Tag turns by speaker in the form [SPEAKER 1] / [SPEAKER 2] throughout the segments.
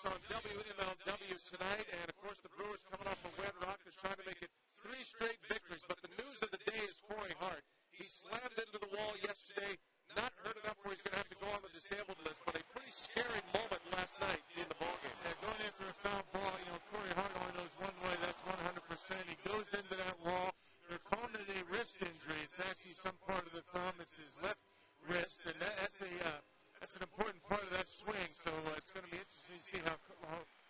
[SPEAKER 1] us on WMLW tonight. And, of course, the Brewers coming off a win. Rockets trying to make it 3 straight victories. But the news of the day is Corey Hart. He slammed into the wall yesterday. Not hurt enough where he's going to have to go on the disabled list, but a pretty scary moment last night in the ballgame.
[SPEAKER 2] Yeah, going after a foul ball, Corey Hart only knows one way. That's 100%. He goes into that wall. They're calling it a wrist injury. It's actually some part of the thumb. It's his left wrist, and that's an important part of that swing. So it's going to be interesting to see how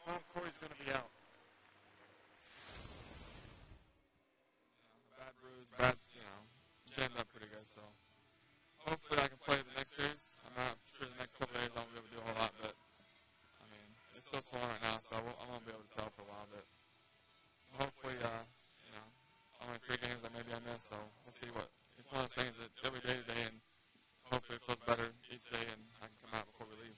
[SPEAKER 2] long Corey's going to be out.
[SPEAKER 3] Bad bruise, bad, jammed up pretty good. So hopefully I can play the next series. I'm not sure the next couple of days I'll be able to do a whole lot, but I mean it's still swollen right now, so I won't be able to tell for a while. But hopefully, only 3 games that maybe I missed, so we'll see what. It's one of those things that every day to day, and hopefully it feels better each day, and I can come out before we leave.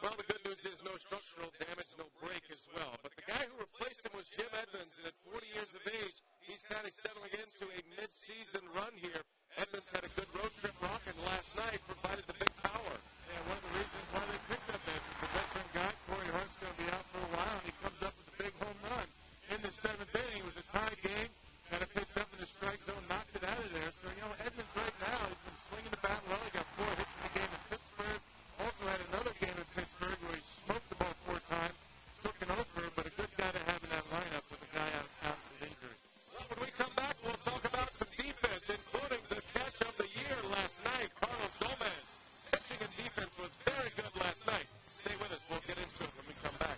[SPEAKER 1] Well, the good news is no structural damage, no break as well. But the guy who replaced him was Jim Edmonds, and at 40 years of age, he's kind of settling into a mid-season run here. Edmonds had a good road trip rocking last night, provided the big power.
[SPEAKER 2] Yeah, one of the reasons why they picked up Edmonds, the veteran guy. Corey Hart's going to be out for a while, and he comes up with a big home run in the 7th inning. It was a tie game. Had a pitch up in the strike zone, knocked it out of there. So, Edmonds right now has been swinging the bat well. He got 4 hits in the game in Pittsburgh. Also had another game in Pittsburgh where he smoked the ball 4 times. Took an over, but a good guy to have in that lineup with a guy out with injury.
[SPEAKER 1] Well, when we come back, we'll talk about some defense, including the catch of the year last night, Carlos Gomez. Pitching and defense was very good last night. Stay with us. We'll get into it when we come back.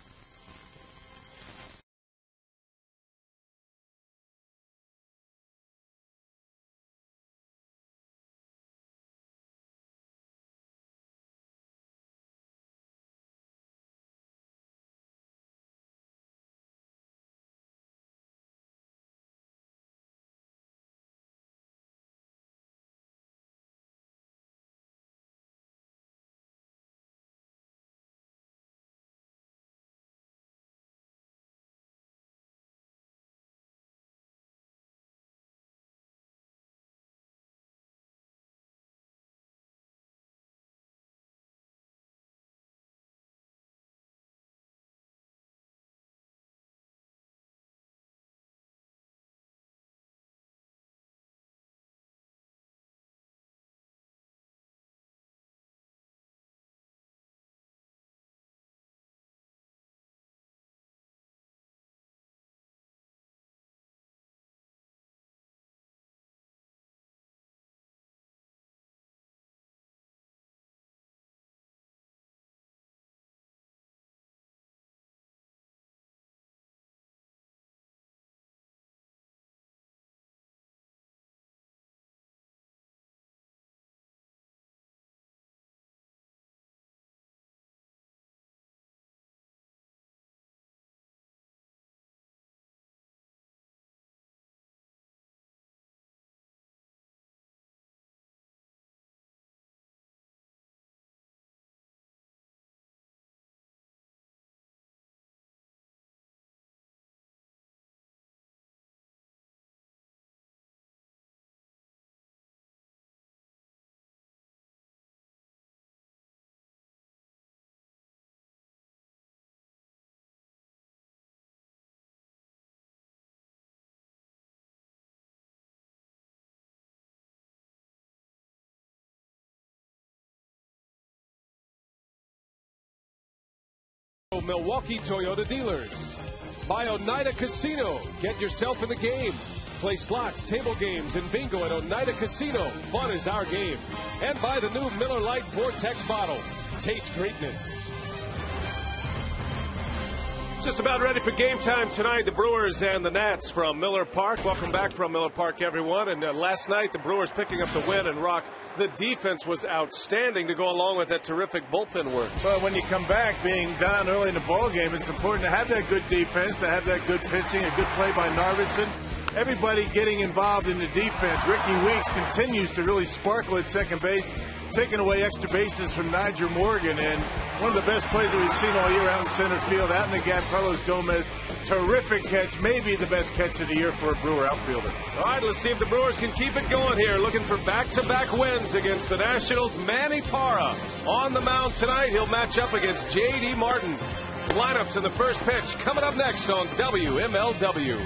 [SPEAKER 4] Milwaukee Toyota dealers. By Oneida Casino. Get yourself in the game. Play slots, table games, and bingo at Oneida Casino. Fun is our game. And by the new Miller Lite Vortex bottle. Taste greatness. Just about ready for game time tonight. The Brewers and the Nats from Miller Park. Welcome back from Miller Park, everyone. And last night, the Brewers picking up the win. And Rock, the defense was outstanding to go along with that terrific bullpen work.
[SPEAKER 5] Well, when you come back, being down early in the ball game, it's important to have that good defense, to have that good pitching, a good play by Narveson. Everybody getting involved in the defense. Ricky Weeks continues to really sparkle at second base, taking away extra bases from Nyjer Morgan. And one of the best plays that we've seen all year out in center field, out in the gap, Carlos Gomez. Terrific catch, maybe the best catch of the year for a Brewer outfielder.
[SPEAKER 4] All right, let's see if the Brewers can keep it going here. Looking for back-to-back wins against the Nationals. Manny Parra on the mound tonight. He'll match up against J.D. Martin. lineups in the first pitch coming up next on WMLW.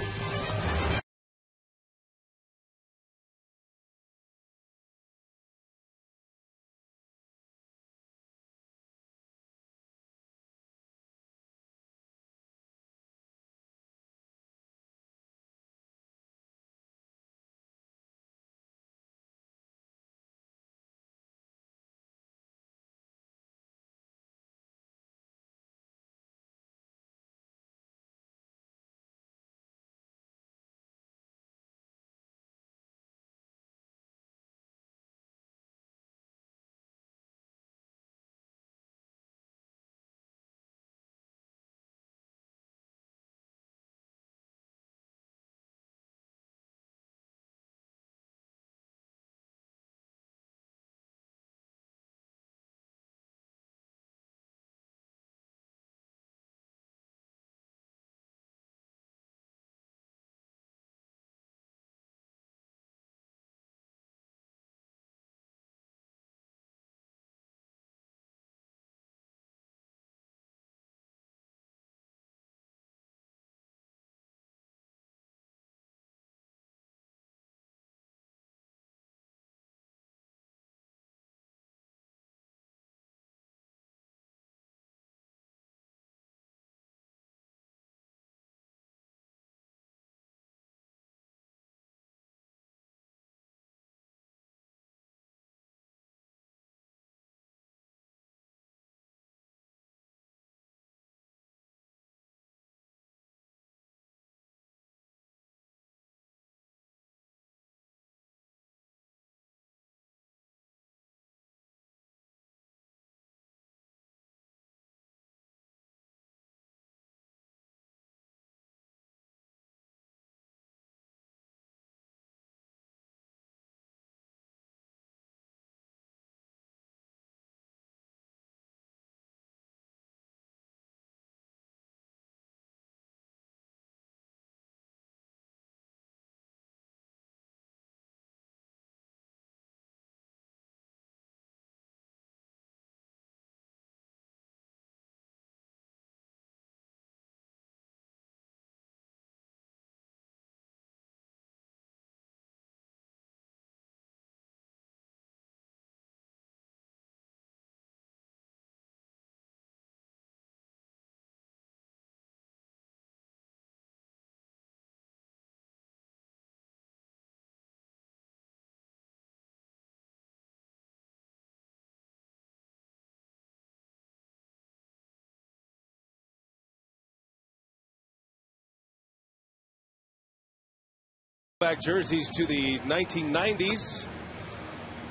[SPEAKER 4] Back jerseys to the 1990s.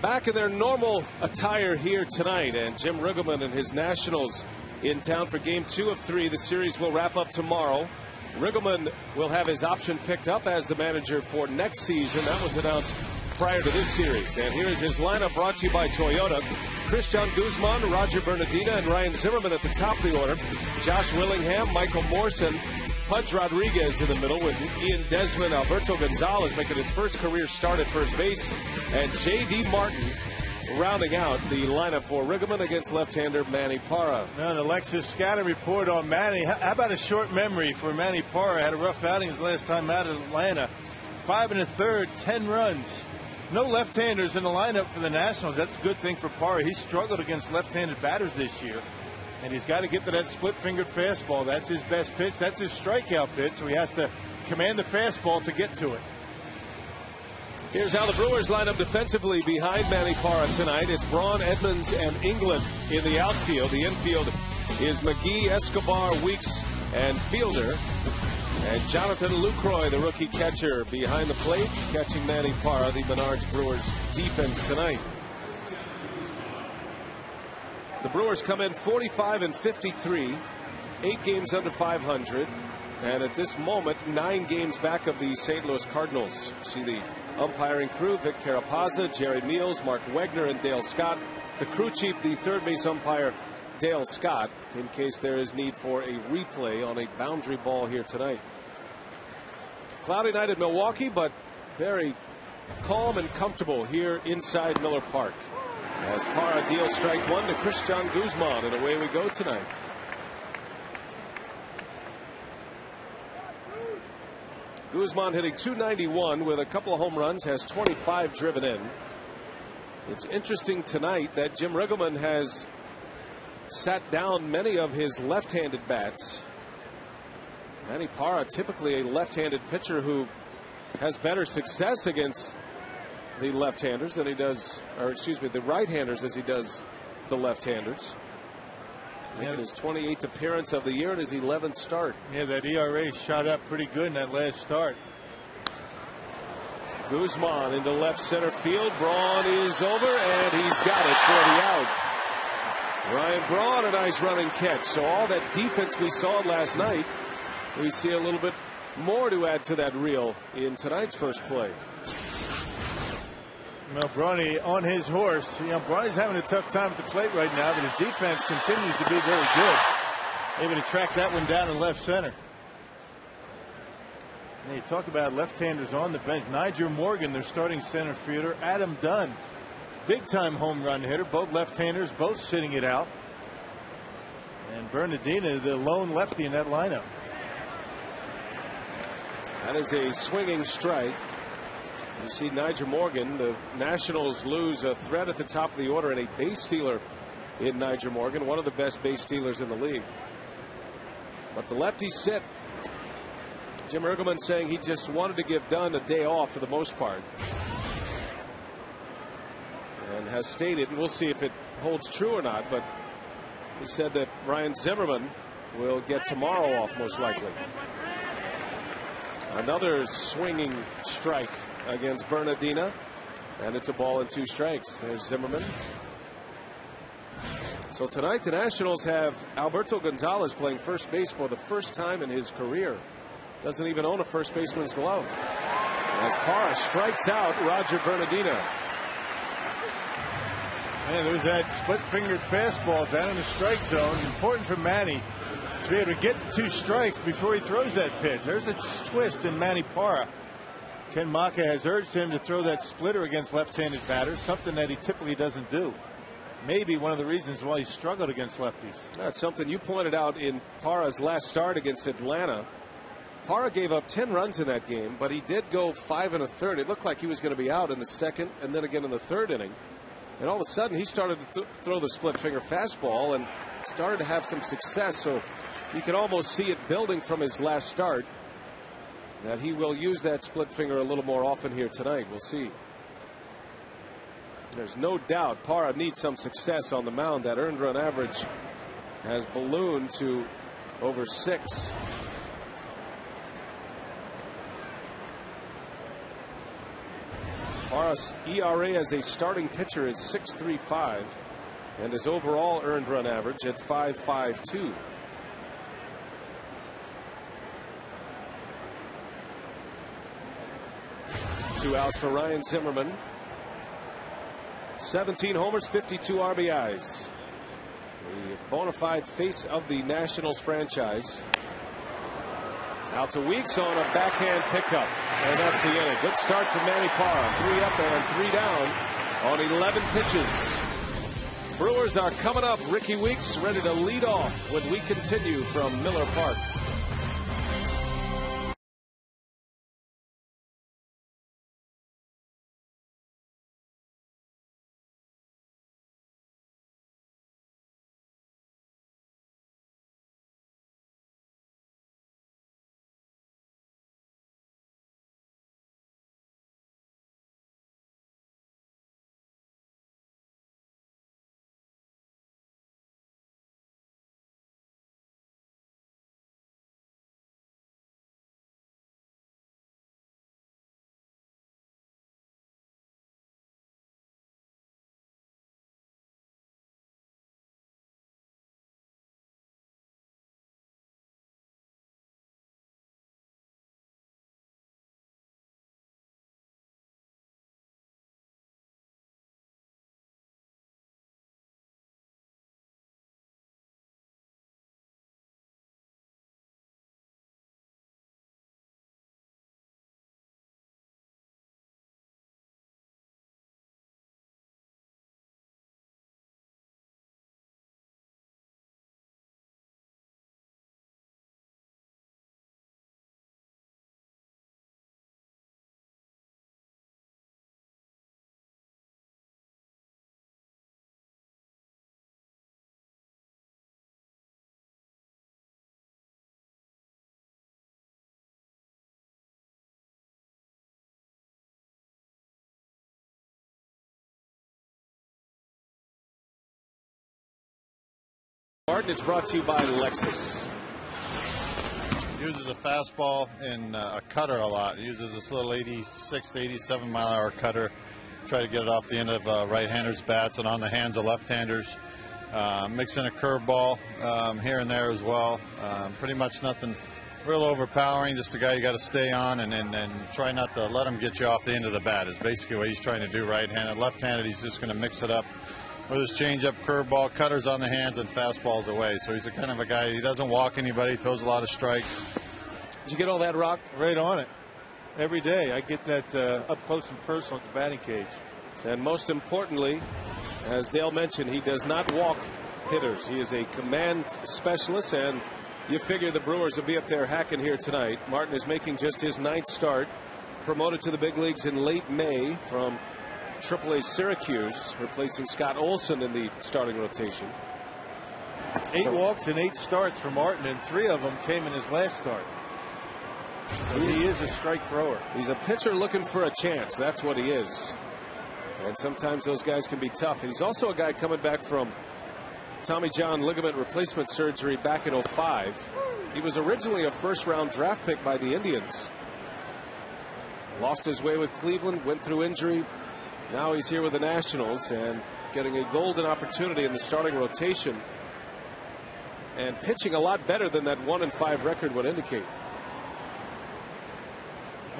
[SPEAKER 4] Back in their normal attire here tonight, and Jim Riggleman and his Nationals in town for game 2 of 3. The series will wrap up tomorrow. Riggleman will have his option picked up as the manager for next season. That was announced prior to this series. And here is his lineup, brought to you by Toyota. Christian Guzman, Roger Bernardina, and Ryan Zimmerman at the top of the order. Josh Willingham, Michael Morrison, Pudge Rodriguez in the middle, with Ian Desmond, Alberto Gonzalez making his first career start at first base, and J.D. Martin rounding out the lineup for Riggleman against left-hander Manny Parra.
[SPEAKER 5] Now, the Alexis Scatter report on Manny. How about a short memory for Manny Parra? Had a rough outing his last time out of Atlanta. 5 1/3, 10 runs. No left-handers in the lineup for the Nationals. That's a good thing for Parra. He struggled against left-handed batters this year. And he's got to get to that split-fingered fastball. That's his best pitch. That's his strikeout pitch. So he has to command the fastball to get to it.
[SPEAKER 4] Here's how the Brewers line up defensively behind Manny Parra tonight. It's Braun, Edmonds, and England in the outfield. The infield is McGee, Escobar, Weeks, and Fielder. And Jonathan Lucroy, the rookie catcher, behind the plate, catching Manny Parra, the Menards Brewers defense tonight. The Brewers come in 45-53, 8 games under 500, and at this moment, 9 games back of the St. Louis Cardinals. See the umpiring crew: Vic Carapazza, Jerry Meals, Mark Wegner, and Dale Scott. The crew chief, the third base umpire, Dale Scott, in case there is need for a replay on a boundary ball here tonight. Cloudy night at Milwaukee, but very calm and comfortable here inside Miller Park, as Parra deals strike one to Christian Guzman, and away we go tonight. Guzman hitting .291 with a couple of home runs, has 25 driven in. It's interesting tonight that Jim Riggleman has sat down many of his left-handed bats. Manny Parra, typically a left-handed pitcher who has better success against the left-handers than he does, or excuse me, the right-handers as he does the left-handers. Making his 28th appearance of the year and his 11th start.
[SPEAKER 5] Yeah, that ERA shot up pretty good in that last start.
[SPEAKER 4] Guzman into left center field. Braun is over, and he's got it for the out. Ryan Braun, a nice running catch. So all that defense we saw last night, we see a little bit more to add to that reel in tonight's first play.
[SPEAKER 5] Well, Bronny on his horse. Bronny's having a tough time at the plate right now, but his defense continues to be very good. Able to track that one down in left center. Now you talk about left-handers on the bench. Nyjer Morgan, their starting center fielder. Adam Dunn, big-time home run hitter. Both left-handers, both sitting it out. And Bernardina, the lone lefty in that lineup.
[SPEAKER 4] That is a swinging strike. You see Nyjer Morgan. The Nationals lose a threat at the top of the order and a base stealer in Nyjer Morgan, one of the best base stealers in the league. But the lefties sit. Jim Riggleman saying he just wanted to give Dunn a day off for the most part. And has stated, and we'll see if it holds true or not, but he said that Ryan Zimmerman will get tomorrow off most likely. Another swinging strike against Bernardina, and it's a ball and 2 strikes. There's Zimmerman. So tonight the Nationals have Alberto Gonzalez playing first base for the first time in his career. Doesn't even own a first baseman's glove. As Parra strikes out Roger Bernardina.
[SPEAKER 5] Man, there's that split-fingered fastball down in the strike zone. Important for Manny to be able to get the 2 strikes before he throws that pitch. There's a twist in Manny Parra. Ken Maka has urged him to throw that splitter against left-handed batters, something that he typically doesn't do. Maybe one of the reasons why he struggled against lefties.
[SPEAKER 4] That's something you pointed out in Parra's last start against Atlanta. Parra gave up 10 runs in that game, but he did go 5 1/3. It looked like he was going to be out in the second and then again in the third inning. And all of a sudden he started to throw the split finger fastball and started to have some success. So you can almost see it building from his last start, that he will use that split finger a little more often here tonight. We'll see. There's no doubt Parra needs some success on the mound. That earned run average has ballooned to over 6. Parra's ERA as a starting pitcher is 6.35, and his overall earned run average at 5.52. Two outs for Ryan Zimmerman. 17 homers, 52 RBIs. The bona fide face of the Nationals franchise. Out to Weeks on a backhand pickup. And that's the inning. Good start for Manny Parra. 3 up and 3 down on 11 pitches. Brewers are coming up. Ricky Weeks ready to lead off when we continue from Miller Park. Martin, it's brought to you by Lexus.
[SPEAKER 6] Uses a fastball and a cutter a lot. He uses this little 86 to 87 mile an hour cutter. Try to get it off the end of right-handers' bats and on the hands of left-handers. Mix in a curveball here and there as well. Pretty much nothing real overpowering. Just a guy you got to stay on and try not to let him get you off the end of the bat is basically what he's trying to do right-handed. Left-handed, he's just going to mix it up with his changeup, curveball, cutters on the hands, and fastballs away. So he's a kind of a guy, he doesn't walk anybody, throws a lot of strikes.
[SPEAKER 4] Did you get all that, Rock?
[SPEAKER 5] Right on it. Every day I get that up close and personal at the batting cage.
[SPEAKER 4] And most importantly, as Dale mentioned, he does not walk hitters. He is a command specialist, and you figure the Brewers will be up there hacking here tonight. Martin is making just his 9th start, promoted to the big leagues in late May from AAA Syracuse, replacing Scott Olson in the starting rotation.
[SPEAKER 5] 8 walks and 8 starts for Martin, and 3 of them came in his last start. So he is a strike thrower.
[SPEAKER 4] He's a pitcher looking for a chance. That's what he is. And sometimes those guys can be tough. And he's also a guy coming back from Tommy John ligament replacement surgery back in 2005. He was originally a first-round draft pick by the Indians. Lost his way with Cleveland, went through injury. Now he's here with the Nationals and getting a golden opportunity in the starting rotation and pitching a lot better than that 1-5 record would indicate.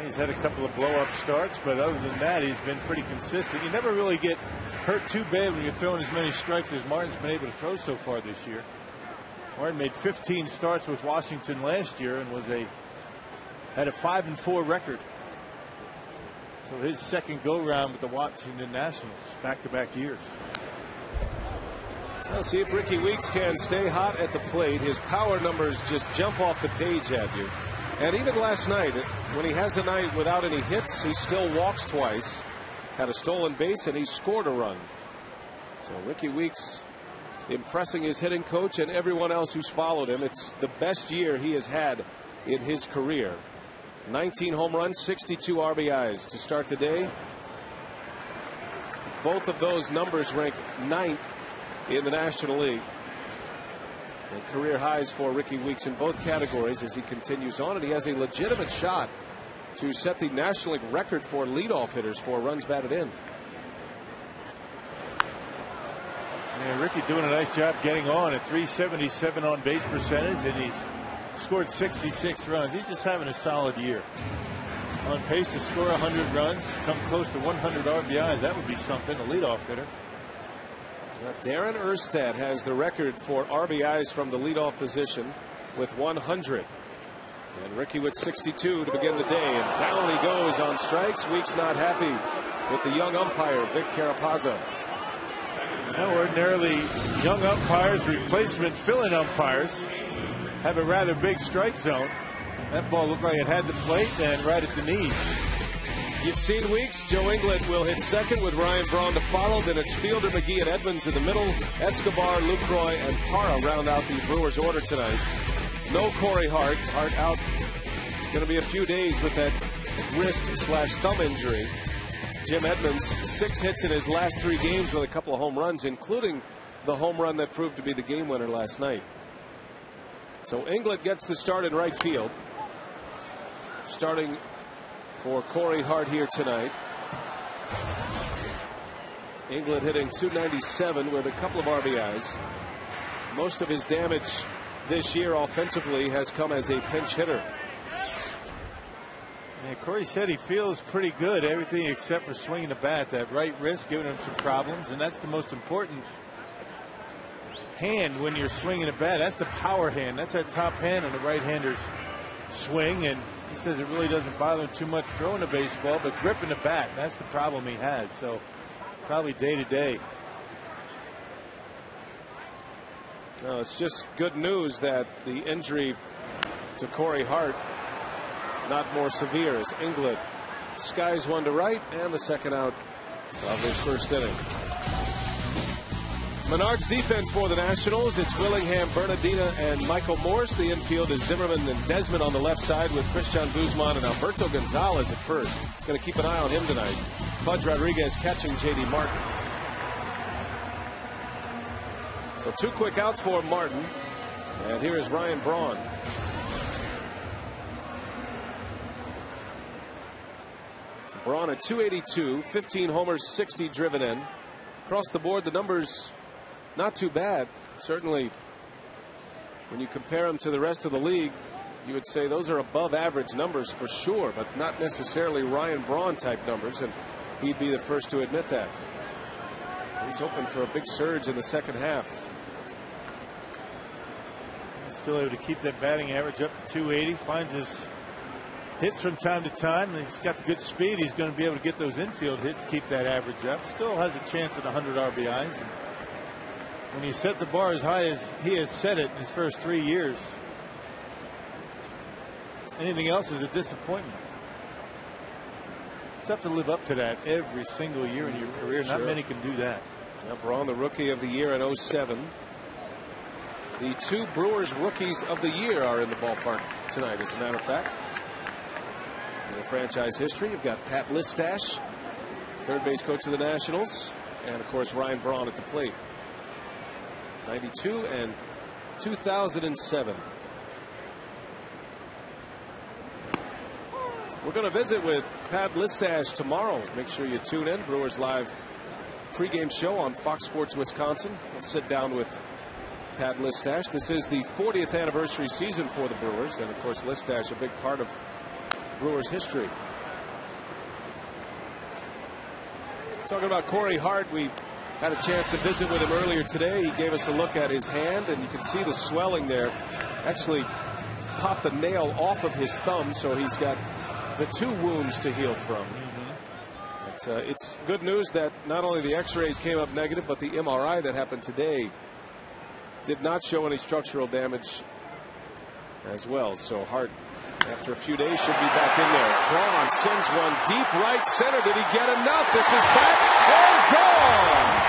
[SPEAKER 5] He's had a couple of blow-up starts, but other than that, he's been pretty consistent. You never really get hurt too bad when you're throwing as many strikes as Martin's been able to throw so far this year. Martin made 15 starts with Washington last year and had a 5-4 record. So his second go-round with the Washington Nationals, back-to-back years.
[SPEAKER 4] Let's see if Ricky Weeks can stay hot at the plate. His power numbers just jump off the page at you. And even last night, when he has a night without any hits, he still walks twice, had a stolen base, and he scored a run. So Ricky Weeks impressing his hitting coach and everyone else who's followed him. It's the best year he has had in his career. 19 home runs, 62 RBIs to start the day. Both of those numbers ranked 9th in the National League. And career highs for Ricky Weeks in both categories as he continues on, and he has a legitimate shot to set the National League record for leadoff hitters for runs batted in.
[SPEAKER 5] Yeah, Ricky doing a nice job getting on at .377 on base percentage, and he's scored 66 runs. He's just having a solid year. On pace to score 100 runs, come close to 100 RBIs. That would be something, a leadoff hitter.
[SPEAKER 4] Darren Erstad has the record for RBIs from the leadoff position with 100. And Ricky with 62 to begin the day. And down he goes on strikes. Weeks not happy with the young umpire, Vic Carapazza.
[SPEAKER 5] Now, ordinarily, young umpires, replacement fill-in umpires, have a rather big strike zone. That ball looked like it had the plate and right at the knees.
[SPEAKER 4] You've seen Weeks. Joe Inglet will hit second with Ryan Braun to follow. Then it's Fielder, McGee, and Edmonds in the middle. Escobar, Lucroy, and Parra round out the Brewers' order tonight. No Corey Hart. Hart out. Going to be a few days with that wrist/thumb injury. Jim Edmonds, 6 hits in his last 3 games with a couple of home runs, including the home run that proved to be the game winner last night. So Inglet gets the start in right field. Starting for Corey Hart here tonight. Inglet hitting .297 with a couple of RBIs. Most of his damage this year offensively has come as a pinch hitter.
[SPEAKER 5] Yeah, Corey said he feels pretty good, everything except for swinging the bat. That right wrist giving him some problems, and that's the most important hand when you're swinging a bat. That's the power hand. That's that top hand on the right-hander's swing, and he says it really doesn't bother him too much throwing the baseball, but gripping the bat, that's the problem he has. So probably day to day.
[SPEAKER 4] No, it's just good news that the injury to Corey Hart not more severe as Inglet skies one to right and the second out of his first inning. Menard's defense for the Nationals. It's Willingham, Bernardina, and Michael Morse. The infield is Zimmerman and Desmond on the left side with Christian Guzman and Alberto Gonzalez at first. Going to keep an eye on him tonight. Pudge Rodriguez catching J.D. Martin. So 2 quick outs for Martin. And here is Ryan Braun. Braun at 282, 15 homers, 60 driven in. Across the board, the numbers not too bad. Certainly, when you compare them to the rest of the league, you would say those are above average numbers for sure, but not necessarily Ryan Braun type numbers, and he'd be the first to admit that. He's hoping for a big surge in the second half.
[SPEAKER 5] He's still able to keep that batting average up to 280. Finds his hits from time to time. He's got the good speed. He's going to be able to get those infield hits to keep that average up. Still has a chance at 100 RBIs. And when you set the bar as high as he has set it in his first 3 years, anything else is a disappointment. It's tough to live up to that every single year in your career. Not many can do that.
[SPEAKER 4] Now Braun, the rookie of the year in 07. The 2 Brewers rookies of the year are in the ballpark tonight, as a matter of fact. In the franchise history, you've got Pat Listash, third base coach of the Nationals, and of course Ryan Braun at the plate. 92 and 2007. We're going to visit with Pat Listash tomorrow. Make sure you tune in. Brewers Live pregame show on Fox Sports Wisconsin. We'll sit down with Pat Listash. This is the 40th anniversary season for the Brewers, and of course Listash a big part of Brewers history. Talking about Corey Hart, we had a chance to visit with him earlier today. He gave us a look at his hand, and you can see the swelling there. Actually popped the nail off of his thumb, so he's got the 2 wounds to heal from. It's good news that not only the x-rays came up negative, but the MRI that happened today did not show any structural damage as well. So Hart, after a few days, should be back in there. Braun sends one deep right center. Did he get enough? This is back and gone.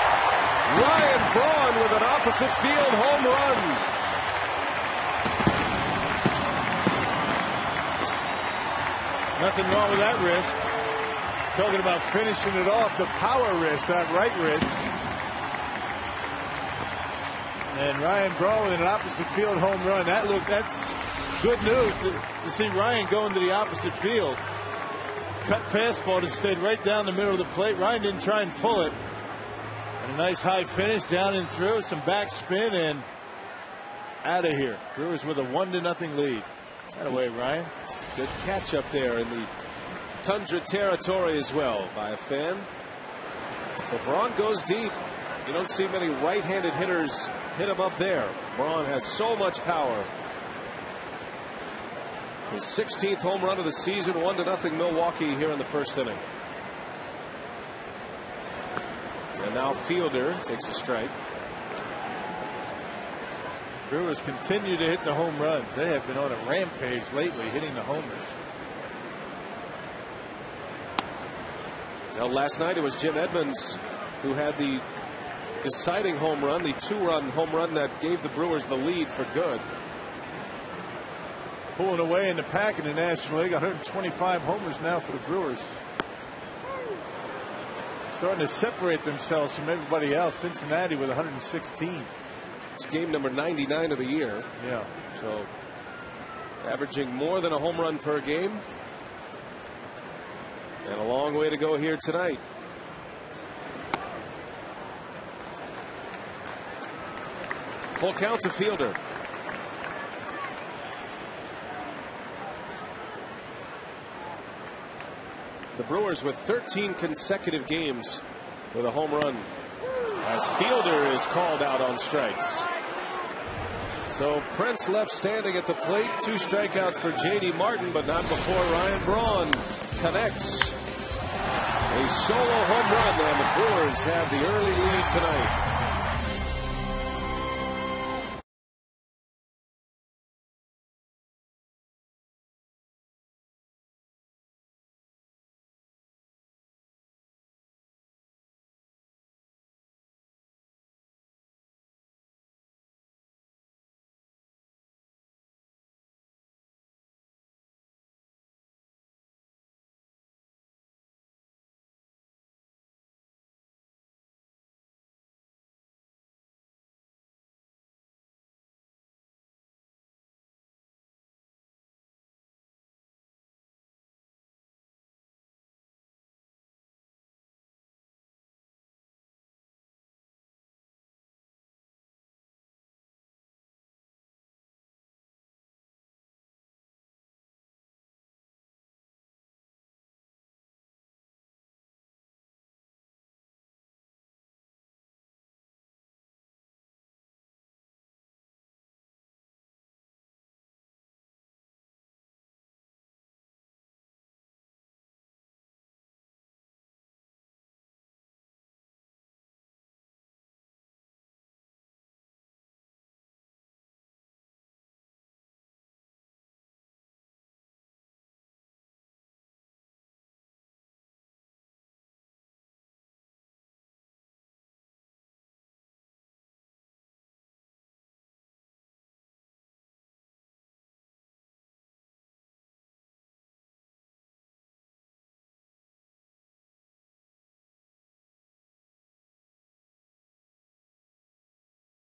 [SPEAKER 4] Ryan Braun with an opposite field home run.
[SPEAKER 5] Nothing wrong with that wrist. Talking about finishing it off, the power wrist, that right wrist. And Ryan Braun with an opposite field home run. That's good news to see Ryan going to the opposite field. Cut fastball that stayed right down the middle of the plate. Ryan didn't try and pull it. And a nice high finish down and through, some backspin, and out of here. Brewers with a 1-0 lead. That away, Ryan.
[SPEAKER 4] Good catch up there in the Tundra territory as well by a fan. So Braun goes deep. You don't see many right-handed hitters hit him up there. Braun has so much power. His 16th home run of the season, 1-0 Milwaukee here in the first inning. And now Fielder takes a strike.
[SPEAKER 5] Brewers continue to hit the home runs. They have been on a rampage lately, hitting the homers.
[SPEAKER 4] Now, last night it was Jim Edmonds who had the deciding home run, the 2-run home run that gave the Brewers the lead for good.
[SPEAKER 5] Pulling away in the pack in the National League. 125 homers now for the Brewers. Starting to separate themselves from everybody else. Cincinnati with 116.
[SPEAKER 4] It's game number 99 of the year.
[SPEAKER 5] Yeah.
[SPEAKER 4] So averaging more than a home run per game. And a long way to go here tonight. Full count to Fielder. The Brewers with 13 consecutive games with a home run, as Fielder is called out on strikes. So Prince left standing at the plate. 2 strikeouts for J.D. Martin, but not before Ryan Braun connects a solo home run, and the Brewers have the early lead tonight.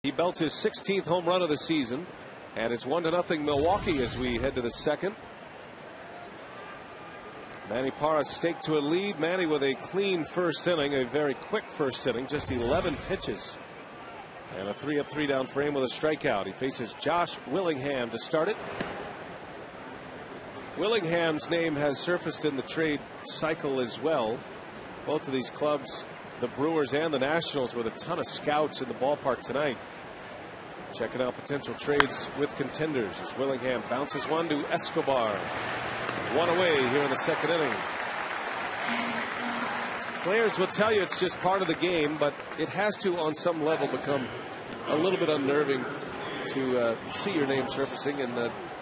[SPEAKER 4] He belts his 16th home run of the season, and it's 1-0 Milwaukee as we head to the second. Manny Parra staked to a lead. Manny with a clean first inning, a very quick first inning, just 11 pitches. And a 3-up, 3-down frame with a strikeout. He faces Josh Willingham to start it. Willingham's name has surfaced in the trade cycle as well. Both of these clubs, the Brewers and the Nationals, with a ton of scouts in the ballpark tonight, checking out potential trades with contenders as Willingham bounces one to Escobar. One away here in the second inning. Players will tell you it's just part of the game, but it has to, on some level, become a little bit unnerving to see your name surfacing in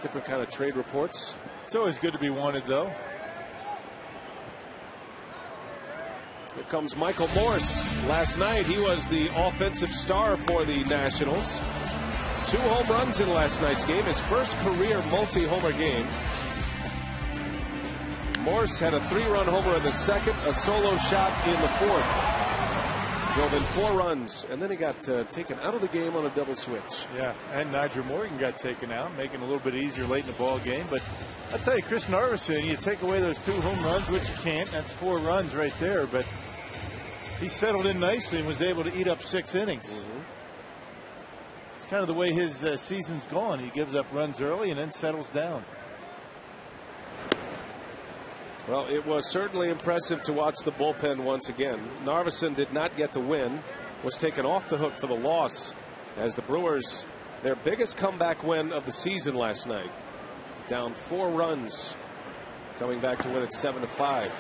[SPEAKER 4] different kind of trade reports.
[SPEAKER 5] It's always good to be wanted, though.
[SPEAKER 4] Here comes Michael Morse. Last night, he was the offensive star for the Nationals. 2 home runs in last night's game, his first career multi-homer game. Morse had a 3-run homer in the second, a solo shot in the fourth. Drove in 4 runs, and then he got taken out of the game on a double switch.
[SPEAKER 5] Yeah, and Nigel Morgan got taken out, making it a little bit easier late in the ball game. But I'll tell you, Chris Narveson, you take away those 2 home runs, which you can't. That's 4 runs right there. But he settled in nicely and was able to eat up 6 innings. It's kind of the way his season's gone. He gives up runs early and then settles down.
[SPEAKER 4] Well, it was certainly impressive to watch the bullpen once again. Narveson did not get the win, was taken off the hook for the loss as the Brewers, their biggest comeback win of the season last night, down 4 runs, coming back to win it 7-5.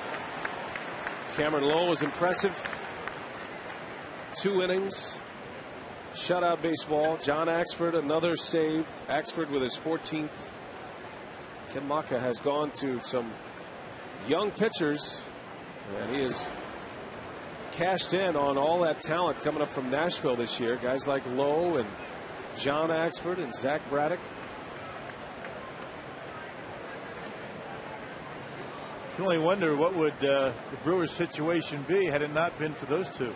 [SPEAKER 4] Cameron Lowe was impressive. 2 innings, shutout baseball. John Axford, another save. Axford with his 14th. Ken Maka has gone to some young pitchers, and he has cashed in on all that talent coming up from Nashville this year. Guys like Lowe and John Axford and Zach Braddock.
[SPEAKER 5] You can only wonder what would the Brewers' situation be had it not been for those 2.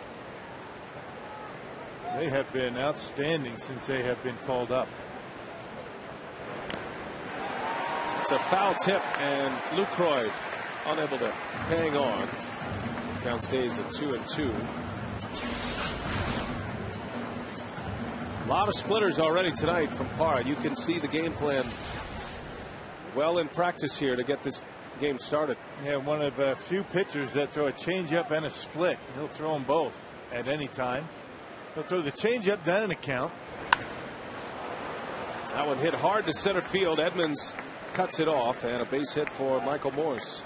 [SPEAKER 5] They have been outstanding since they have been called up.
[SPEAKER 4] It's a foul tip, and Lucroy unable to hang on. Count stays at 2-2. A lot of splitters already tonight from Parra. You can see the game plan well in practice here to get this game started.
[SPEAKER 5] Yeah, one of a few pitchers that throw a changeup and a split. He'll throw them both at any time. He'll throw the changeup down in the count.
[SPEAKER 4] That one hit hard to center field. Edmonds cuts it off, and a base hit for Michael Morse.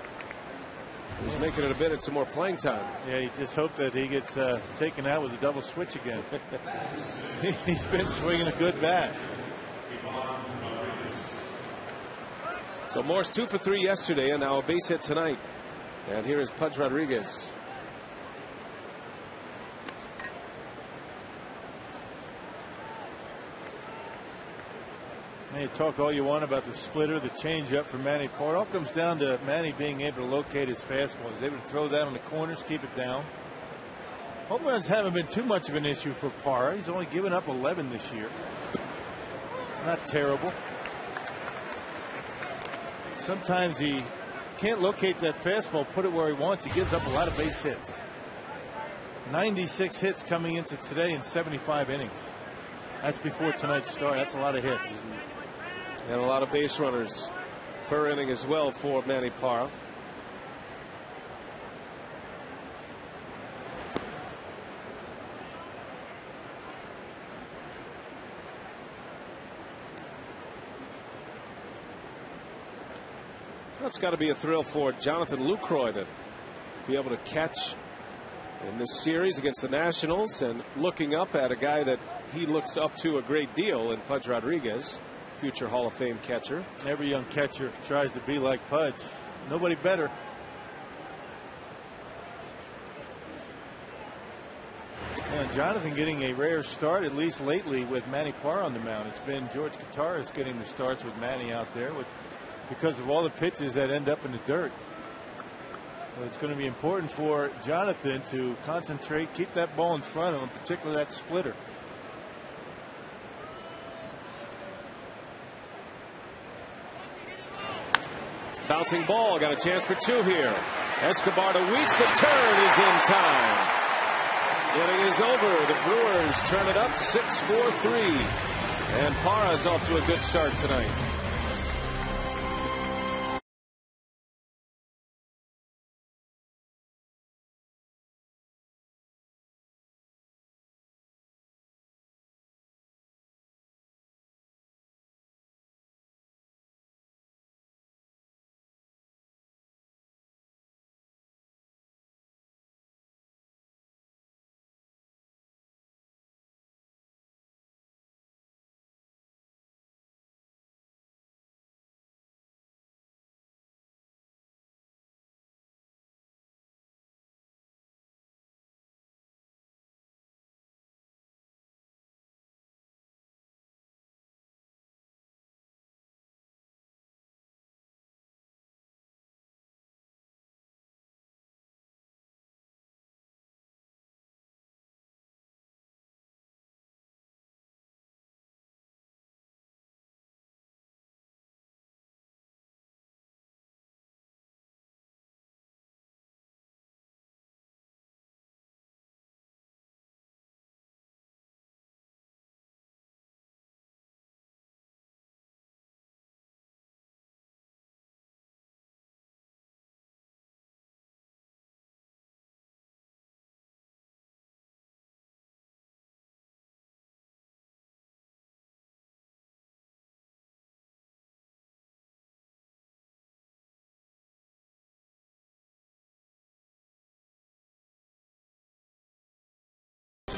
[SPEAKER 4] He's making it a bit of some more playing time.
[SPEAKER 5] Yeah, you just hope that he gets taken out with a double switch again. He's been swinging a good bat.
[SPEAKER 4] So Morse 2 for 3 yesterday, and now a base hit tonight. And here is Pudge Rodriguez.
[SPEAKER 5] You talk all you want about the splitter, the changeup for Manny Parra. It all comes down to Manny being able to locate his fastball. He's able to throw that on the corners, keep it down. Home runs haven't been too much of an issue for Parra. He's only given up 11 this year. Not terrible. Sometimes he can't locate that fastball, put it where he wants. He gives up a lot of base hits. 96 hits coming into today in 75 innings. That's before tonight's start. That's a lot of hits.
[SPEAKER 4] And a lot of base runners per inning as well for Manny Parra. That's got to be a thrill for Jonathan Lucroy to be able to catch in this series against the Nationals, and looking up at a guy that he looks up to a great deal in Pudge Rodriguez, future Hall of Fame catcher.
[SPEAKER 5] Every young catcher tries to be like Pudge. Nobody better. And Jonathan getting a rare start, at least lately, with Manny Parra on the mound. It's been George Kataris getting the starts with Manny out there because of all the pitches that end up in the dirt. So it's going to be important for Jonathan to concentrate, keep that ball in front of him, particularly that splitter.
[SPEAKER 4] Bouncing ball, got a chance for two here. Escobar to Weeks, the turn is in time. Inning is over. The Brewers turn it up 6-4-3. And Parra's off to a good start tonight.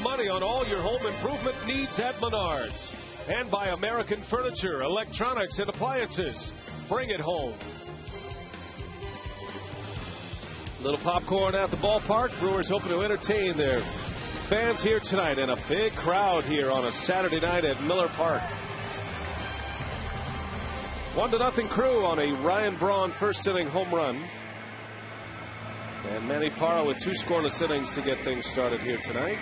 [SPEAKER 4] Money on all your home improvement needs at Menards. And by American Furniture, Electronics, and Appliances. Bring it home. Little popcorn at the ballpark. Brewers hoping to entertain their fans here tonight. And a big crowd here on a Saturday night at Miller Park. 1-0 Crew on a Ryan Braun first inning home run. And Manny Parra with 2 scoreless innings to get things started here tonight.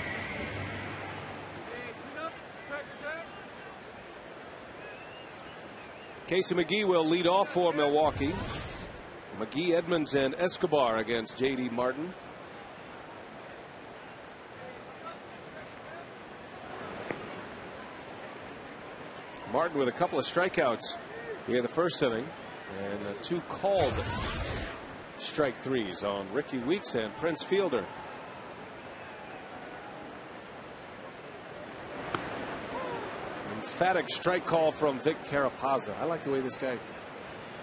[SPEAKER 4] Casey McGee will lead off for Milwaukee. McGee, Edmonds, and Escobar against J.D. Martin. Martin with a couple of strikeouts in the first inning and 2 called strike threes on Ricky Weeks and Prince Fielder. Emphatic strike call from Vic Carapazza. I like the way this guy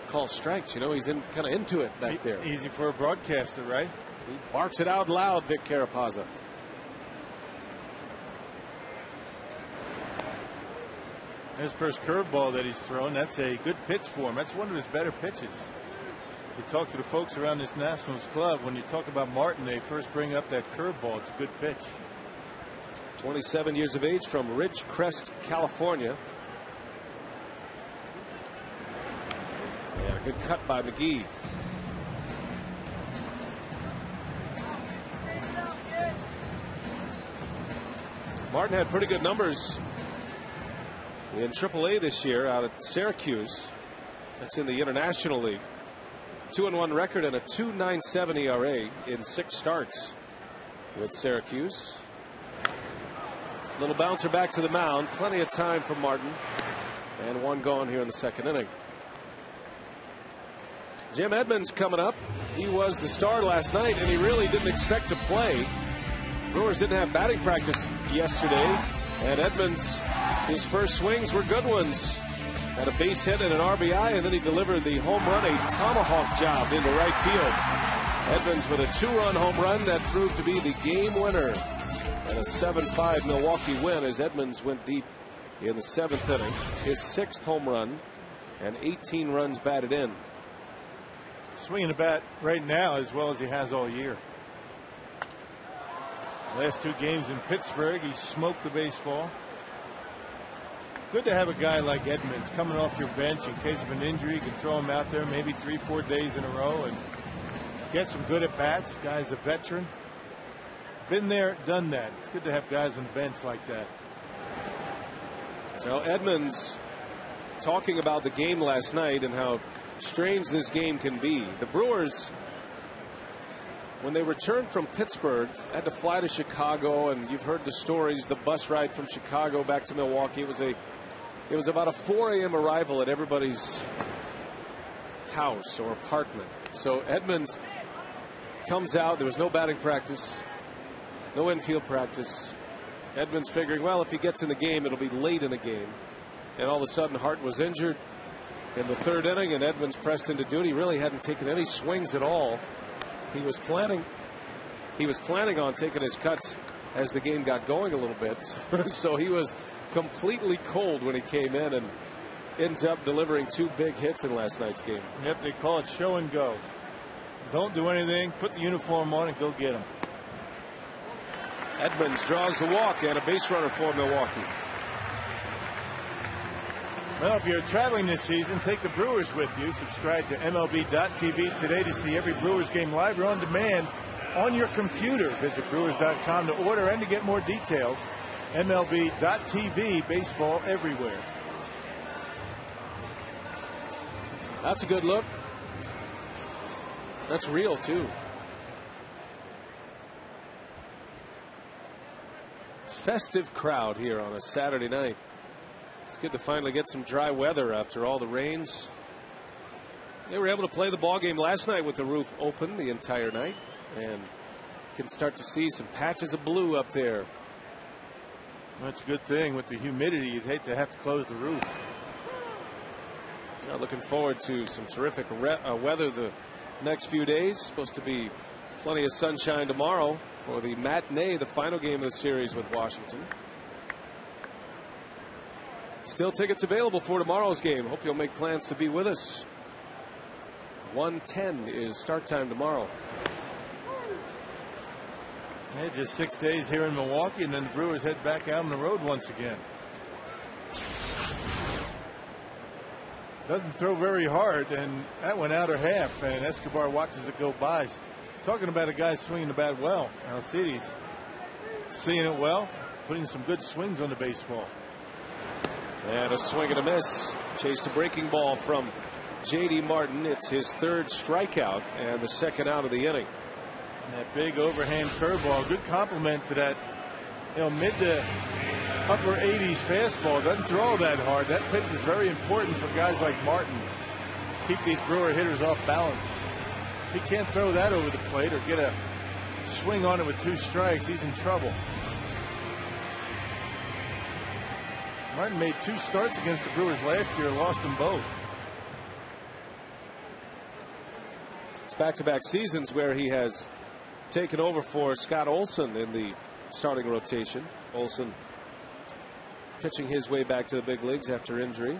[SPEAKER 4] calls strikes. You know, he's kind of into it back there.
[SPEAKER 5] Easy for a broadcaster, right?
[SPEAKER 4] He barks it out loud, Vic Carapazza.
[SPEAKER 5] His first curveball that he's thrown, that's a good pitch for him. That's one of his better pitches. You talk to the folks around this Nationals club, when you talk about Martin, they first bring up that curveball. It's a good pitch.
[SPEAKER 4] 27 years of age from Ridgecrest, California. Yeah, a good cut by McGee. Martin had pretty good numbers in AAA this year out at Syracuse. That's in the International League. 2-1 record and a 2.97 ERA in 6 starts with Syracuse. Little bouncer back to the mound. Plenty of time for Martin. And 1 gone here in the second inning. Jim Edmonds coming up. He was the star last night, and he really didn't expect to play. Brewers didn't have batting practice yesterday. And Edmonds, his first swings were good ones. Had a base hit and an RBI, and then he delivered the home run, a tomahawk job into right field. Edmonds with a 2-run home run that proved to be the game winner. And a 7-5 Milwaukee win as Edmonds went deep in the 7th inning. His 6th home run and 18 runs batted in.
[SPEAKER 5] Swinging the bat right now as well as he has all year. Last 2 games in Pittsburgh, he smoked the baseball. Good to have a guy like Edmonds coming off your bench in case of an injury. You can throw him out there maybe 3-4 days in a row and get some good at bats. Guy's a veteran. Been there, done that. It's good to have guys on the bench like that.
[SPEAKER 4] So Edmonds talking about the game last night and how strange this game can be. The Brewers, when they returned from Pittsburgh, had to fly to Chicago, and you've heard the stories, the bus ride from Chicago back to Milwaukee. It was about a 4 a.m. arrival at everybody's house or apartment. So Edmonds comes out. There was no batting practice, no infield practice. Edmonds figuring, well, if he gets in the game, it'll be late in the game. And all of a sudden, Hart was injured in the third inning, and Edmonds pressed into duty. Really hadn't taken any swings at all. He was planning on taking his cuts as the game got going a little bit. So he was completely cold when he came in, and ends up delivering 2 big hits in last night's game.
[SPEAKER 5] Yep, they call it show and go. Don't do anything, put the uniform on and go get him.
[SPEAKER 4] Edmonds draws the walk and a base runner for Milwaukee.
[SPEAKER 5] Well, if you're traveling this season, take the Brewers with you. Subscribe to MLB.tv today to see every Brewers game live or on demand on your computer. Visit Brewers.com to order and to get more details. MLB.tv, baseball everywhere.
[SPEAKER 4] That's a good look. That's real, too. Festive crowd here on a Saturday night. It's good to finally get some dry weather after all the rains. They were able to play the ball game last night with the roof open the entire night, and can start to see some patches of blue up there.
[SPEAKER 5] That's a good thing. With the humidity, you'd hate to have to close the roof.
[SPEAKER 4] Looking forward to some terrific weather the next few days. Supposed to be plenty of sunshine tomorrow for the matinee, the final game of the series with Washington. Still tickets available for tomorrow's game. Hope you'll make plans to be with us. 1:10 is start time tomorrow.
[SPEAKER 5] Yeah, just 6 days here in Milwaukee, and then the Brewers head back out on the road once again. Doesn't throw very hard, and that went out or half, and Escobar watches it go by. Talking about a guy swinging the bat well. Alcides seeing it well, putting some good swings on the baseball.
[SPEAKER 4] And a swing and a miss. Chased a breaking ball from J.D. Martin. It's his 3rd strikeout and the 2nd out of the inning.
[SPEAKER 5] And that big overhand curveball, good compliment to that, mid to upper 80s fastball. Doesn't throw all that hard. That pitch is very important for guys like Martin. Keep these Brewer hitters off balance. If he can't throw that over the plate or get a swing on it with 2 strikes, he's in trouble. Martin made 2 starts against the Brewers last year, lost them both.
[SPEAKER 4] It's back-to-back seasons where he has taken over for Scott Olson in the starting rotation. Olson pitching his way back to the big leagues after injury.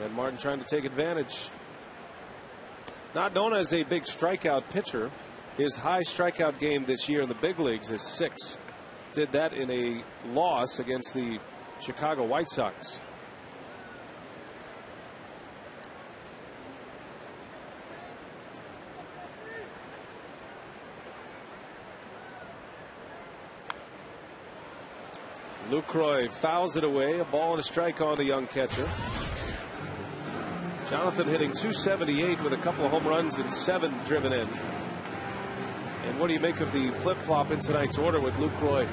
[SPEAKER 4] And Martin trying to take advantage. Not known as a big strikeout pitcher. His high strikeout game this year in the big leagues is 6. Did that in a loss against the Chicago White Sox. Lucroy fouls it away. A ball and a strike on the young catcher. Jonathan hitting .278 with a couple of home runs and 7 driven in. And what do you make of the flip-flop in tonight's order with Lucroy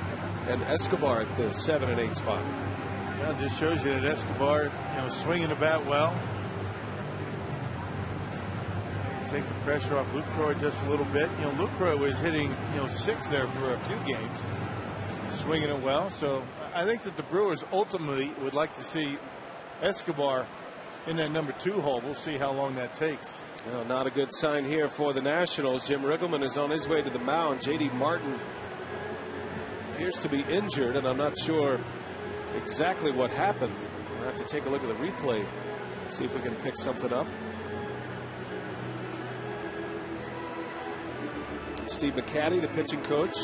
[SPEAKER 4] and Escobar at the 7 and 8 spot?
[SPEAKER 5] Well, it just shows you that Escobar, swinging the bat well. Take the pressure off Lucroy just a little bit. Lucroy was hitting, 6 there for a few games, swinging it well. So I think that the Brewers ultimately would like to see Escobar in that number 2 hole. We'll see how long that takes.
[SPEAKER 4] Well, not a good sign here for the Nationals. Jim Riggleman is on his way to the mound. J.D. Martin appears to be injured, and I'm not sure exactly what happened. We'll have to take a look at the replay, see if we can pick something up. Steve McCaddy, the pitching coach.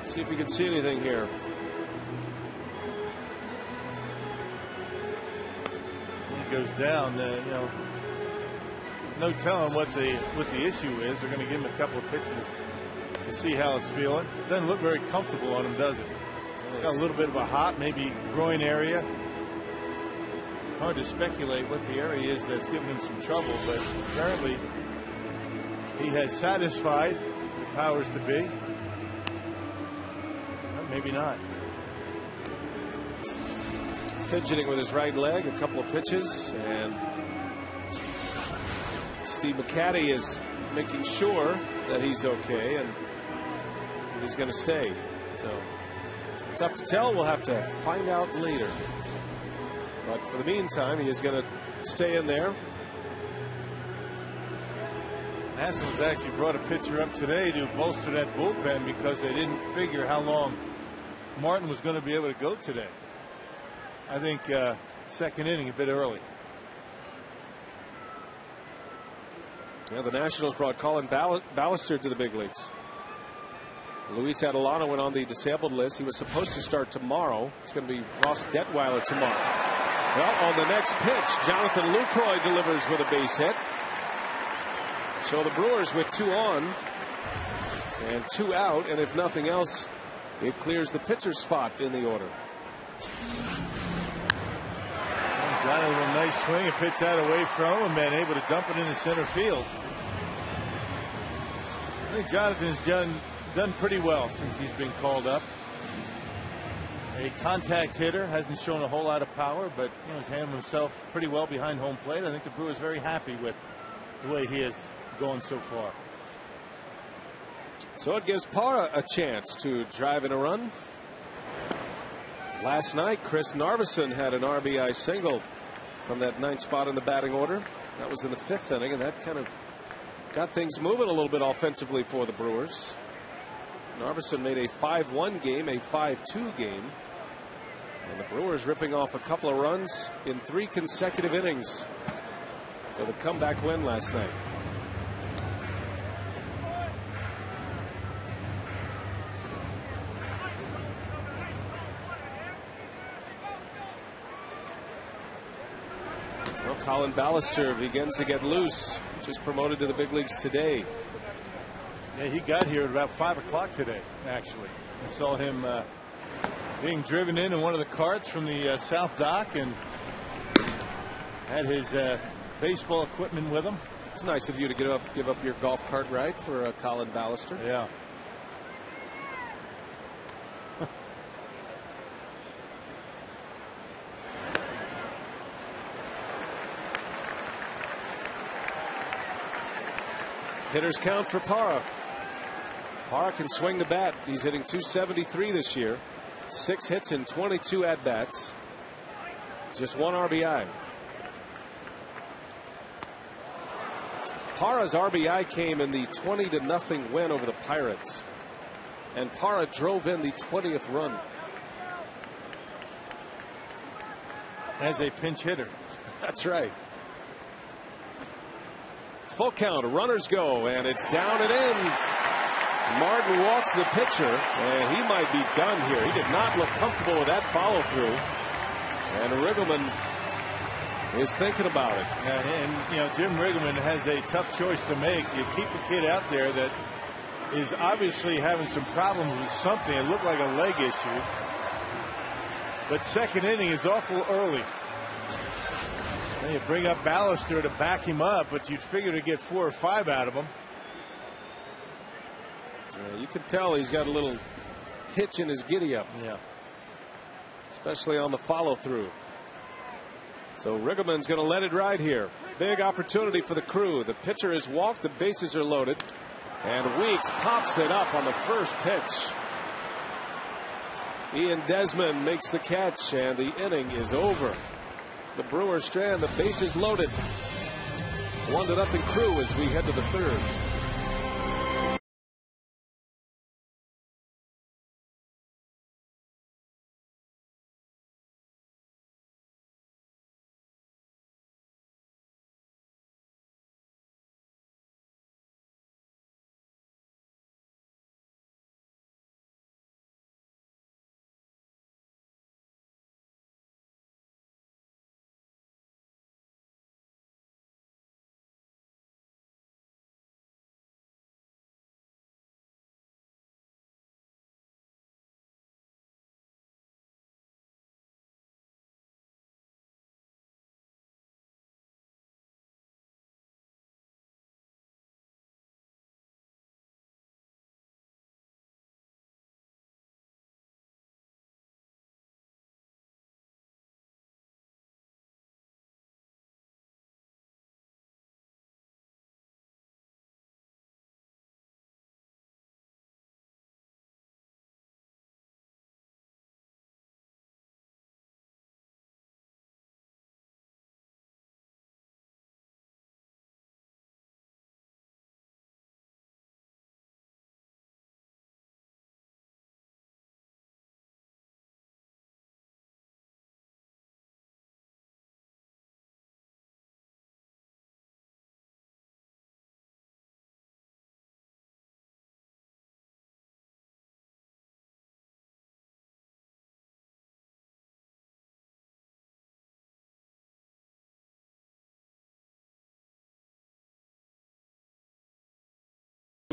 [SPEAKER 4] See if we can see anything here.
[SPEAKER 5] He goes down. No telling what the issue is. They're going to give him a couple of pitches to see how it's feeling. Doesn't look very comfortable on him, does it? Got a little bit of a hop, maybe groin area. Hard to speculate what the area is that's giving him some trouble, but apparently he has satisfied the powers to be. Well, maybe not.
[SPEAKER 4] Fidgeting with his right leg, a couple of pitches, and Steve McCatty is making sure that he's okay and he's going to stay. So tough to tell. We'll have to find out later. But for the meantime, he is going to stay in there.
[SPEAKER 5] Haskins actually brought a pitcher up today to bolster that bullpen because they didn't figure how long Martin was going to be able to go today. I think second inning a bit early.
[SPEAKER 4] Yeah, the Nationals brought Colin Ballister to the big leagues. Luis Adelano went on the disabled list. He was supposed to start tomorrow. It's going to be Ross Detweiler tomorrow. Well, on the next pitch, Jonathan Lucroy delivers with a base hit. So the Brewers with 2 on and 2 out, and if nothing else, it clears the pitcher's spot in the order.
[SPEAKER 5] Johnny with a nice swing, a pitch out away from him, and able to dump it into center field. I think Jonathan's done pretty well since he's been called up. A contact hitter, hasn't shown a whole lot of power, but he's handled himself pretty well behind home plate. I think the Brewers very happy with the way he is going so far.
[SPEAKER 4] So it gives Parra a chance to drive in a run. Last night, Chris Narveson had an RBI single from that 9th spot in the batting order. That was in the 5th inning, and that kind of got things moving a little bit offensively for the Brewers. Narveson made a 5-1 game, a 5-2 game. And the Brewers ripping off a couple of runs in 3 consecutive innings for the comeback win last night. Well, Colin Ballister begins to get loose. Just promoted to the big leagues today.
[SPEAKER 5] Yeah, he got here at about 5 o'clock today, actually. I saw him being driven in one of the carts from the South Dock and had his baseball equipment with him.
[SPEAKER 4] It's nice of you to give up your golf cart ride for Colin Ballister.
[SPEAKER 5] Yeah.
[SPEAKER 4] Hitters count for Parra. Parra can swing the bat. He's hitting .273 this year. 6 hits in 22 at-bats. Just 1 RBI. Parra's RBI came in the 20-0 win over the Pirates. And Parra drove in the 20th run.
[SPEAKER 5] As a pinch hitter.
[SPEAKER 4] That's right. Full count, runners go, and it's down and in. Martin walks the pitcher, and he might be done here. He did not look comfortable with that follow through. And Riggleman is thinking about it.
[SPEAKER 5] And Jim Riggleman has a tough choice to make. You keep a kid out there that is obviously having some problems with something. It looked like a leg issue. But second inning is awful early. Then you bring up Ballister to back him up, but you'd figure to get 4 or 5 out of him.
[SPEAKER 4] You can tell he's got a little hitch in his giddy up.
[SPEAKER 5] Yeah.
[SPEAKER 4] Especially on the follow through. So Riggleman's going to let it ride here. Big opportunity for the Crew. The pitcher is walked, the bases are loaded, and Weeks pops it up on the first pitch. Ian Desmond makes the catch, and the inning is over. The Brewers strand, the bases loaded. 1-0 Crew as we head to the 3rd.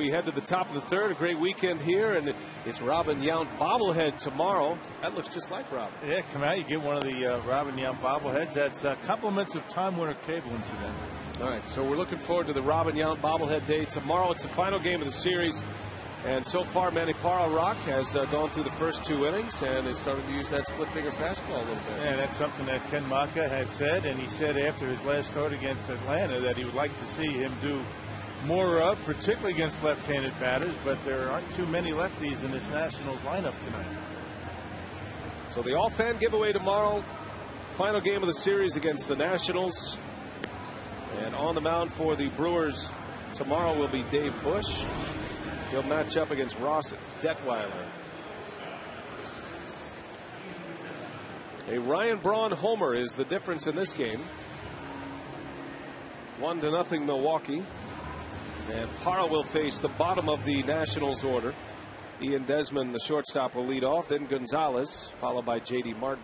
[SPEAKER 4] We head to the top of the third. A great weekend here, and it's Robin Yount bobblehead tomorrow. That looks just like Robin.
[SPEAKER 5] Yeah, come out. You get one of the Robin Yount bobbleheads. That's compliments of Time Warner Cable incident.
[SPEAKER 4] All right, so we're looking forward to the Robin Yount bobblehead day tomorrow. It's the final game of the series. And so far, Manny Parra has gone through the first 2 innings and has started to use that split-finger fastball a little bit.
[SPEAKER 5] Yeah, that's something that Ken Maka had said, and he said after his last start against Atlanta that he would like to see him do more of, particularly against left-handed batters, but there aren't too many lefties in this Nationals lineup tonight.
[SPEAKER 4] So the all-fan giveaway tomorrow, final game of the series against the Nationals. And on the mound for the Brewers tomorrow will be Dave Bush. He'll match up against Ross Detweiler. A Ryan Braun homer is the difference in this game. 1-0 Milwaukee. And Parra will face the bottom of the Nationals order. Ian Desmond, the shortstop, will lead off. Then Gonzalez, followed by J.D. Martin.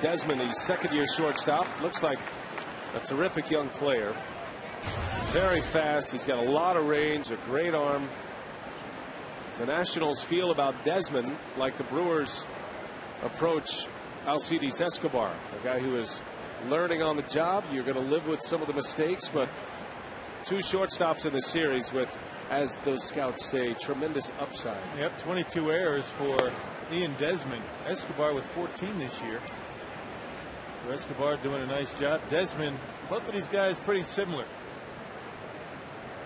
[SPEAKER 4] Desmond, the second-year shortstop, looks like a terrific young player. Very fast. He's got a lot of range, a great arm. The Nationals feel about Desmond like the Brewers approach Alcides Escobar, a guy who is learning on the job. You're going to live with some of the mistakes, but 2 shortstops in the series with, as those scouts say, tremendous upside.
[SPEAKER 5] Yep, 22 errors for Ian Desmond. Escobar with 14 this year. So Escobar doing a nice job. Desmond, both of these guys pretty similar.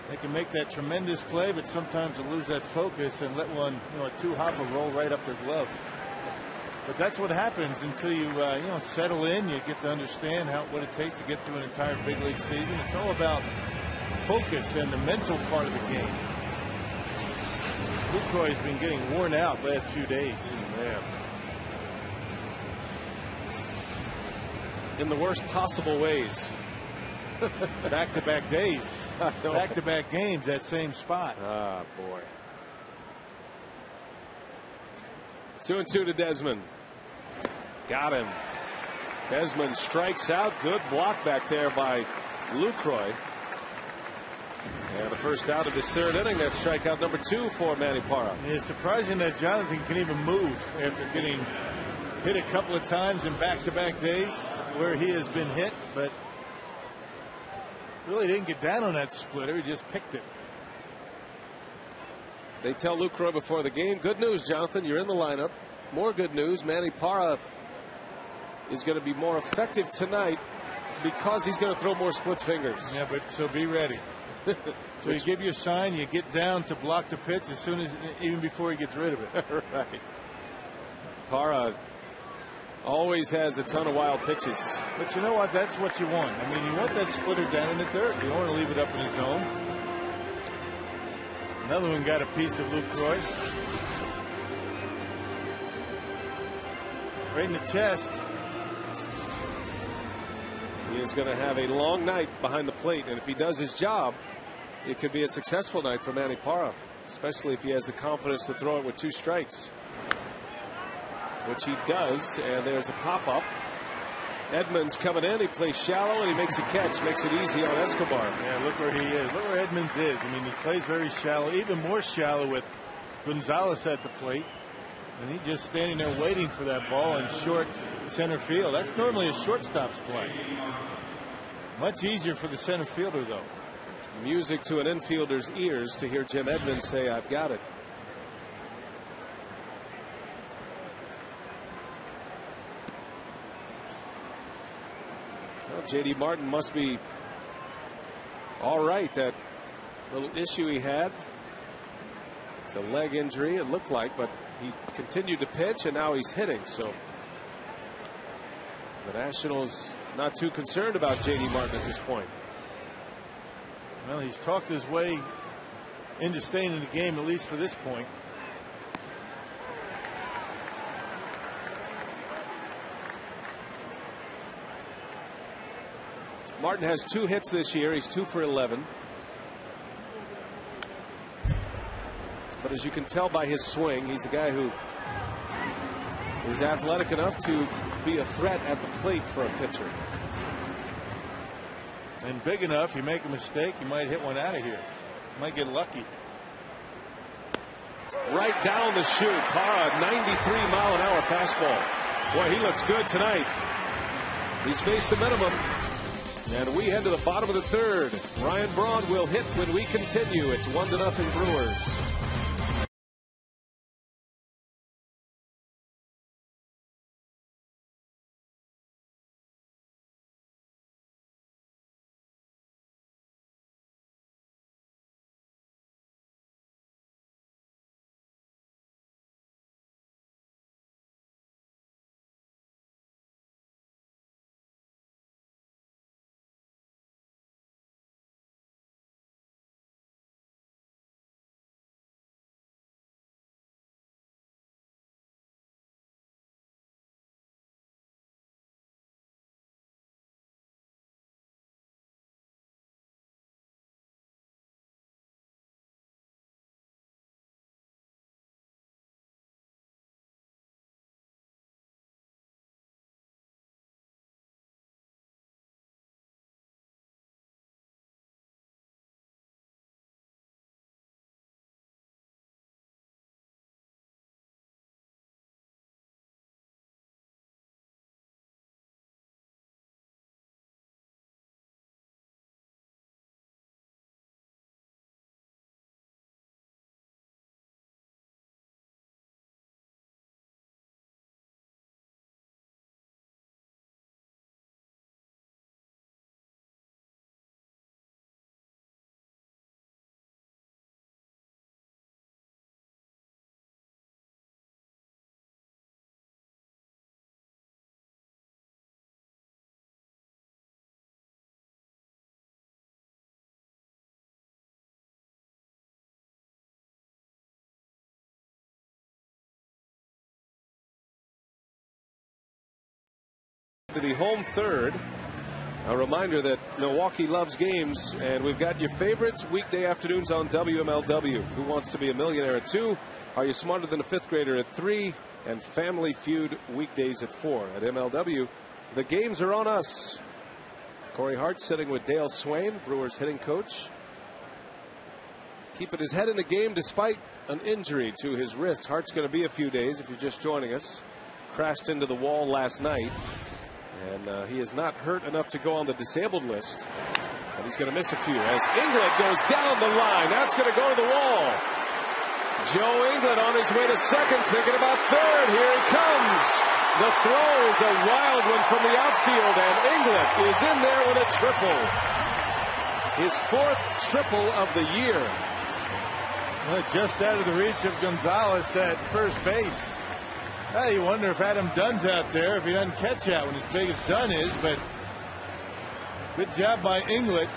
[SPEAKER 5] They can make that tremendous play, but sometimes they lose that focus and let one, a 2-hopper roll right up their glove. But that's what happens until you, settle in. You get to understand what it takes to get through an entire big league season. It's all about focus and the mental part of the game. Lucroy's been getting worn out last few days.
[SPEAKER 4] Man. In the worst possible ways.
[SPEAKER 5] Back-to-back days. Back-to-back games, that same spot.
[SPEAKER 4] Ah, boy. 2-2 to Desmond. Got him. Desmond strikes out. Good block back there by Lucroy. And the first out of this third inning. That's strikeout number 2 for Manny Parra.
[SPEAKER 5] It's surprising that Jonathan can even move after getting hit a couple of times in back-to-back days where he has been hit, but really didn't get down on that splitter. He just picked it.
[SPEAKER 4] They tell Lucroy before the game, good news, Jonathan, you're in the lineup. More good news, Manny Parra is going to be more effective tonight because he's going to throw more split fingers.
[SPEAKER 5] Yeah, but so be ready. So you give you a sign, you get down to block the pitch as soon as, even before he gets rid of it.
[SPEAKER 4] Right. Parra always has a ton of wild pitches.
[SPEAKER 5] But you know what? That's what you want. I mean, you want that splitter down in the third. You don't want to leave it up in the zone. Another one got a piece of Lucroy. Right in the chest.
[SPEAKER 4] He is going to have a long night behind the plate, and if he does his job, it could be a successful night for Manny Parra, especially if he has the confidence to throw it with 2 strikes. Which he does, and there's a pop-up. Edmonds coming in, he plays shallow, and he makes a catch, makes it easy on Escobar.
[SPEAKER 5] Yeah, look where he is. Look where Edmonds is. I mean, he plays very shallow, even more shallow with Gonzalez at the plate. And he's just standing there waiting for that ball in short center field. That's normally a shortstop's play. Much easier for the center fielder, though.
[SPEAKER 4] Music to an infielder's ears to hear Jim Edmonds say, I've got it. Well, J.D. Martin must be all right. That little issue he had, it's a leg injury, it looked like, but he continued to pitch, and now he's hitting. So the Nationals not too concerned about J.D. Martin at this point.
[SPEAKER 5] Well, he's talked his way into staying in the game, at least for this point.
[SPEAKER 4] Martin has 2 hits this year. He's 2 for 11. as you can tell by his swing. He's a guy who is athletic enough to be a threat at the plate for a pitcher.
[SPEAKER 5] And big enough, you make a mistake, you might hit one out of here. You might get lucky.
[SPEAKER 4] Right down the chute. Parra, 93-mile-an-hour fastball. Boy, he looks good tonight. He's faced the minimum. And we head to the bottom of the third. Ryan Braun will hit when we continue. It's 1-0 Brewers. To the home third. A reminder that Milwaukee loves games, and we've got your favorites weekday afternoons on WMLW. Who Wants to Be a Millionaire at 2? Are You Smarter Than a Fifth Grader at 3? And Family Feud weekdays at 4. At MLW, the games are on us. Corey Hart sitting with Dale Swain, Brewers hitting coach. Keeping his head in the game despite an injury to his wrist. Hart's going to be a few days if you're just joining us. Crashed into the wall last night. And he is not hurt enough to go on the disabled list. And he's going to miss a few as Englert goes down the line. That's going to go to the wall. Joe Englert on his way to second, thinking about third. Here he comes. The throw is a wild one from the outfield, and Englert is in there with a triple. His fourth triple of the year.
[SPEAKER 5] Well, just out of the reach of Gonzalez at first base. You wonder if Adam Dunn's out there, if he doesn't catch that one as big as Dunn is, but good job by Englert.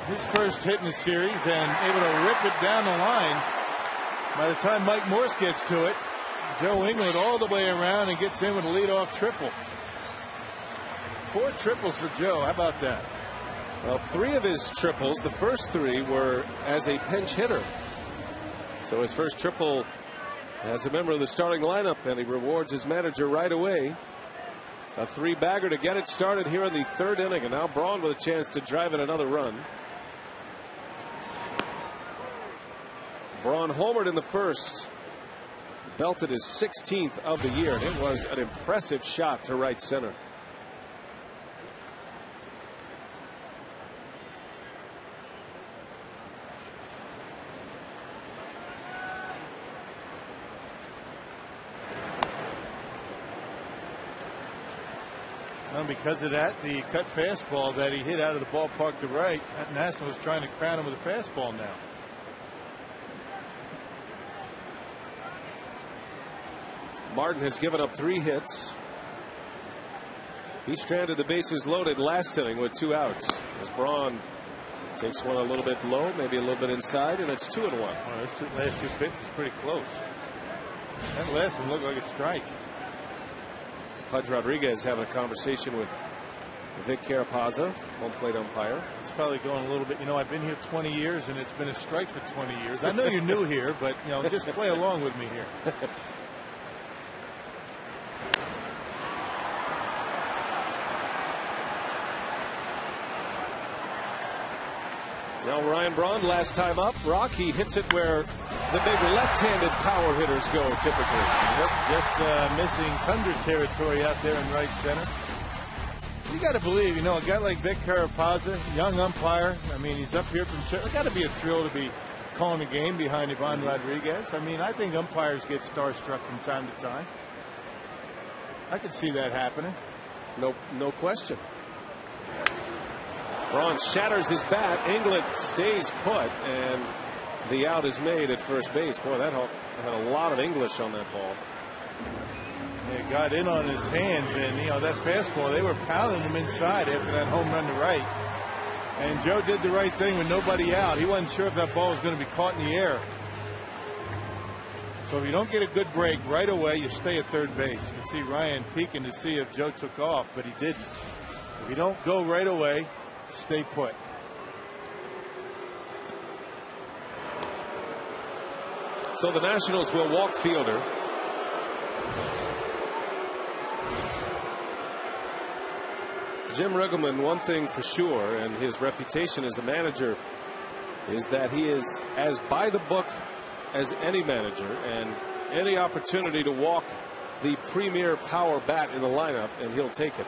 [SPEAKER 5] His first hit in the series and able to rip it down the line. By the time Mike Morse gets to it, Joe Englert all the way around and gets in with a leadoff triple. 4 triples for Joe. How about that?
[SPEAKER 4] Well, 3 of his triples, the first 3 were as a pinch hitter. So his first triple as a member of the starting lineup, and he rewards his manager right away. A 3-bagger to get it started here in the third inning, and now Braun with a chance to drive in another run. Braun homered in the first, belted his 16th of the year, and it was an impressive shot to right center.
[SPEAKER 5] And because of that, the cut fastball that he hit out of the ballpark to right, Nassau was trying to crown him with a fastball now.
[SPEAKER 4] Martin has given up 3 hits. He stranded the bases loaded last inning with 2 outs. As Braun takes one a little bit low, maybe a little bit inside, and it's 2-1.
[SPEAKER 5] Well, those last 2 pitches pretty close. That last one looked like a strike.
[SPEAKER 4] Pudge Rodriguez having a conversation with Vic Carapazza, home plate umpire.
[SPEAKER 5] It's probably going a little bit. I've been here 20 years, and it's been a strike for 20 years. I know you're new here, but, just play along with me here.
[SPEAKER 4] Now Ryan Braun, last time up. Rocky hits it where the big left-handed power hitters go typically.
[SPEAKER 5] Yep, just missing Thunder territory out there in right center. You got to believe, a guy like Vic Carapazza, young umpire. He's up here from. It's got to be a thrill to be calling a game behind Ivan Rodriguez. I think umpires get starstruck from time to time. I could see that happening.
[SPEAKER 4] No question. Braun shatters his bat. England stays put, and the out is made at first base. Boy, that had a lot of English on that ball.
[SPEAKER 5] It got in on his hands, and that fastball, they were pounding him inside after that home run to right. And Joe did the right thing with nobody out. He wasn't sure if that ball was going to be caught in the air. So if you don't get a good break right away, you stay at third base. You can see Ryan peeking to see if Joe took off, but he didn't. If you don't go right away, stay put.
[SPEAKER 4] So the Nationals will walk Fielder. Jim Riggleman, one thing for sure, and his reputation as a manager, is that he is as by the book as any manager, and any opportunity to walk the premier power bat in the lineup, and he'll take it.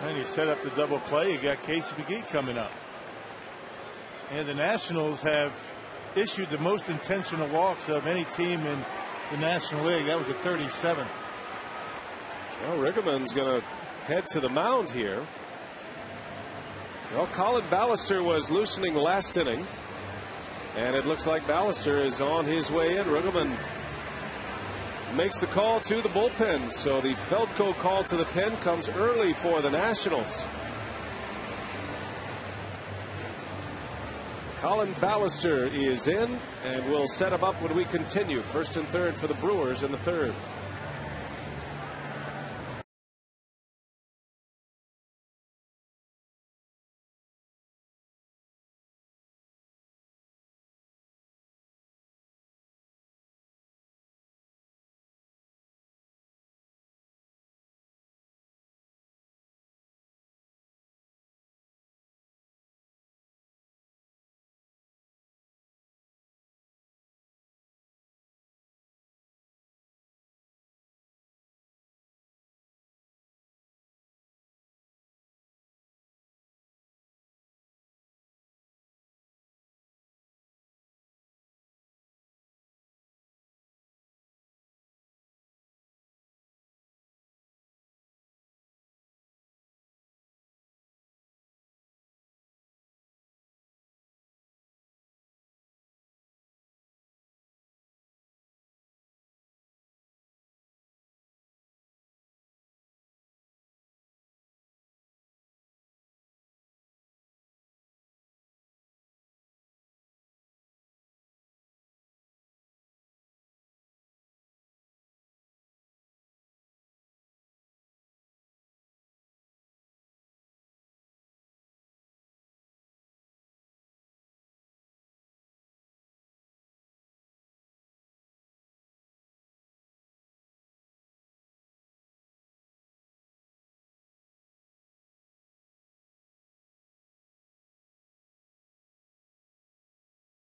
[SPEAKER 5] And you set up the double play. You got Casey McGee coming up. And the Nationals have issued the most intentional walks of any team in the National League. That was a 37.
[SPEAKER 4] Well, Riggleman's going to head to the mound here. Well, Colin Ballister was loosening last inning, and it looks like Ballister is on his way in. Riggleman makes the call to the bullpen, so the Feldco call to the pen comes early for the Nationals. Colin Ballister is in, and we'll set him up when we continue. First and third for the Brewers in the third.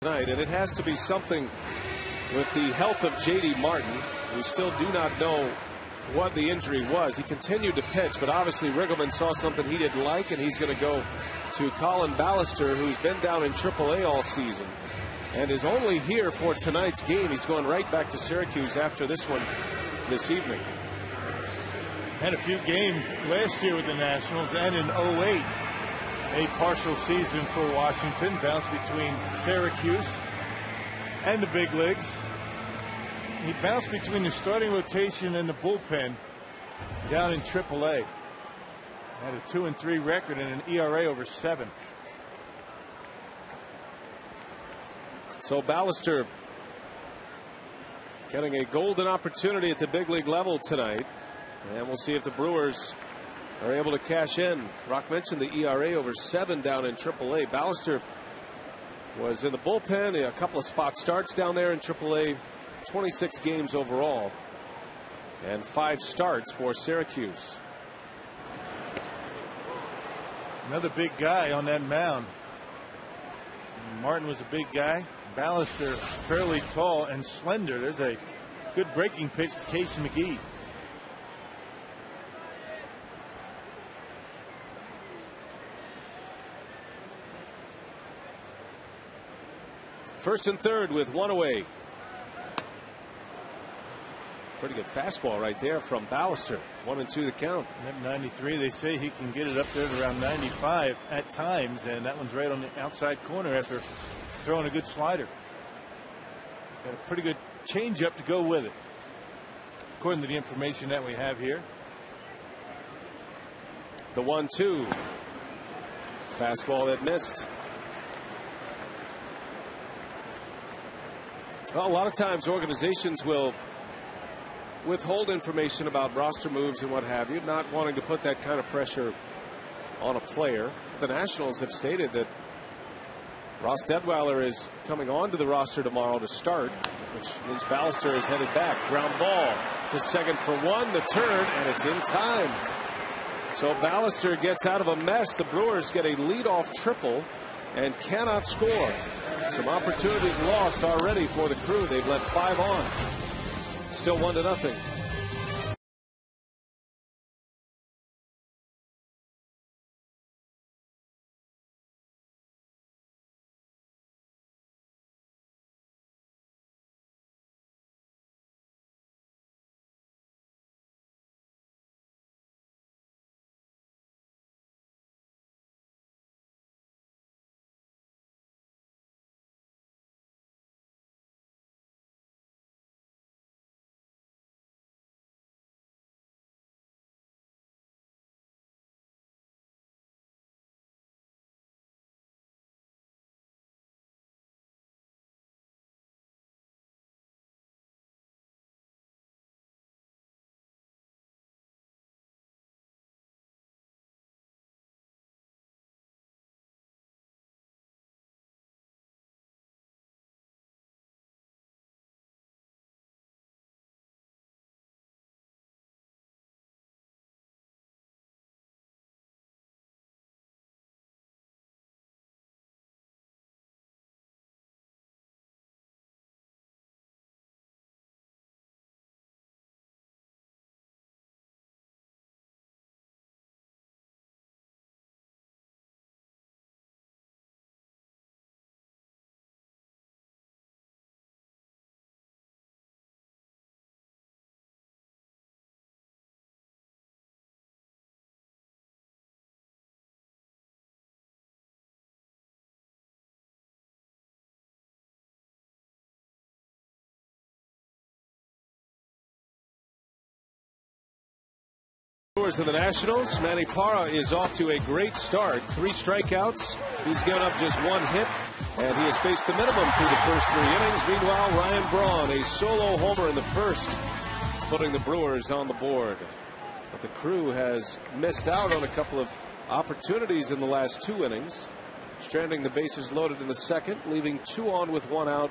[SPEAKER 4] Tonight, and it has to be something with the health of J.D. Martin. We still do not know what the injury was. He continued to pitch, but obviously Riggleman saw something he didn't like, and he's going to go to Colin Ballister, who's been down in AAA all season and is only here for tonight's game. He's going right back to Syracuse after this one this evening.
[SPEAKER 5] Had a few games last year with the Nationals, and in 2008. A partial season for Washington, bounced between Syracuse and the big leagues. He bounced between the starting rotation and the bullpen down in AAA. Had a 2-3 record and an ERA over 7.
[SPEAKER 4] So Ballister getting a golden opportunity at the big league level tonight, and we'll see if the Brewers are able to cash in. Rock mentioned the ERA over 7 down in AAA. Ballister was in the bullpen, a couple of spot starts down there in AAA, 26 games overall, and 5 starts for Syracuse.
[SPEAKER 5] Another big guy on that mound. Martin was a big guy. Ballister fairly tall and slender. There's a good breaking pitch to Casey McGee.
[SPEAKER 4] First and third with 1 away. Pretty good fastball right there from Ballister. 1-2 the count.
[SPEAKER 5] At 93, they say he can get it up there at around 95 at times, and that one's right on the outside corner after throwing a good slider. Got a pretty good changeup to go with it, according to the information that we have here.
[SPEAKER 4] The 1-2. Fastball that missed. Well, a lot of times organizations will withhold information about roster moves and what have you, not wanting to put that kind of pressure on a player. The Nationals have stated that Ross Detweiler is coming onto the roster tomorrow to start, which means Ballister is headed back. Ground ball to second for 1. The turn, and it's in time. So Ballister gets out of a mess. The Brewers get a leadoff triple and cannot score. Some opportunities lost already for the Crew. They've let 5 on. Still 1-0. In the Nationals, Manny Parra is off to a great start. 3 strikeouts. He's given up just 1 hit, and he has faced the minimum through the first 3 innings. Meanwhile, Ryan Braun, a solo homer in the first, putting the Brewers on the board. But the Crew has missed out on a couple of opportunities in the last 2 innings, stranding the bases loaded in the second, leaving 2 on with 1 out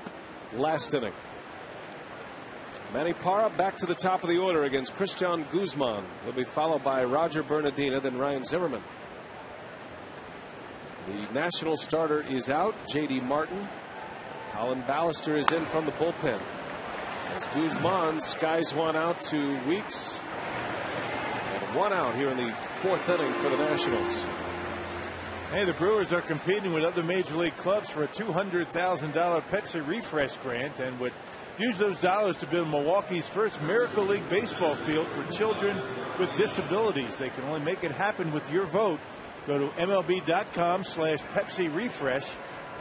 [SPEAKER 4] last inning. Manny Parra back to the top of the order against Christian Guzman. He'll be followed by Roger Bernardina, then Ryan Zimmerman. The National starter is out, J.D. Martin. Colin Ballister is in from the bullpen, as Guzman skies 1 out to Weeks. And 1 out here in the 4th inning for the Nationals.
[SPEAKER 5] Hey, the Brewers are competing with other major league clubs for a $200,000 Pepsi Refresh grant, and would use those dollars to build Milwaukee's first Miracle League baseball field for children with disabilities. They can only make it happen with your vote. Go to MLB.com/Pepsi Refresh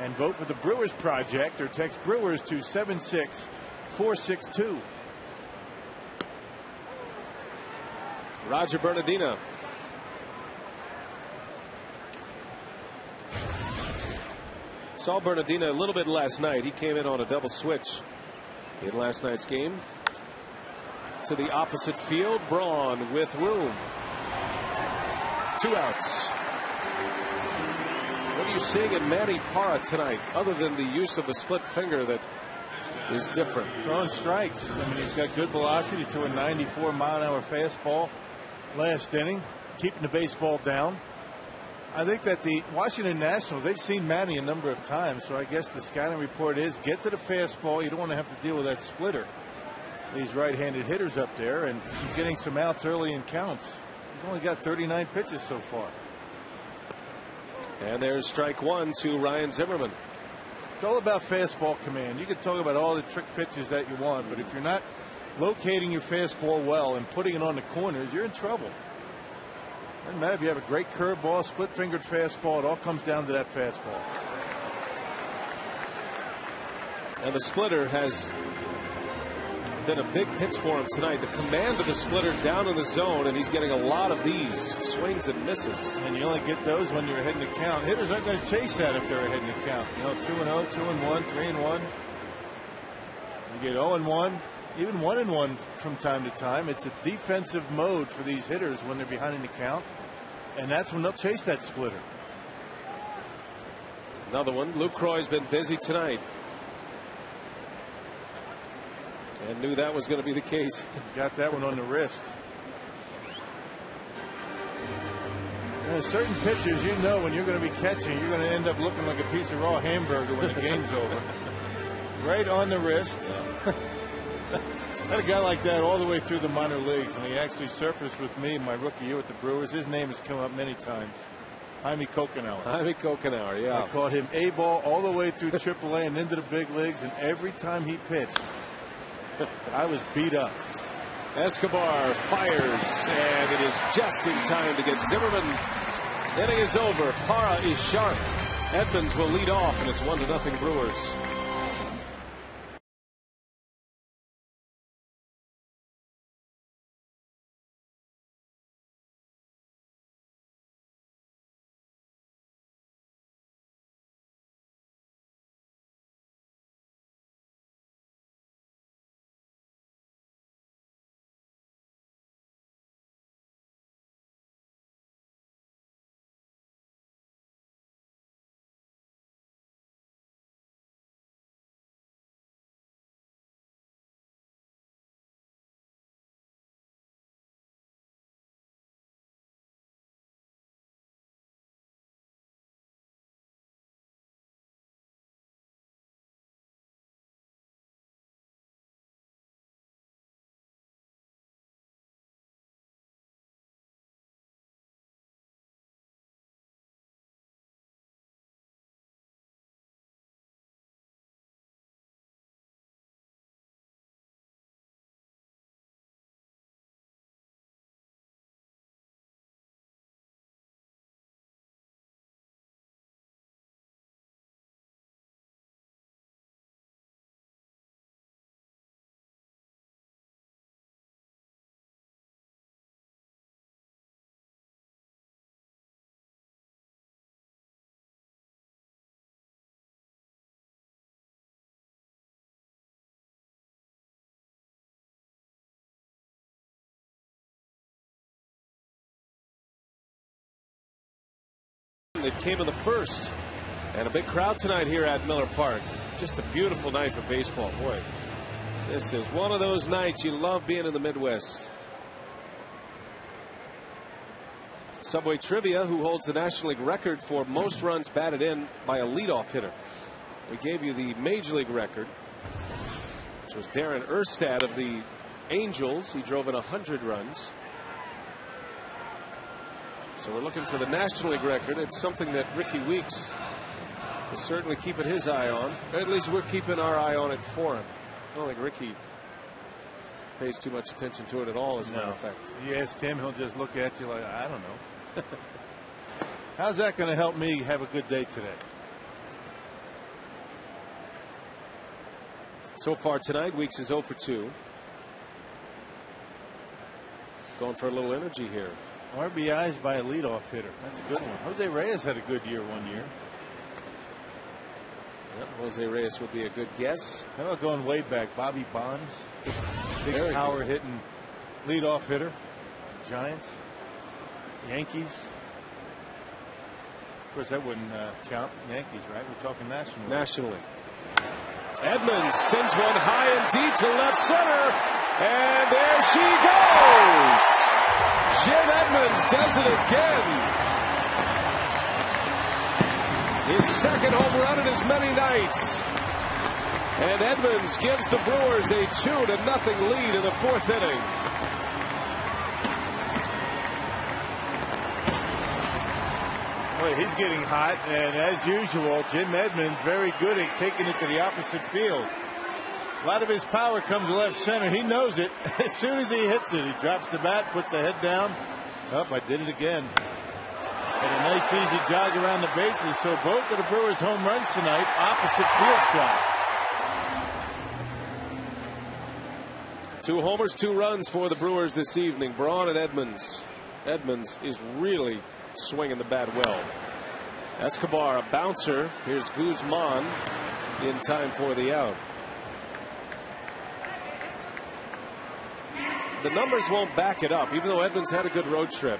[SPEAKER 5] and vote for the Brewers Project, or text Brewers to 76462.
[SPEAKER 4] Roger Bernardina. Saw Bernardina a little bit last night. He came in on a double switch in last night's game. To the opposite field, Braun with room. 2 outs. What are you seeing in Manny Parra tonight, other than the use of the split finger that is different?
[SPEAKER 5] Throwing strikes. I mean, he's got good velocity to a 94-mile-an-hour fastball last inning, keeping the baseball down. I think that the Washington Nationals, they've seen Manny a number of times, so I guess the scouting report is get to the fastball. You don't want to have to deal with that splitter. These right-handed hitters up there, and he's getting some outs early in counts. He's only got 39 pitches so far.
[SPEAKER 4] And there's strike 1 to Ryan Zimmerman.
[SPEAKER 5] It's all about fastball command. You can talk about all the trick pitches that you want, but if you're not locating your fastball well and putting it on the corners, you're in trouble. Doesn't matter if you have a great curveball, split-fingered fastball, it all comes down to that fastball.
[SPEAKER 4] And the splitter has been a big pitch for him tonight. The command of the splitter down in the zone, and he's getting a lot of these swings and misses.
[SPEAKER 5] And you only get those when you're ahead in the count. Hitters aren't going to chase that if they're ahead in the count. You know, 2-0, 2-1, 3-1. You get 0-1, even 1-1 from time to time. It's a defensive mode for these hitters when they're behind in the count, and that's when they'll chase that splitter.
[SPEAKER 4] Another one. Lucroy's been busy tonight. And knew that was going to be the case.
[SPEAKER 5] Got that one on the wrist. There's certain pitchers, you know, when you're going to be catching, you're going to end up looking like a piece of raw hamburger when the game's over. Right on the wrist. Had a guy like that all the way through the minor leagues, and he actually surfaced with me my rookie year with the Brewers. His name has come up many times. Jaime Kokenauer.
[SPEAKER 4] Jaime Kokenauer, yeah.
[SPEAKER 5] I caught him A-ball all the way through AAA and into the big leagues, and every time he pitched, I was beat up.
[SPEAKER 4] Escobar fires, and it is just in time to get Zimmerman. Inning is over. Parra is sharp. Edmonds will lead off, and it's 1-0 Brewers. It came in the first, and a big crowd tonight here at Miller Park. Just a beautiful night for baseball. Boy, this is one of those nights you love being in the Midwest. Subway Trivia, who holds the National League record for most runs batted in by a leadoff hitter. We gave you the Major League record, which was Darren Erstad of the Angels. He drove in 100 runs. So we're looking for the National League record. It's something that Ricky Weeks is certainly keeping his eye on. Or at least we're keeping our eye on it for him. I don't think Ricky pays too much attention to it at all, as a matter of fact.
[SPEAKER 5] You ask him, he'll just look at you like, I don't know. How's that going to help me have a good day today?
[SPEAKER 4] So far tonight, Weeks is 0 for 2. Going for a little energy here.
[SPEAKER 5] RBIs by a leadoff hitter. That's a good one. Jose Reyes had a good year one year.
[SPEAKER 4] Yep, Jose Reyes would be a good guess.
[SPEAKER 5] How about going way back? Bobby Bonds, big power hitting leadoff hitter. Giants, Yankees. Of course, that wouldn't count Yankees, right? We're talking nationally.
[SPEAKER 4] Nationally. Edmonds sends one high and deep to left center. And there she goes. Jim Edmonds does it again. His second home run in as many nights. And Edmonds gives the Brewers a 2-0 lead in the fourth inning.
[SPEAKER 5] Boy, he's getting hot, and as usual, Jim Edmonds very good at taking it to the opposite field. A lot of his power comes left center. He knows it. As soon as he hits it, he drops the bat, puts the head down. Oh, I did it again. And a nice easy jog around the bases. So both of the Brewers' home runs tonight, opposite field shots.
[SPEAKER 4] 2 homers, 2 runs for the Brewers this evening. Braun and Edmonds. Edmonds is really swinging the bat well. Escobar, a bouncer. Here's Guzman in time for the out. The numbers won't back it up, even though Edmonds had a good road trip.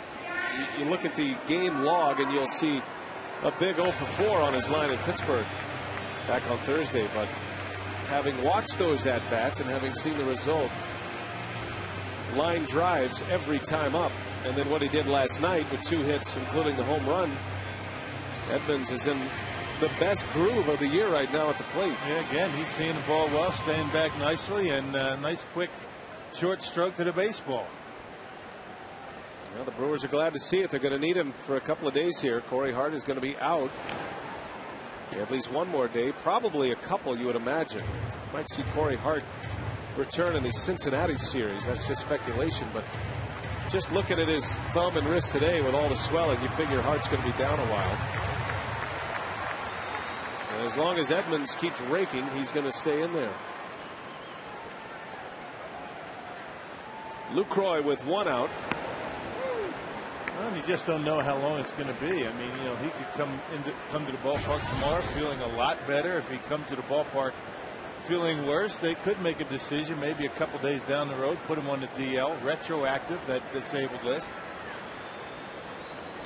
[SPEAKER 4] You look at the game log and you'll see a big 0 for 4 on his line in Pittsburgh back on Thursday. But having watched those at-bats and having seen the result, line drives every time up. And then what he did last night with 2 hits, including the home run, Edmonds is in the best groove of the year right now at the plate.
[SPEAKER 5] Yeah, again, he's seeing the ball well, staying back nicely, and nice quick short stroke to the baseball.
[SPEAKER 4] Well, the Brewers are glad to see it. They're going to need him for a couple of days here. Corey Hart is going to be out at least one more day, probably a couple, you would imagine. Might see Corey Hart return in the Cincinnati series. That's just speculation, but just looking at his thumb and wrist today with all the swelling, you figure Hart's going to be down a while. And as long as Edmonds keeps raking, he's going to stay in there. Lucroy with 1 out.
[SPEAKER 5] Well, you just don't know how long it's going to be. I mean, you know, he could come to the ballpark tomorrow feeling a lot better. If he comes to the ballpark feeling worse, they could make a decision maybe a couple days down the road, put him on the DL, retroactive, that disabled list.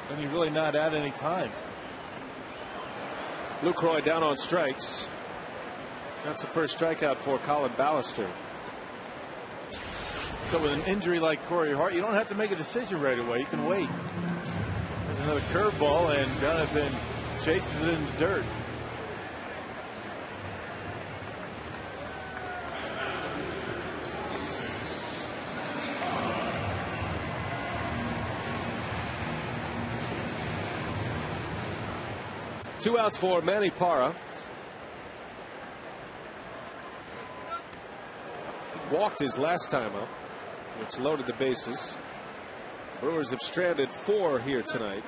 [SPEAKER 5] And you're really not out any time.
[SPEAKER 4] Lucroy down on strikes. That's the first strikeout for Colin Ballister.
[SPEAKER 5] So with an injury like Corey Hart, you don't have to make a decision right away. You can wait. There's another curveball, and Jonathan chases it in the dirt.
[SPEAKER 4] Two outs for Manny Parra. Walked his last time up, which loaded the bases. Brewers have stranded 4 here tonight.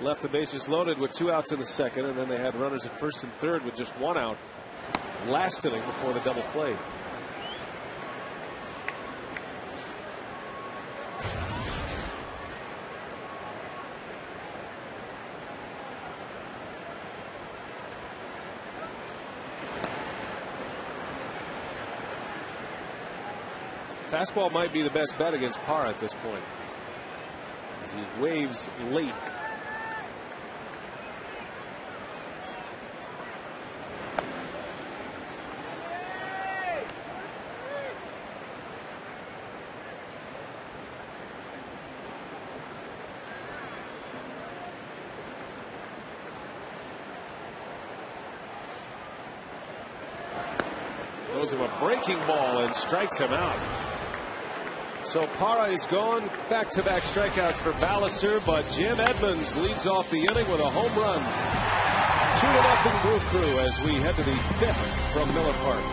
[SPEAKER 4] Left the bases loaded with 2 outs in the second, and then they had runners at first and third with just 1 out last inning before the double play. Fastball might be the best bet against Parra at this point, as he waves late. Throws him a breaking ball and strikes him out. So Parra is gone. Back-to-back strikeouts for Ballister, but Jim Edmonds leads off the inning with a home run. 2-0 Brew Crew as we head to the 5th from Miller Park.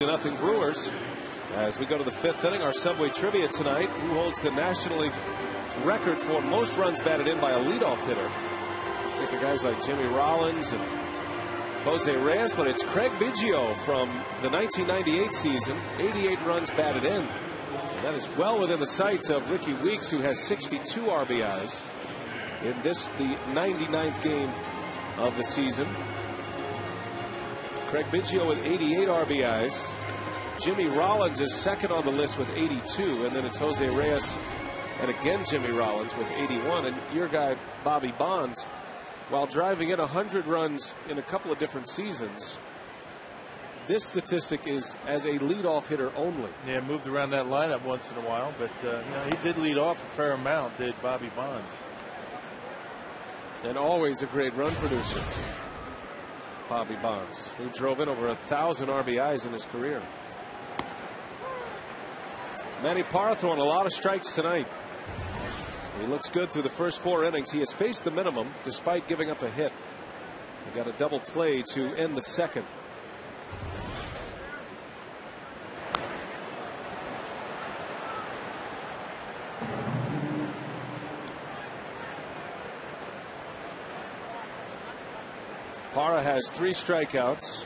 [SPEAKER 4] 2-0 Brewers. As we go to the 5th inning, our Subway Trivia tonight. Who holds the National League record for most runs batted in by a leadoff hitter? Think of guys like Jimmy Rollins and Jose Reyes, but it's Craig Biggio from the 1998 season. 88 runs batted in. And that is well within the sights of Ricky Weeks, who has 62 RBIs in this, the 99th game of the season. Craig Biggio with 88 RBIs. Jimmy Rollins is second on the list with 82, and then it's Jose Reyes and again Jimmy Rollins with 81. And your guy Bobby Bonds, while driving in 100 runs in a couple of different seasons, this statistic is as a leadoff hitter only.
[SPEAKER 5] Yeah, moved around that lineup once in a while, but he did lead off a fair amount, did Bobby Bonds.
[SPEAKER 4] And always a great run producer, Bobby Bonds, who drove in over 1,000 RBIs in his career. Manny Parra throwing a lot of strikes tonight. He looks good through the first 4 innings. He has faced the minimum despite giving up a hit. He got a double play to end the second. Parra has 3 strikeouts.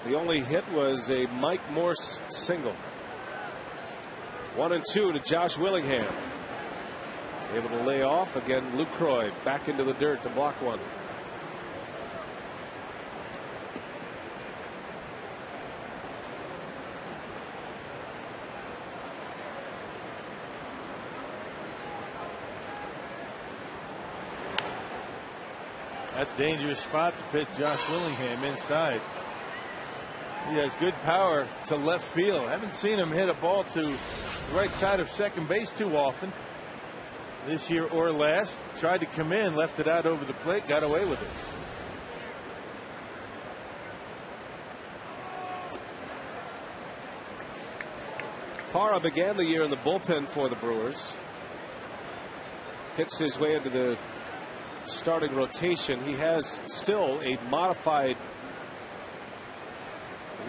[SPEAKER 4] The only hit was a Mike Morse single. 1-2 to Josh Willingham. Able to lay off. Again, Lucroy back into the dirt to block one.
[SPEAKER 5] That's a dangerous spot to pitch Josh Willingham inside. He has good power to left field. I haven't seen him hit a ball to the right side of second base too often this year or last. Tried to come in, left it out over the plate, got away with it.
[SPEAKER 4] Parra began the year in the bullpen for the Brewers. Pitched his way into the starting rotation. He has still a modified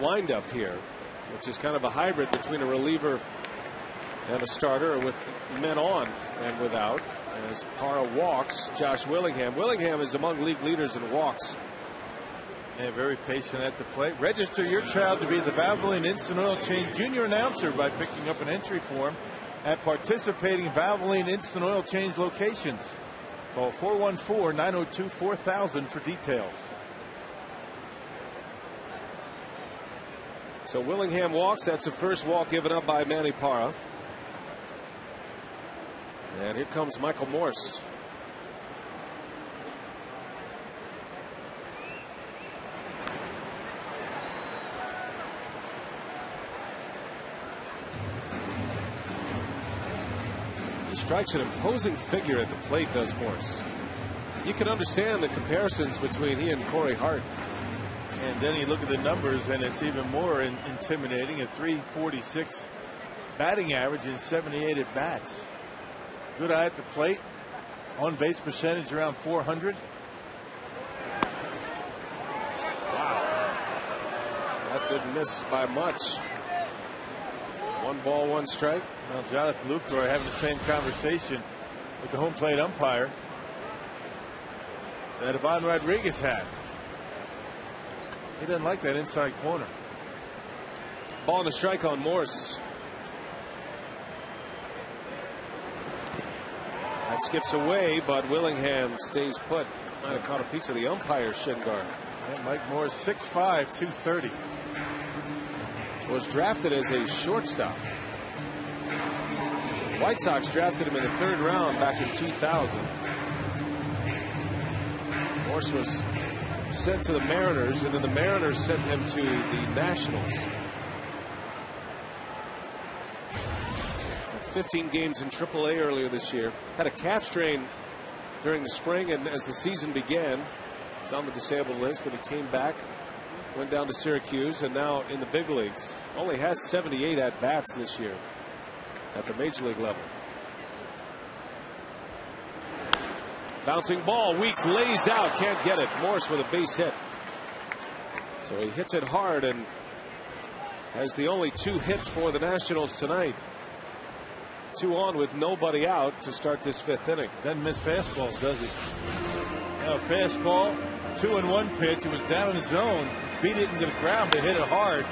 [SPEAKER 4] windup here, which is kind of a hybrid between a reliever and a starter, with men on and without, as Parra walks Josh Willingham. Willingham is among league leaders in walks.
[SPEAKER 5] And very patient at the plate. Register your child to be the Valvoline Instant Oil Change Junior Announcer by picking up an entry form at participating Valvoline Instant Oil Change locations. Call 414-902-4000 for details.
[SPEAKER 4] So Willingham walks. That's the first walk given up by Manny Parra. And here comes Michael Morse. He strikes an imposing figure at the plate, does Morse. You can understand the comparisons between he and Corey Hart.
[SPEAKER 5] And then you look at the numbers, and it's even more intimidating. A .346 batting average and 78 at bats. Good eye at the plate. On base percentage around 400.
[SPEAKER 4] Wow. That didn't miss by much. 1 ball, 1 strike.
[SPEAKER 5] Well, Jonathan Lucroy having the same conversation with the home plate umpire that Ivan Rodriguez had. He doesn't like that inside corner.
[SPEAKER 4] Ball and a strike on Morse. That skips away, but Willingham stays put. Might have caught a piece of the umpire's shin guard.
[SPEAKER 5] And Mike Morse, 6'5", 230.
[SPEAKER 4] Was drafted as a shortstop. White Sox drafted him in the 3rd round back in 2000. Morse was sent to the Mariners, and then the Mariners sent him to the Nationals. 15 games in AAA earlier this year. Had a calf strain during the spring, and as the season began, was on the disabled list, and he came back, went down to Syracuse, and now in the big leagues. Only has 78 at-bats this year at the major league level. Bouncing ball. Weeks lays out. Can't get it. Morse with a base hit. So he hits it hard, and has the only 2 hits for the Nationals tonight. 2 on with nobody out to start this 5th inning.
[SPEAKER 5] Doesn't miss fastballs, does he? Now, fastball, 2-1 pitch. It was down in the zone, beat it into the ground, but hit it hard.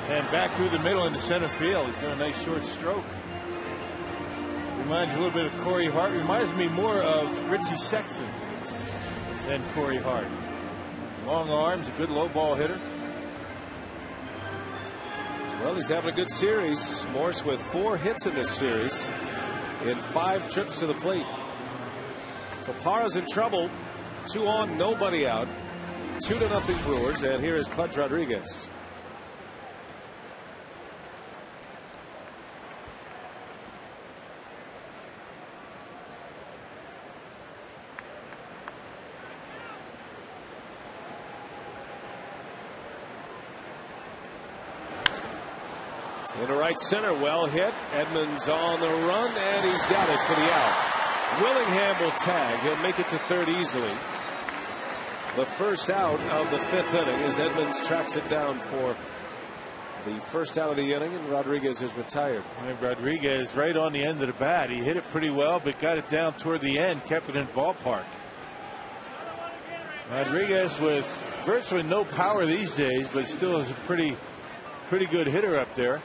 [SPEAKER 5] And back through the middle into center field. He's got a nice short stroke. Reminds you a little bit of Corey Hart. Reminds me more of Richie Sexson than Corey Hart. Long arms, a good low ball hitter.
[SPEAKER 4] Well, he's having a good series. Morse with 4 hits in this series in 5 trips to the plate. So Parra's in trouble. 2 on, nobody out. 2-0 Brewers. And here is Pudge Rodriguez. Into right center, well hit. Edmonds on the run, and he's got it for the out. Willingham will tag. He'll make it to third easily. The first out of the 5th inning as Edmonds tracks it down for the first out of the inning, and Rodriguez is retired.
[SPEAKER 5] And Rodriguez right on the end of the bat. He hit it pretty well, but got it down toward the end, kept it in the ballpark. Rodriguez with virtually no power these days, but still is a pretty good hitter up there.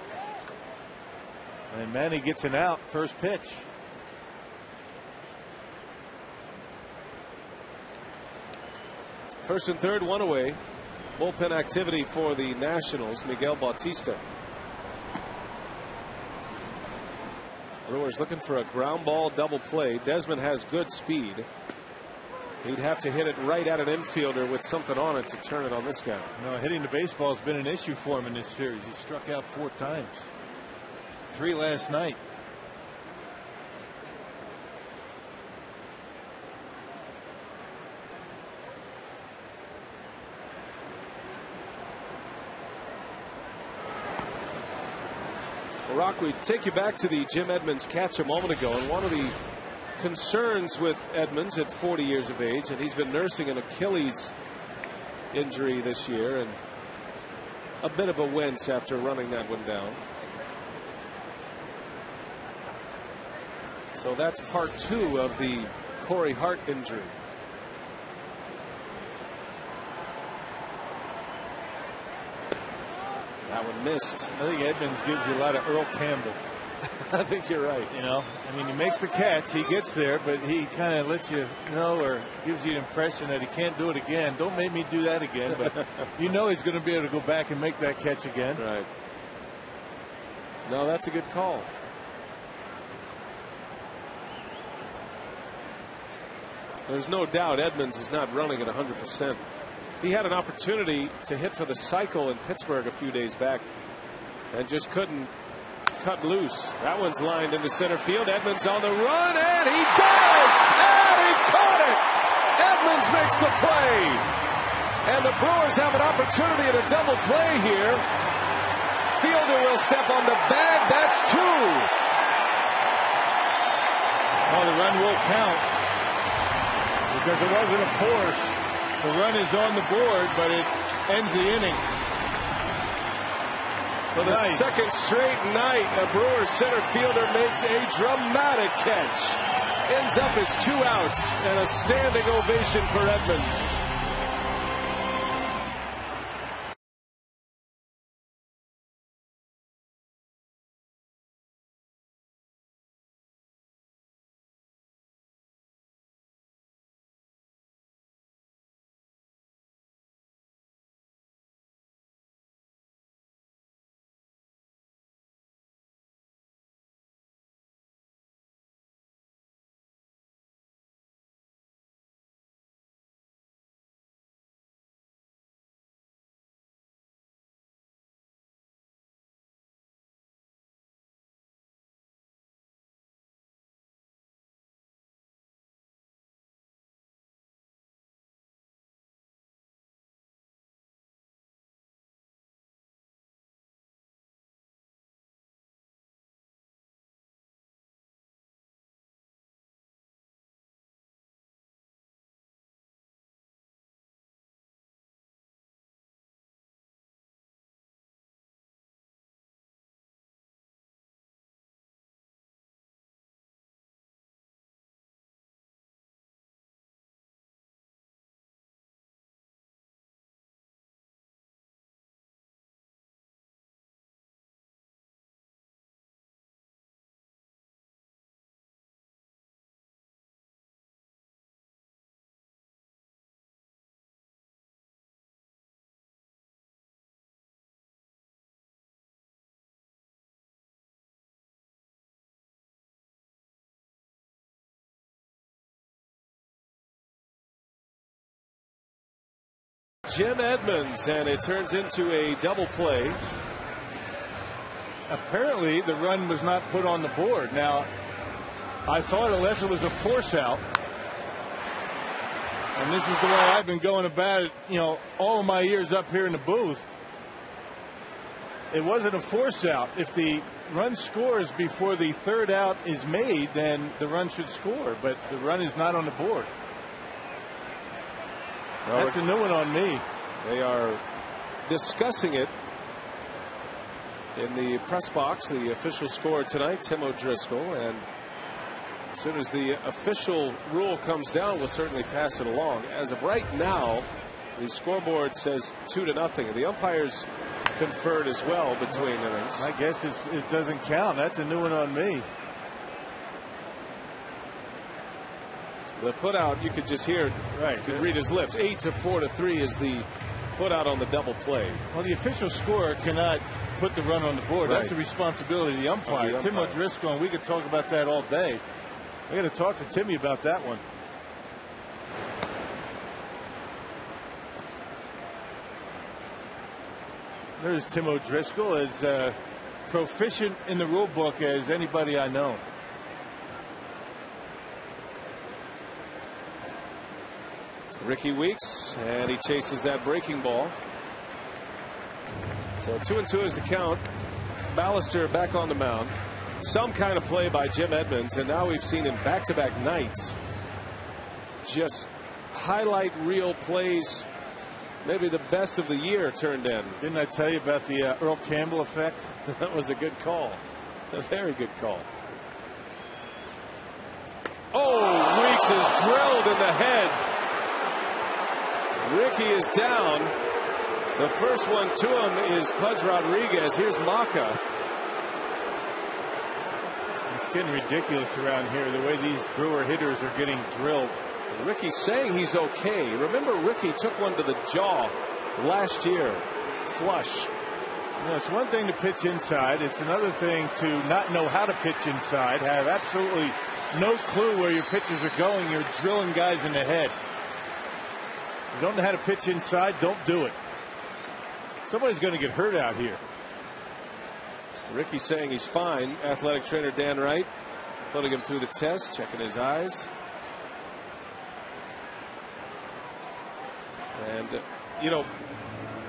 [SPEAKER 5] And Manny gets an out, first pitch.
[SPEAKER 4] First and third, 1 away. Bullpen activity for the Nationals. Miguel Bautista. Brewers looking for a ground ball double play. Desmond has good speed. He'd have to hit it right at an infielder with something on it to turn it on this guy.
[SPEAKER 5] No, hitting the baseball has been an issue for him in this series. He struck out 4 times. 3 last night.
[SPEAKER 4] Rock, we take you back to the Jim Edmonds catch a moment ago, and one of the concerns with Edmonds at 40 years of age, and he's been nursing an Achilles injury this year, and a bit of a wince after running that one down. So that's part 2 of the Corey Hart injury. That one missed.
[SPEAKER 5] I think Edmonds gives you a lot of Earl Campbell.
[SPEAKER 4] I think you're right.
[SPEAKER 5] You know, I mean, he makes the catch, he gets there, but he kind of lets you know, or gives you the impression that he can't do it again. Don't make me do that again, but you know he's going to be able to go back and make that catch again.
[SPEAKER 4] Right. No, that's a good call. There's no doubt Edmonds is not running at 100%. He had an opportunity to hit for the cycle in Pittsburgh a few days back and just couldn't cut loose. That one's lined into center field. Edmonds on the run, and he does! And he caught it! Edmonds makes the play! And the Brewers have an opportunity at a double play here. Fielder will step on the bag. That's 2.
[SPEAKER 5] Well, the run will count because it wasn't a force. The run is on the board, but it ends the inning.
[SPEAKER 4] For the second straight night, a Brewers center fielder makes a dramatic catch. Ends up as 2 outs and a standing ovation for Edmonds. Jim Edmonds, and it turns into a double play.
[SPEAKER 5] Apparently, the run was not put on the board. Now, I thought unless it was a force out, and this is the way I've been going about it, all of my years up here in the booth, it wasn't a force out. If the run scores before the third out is made, then the run should score, but the run is not on the board. Well, that's a new one on me.
[SPEAKER 4] They are discussing it in the press box, the official score tonight, Tim O'Driscoll, and as soon as the official rule comes down, we'll certainly pass it along. As of right now, the scoreboard says 2-0. The umpires conferred as well between innings.
[SPEAKER 5] I guess it doesn't count. That's a new one on me.
[SPEAKER 4] The put out, you could just hear it. Right. You could read his lips. 8-4-3 is the put out on the double play.
[SPEAKER 5] Well, the official scorer cannot put the run on the board. Right. That's the responsibility of the umpire. Tim O'Driscoll, and we could talk about that all day. I got to talk to Timmy about that one. There's Tim O'Driscoll, as proficient in the rule book as anybody I know.
[SPEAKER 4] Ricky Weeks, and he chases that breaking ball. So 2-2 is the count. Ballister back on the mound. Some kind of play by Jim Edmonds, and now we've seen in back-to-back nights just highlight reel plays, maybe the best of the year turned in.
[SPEAKER 5] Didn't I tell you about the Earl Campbell effect?
[SPEAKER 4] That was a good call. A very good call. Oh, Weeks is drilled in the head. Ricky is down. The first one to him is Pudge Rodriguez. Here's Maka.
[SPEAKER 5] It's getting ridiculous around here, the way these Brewer hitters are getting drilled.
[SPEAKER 4] Ricky's saying he's okay. Remember, Ricky took one to the jaw last year. Flush.
[SPEAKER 5] It's one thing to pitch inside. It's another thing to not know how to pitch inside, have absolutely no clue where your pitches are going. You're drilling guys in the head. You don't know how to pitch inside, don't do it. Somebody's going to get hurt out here.
[SPEAKER 4] Ricky saying he's fine. Athletic trainer Dan Wright putting him through the test, checking his eyes. And,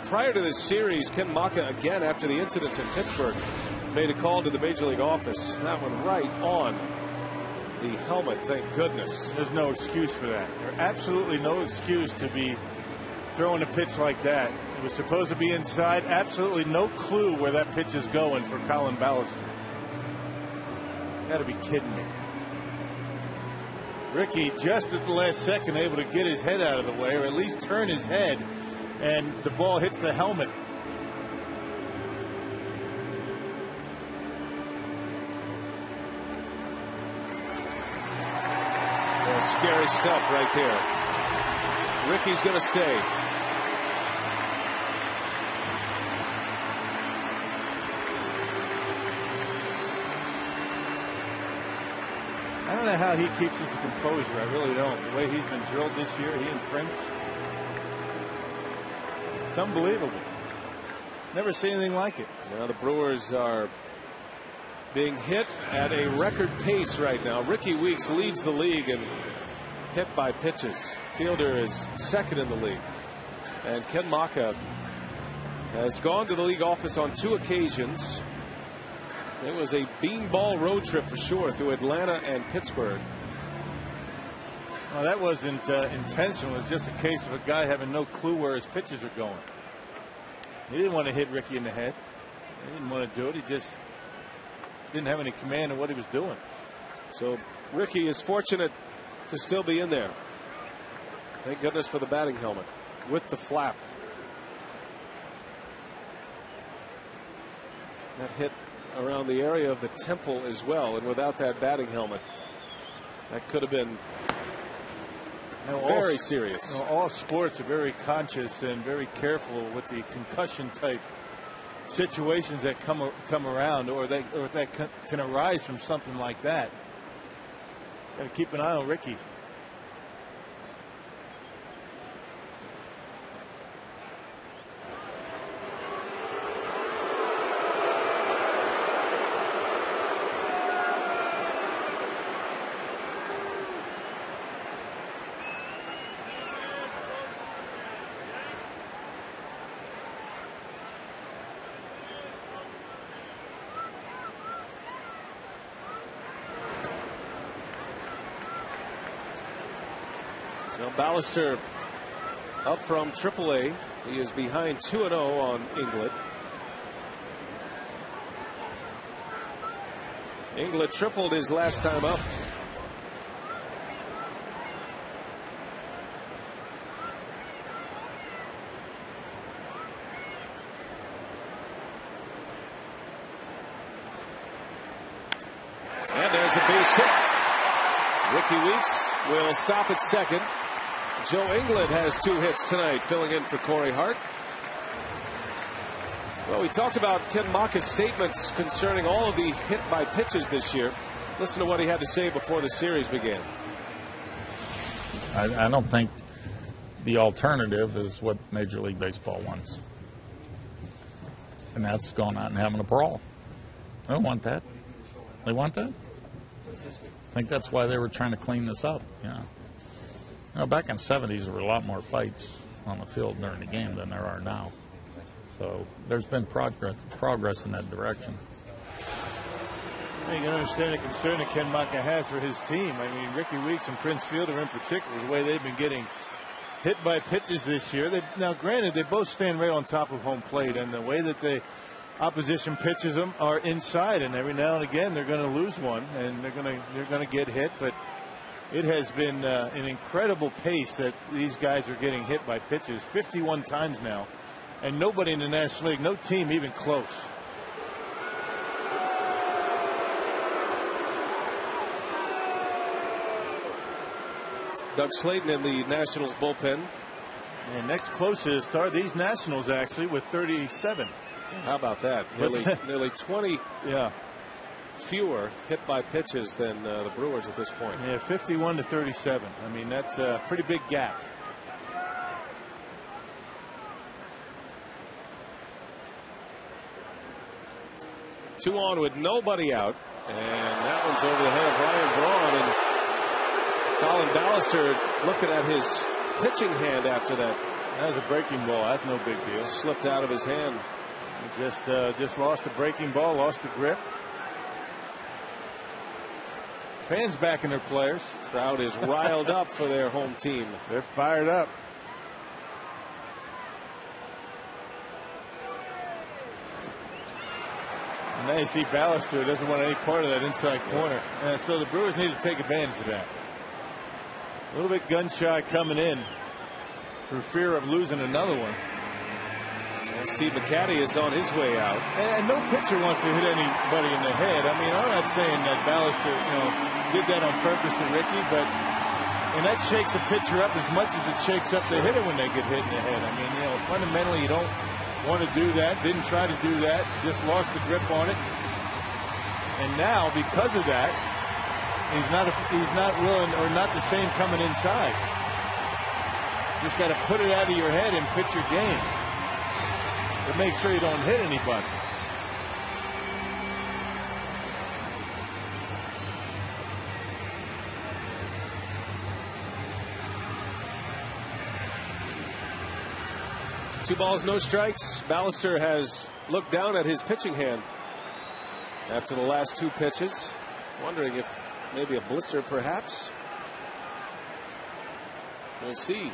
[SPEAKER 4] prior to this series, Ken Maka, again, after the incidents in Pittsburgh, made a call to the Major League office. That one right on the helmet, thank goodness.
[SPEAKER 5] There's no excuse for that. There's absolutely no excuse to be throwing a pitch like that. It was supposed to be inside. Absolutely no clue where that pitch is going for Colin Ballister. Got to be kidding me. Ricky, just at the last second, able to get his head out of the way, or at least turn his head, and the ball hits the helmet.
[SPEAKER 4] Scary stuff right there. Ricky's going to stay.
[SPEAKER 5] I don't know how he keeps his composure. I really don't. The way he's been drilled this year, he and Prince. It's unbelievable. Never seen anything like it.
[SPEAKER 4] Now the Brewers are being hit at a record pace right now. Ricky Weeks leads the league in hit by pitches. Fielder is second in the league. And Ken Maka has gone to the league office on 2 occasions. It was a beanball road trip for sure through Atlanta and Pittsburgh.
[SPEAKER 5] Well, that wasn't intentional. It was just a case of a guy having no clue where his pitches are going. He didn't want to hit Ricky in the head. He didn't want to do it. He just didn't have any command of what he was doing.
[SPEAKER 4] So Ricky is fortunate to still be in there. Thank goodness for the batting helmet with the flap. That hit around the area of the temple as well, and without that batting helmet, that could have been very serious.
[SPEAKER 5] All sports are very conscious and very careful with the concussion type situations that come around, or that can arise from something like that. Got to keep an eye on Ricky.
[SPEAKER 4] Well, Ballister up from AAA. He is behind 2-0 on Inglet. Inglet tripled his last time up. And there's a base hit. Ricky Weeks will stop at second. Joe Inglet has 2 hits tonight, filling in for Corey Hart. Well, we talked about Ken Macha's statements concerning all of the hit by pitches this year. Listen to what he had to say before the series began.
[SPEAKER 7] I don't think the alternative is what Major League Baseball wants. And that's going out and having a brawl. They don't want that. They want that? I think that's why they were trying to clean this up. Yeah. You know, back in the 70s, there were a lot more fights on the field during the game than there are now. So there's been progress in that direction.
[SPEAKER 5] You can understand the concern that Ken Macha has for his team. I mean, Ricky Weeks and Prince Fielder in particular, the way they've been getting hit by pitches this year. Now, granted, they both stand right on top of home plate, and the way that the opposition pitches them are inside, and every now and again they're going to lose one, and they're going to get hit. But it has been an incredible pace that these guys are getting hit by pitches 51 times now, and nobody in the National League, no team even close.
[SPEAKER 4] Doug Slayton in the Nationals bullpen.
[SPEAKER 5] And next closest are these Nationals, actually, with 37.
[SPEAKER 4] How about that? Nearly 20 fewer hit by pitches than the Brewers at this point.
[SPEAKER 5] Yeah, 51 to 37. I mean, that's a pretty big gap.
[SPEAKER 4] Two on with nobody out, and that one's over the head of Ryan Braun, and Colin Ballister looking at his pitching hand after that.
[SPEAKER 5] That was a breaking ball. That's no big deal.
[SPEAKER 4] Slipped out of his hand.
[SPEAKER 5] He just lost the breaking ball, lost the grip. Fans backing their players.
[SPEAKER 4] Crowd is riled up for their home team.
[SPEAKER 5] They're fired up. And now you see Ballister doesn't want any part of that inside corner. And so the Brewers need to take advantage of that. A little bit gun shy coming in for fear of losing another one.
[SPEAKER 4] And Steve McCatty is on his way out.
[SPEAKER 5] And no pitcher wants to hit anybody in the head. I mean, I'm not saying that Ballister, did that on purpose to Ricky, and that shakes a pitcher up as much as it shakes up the hitter when they get hit in the head. I mean, fundamentally you don't want to do that. Didn't try to do that. Just lost the grip on it. And now, because of that, he's not willing, or not the same coming inside. Just got to put it out of your head and pitch your game. But make sure you don't hit anybody.
[SPEAKER 4] Two balls, no strikes. Ballister has looked down at his pitching hand after the last two pitches, wondering if maybe a blister perhaps. We'll see.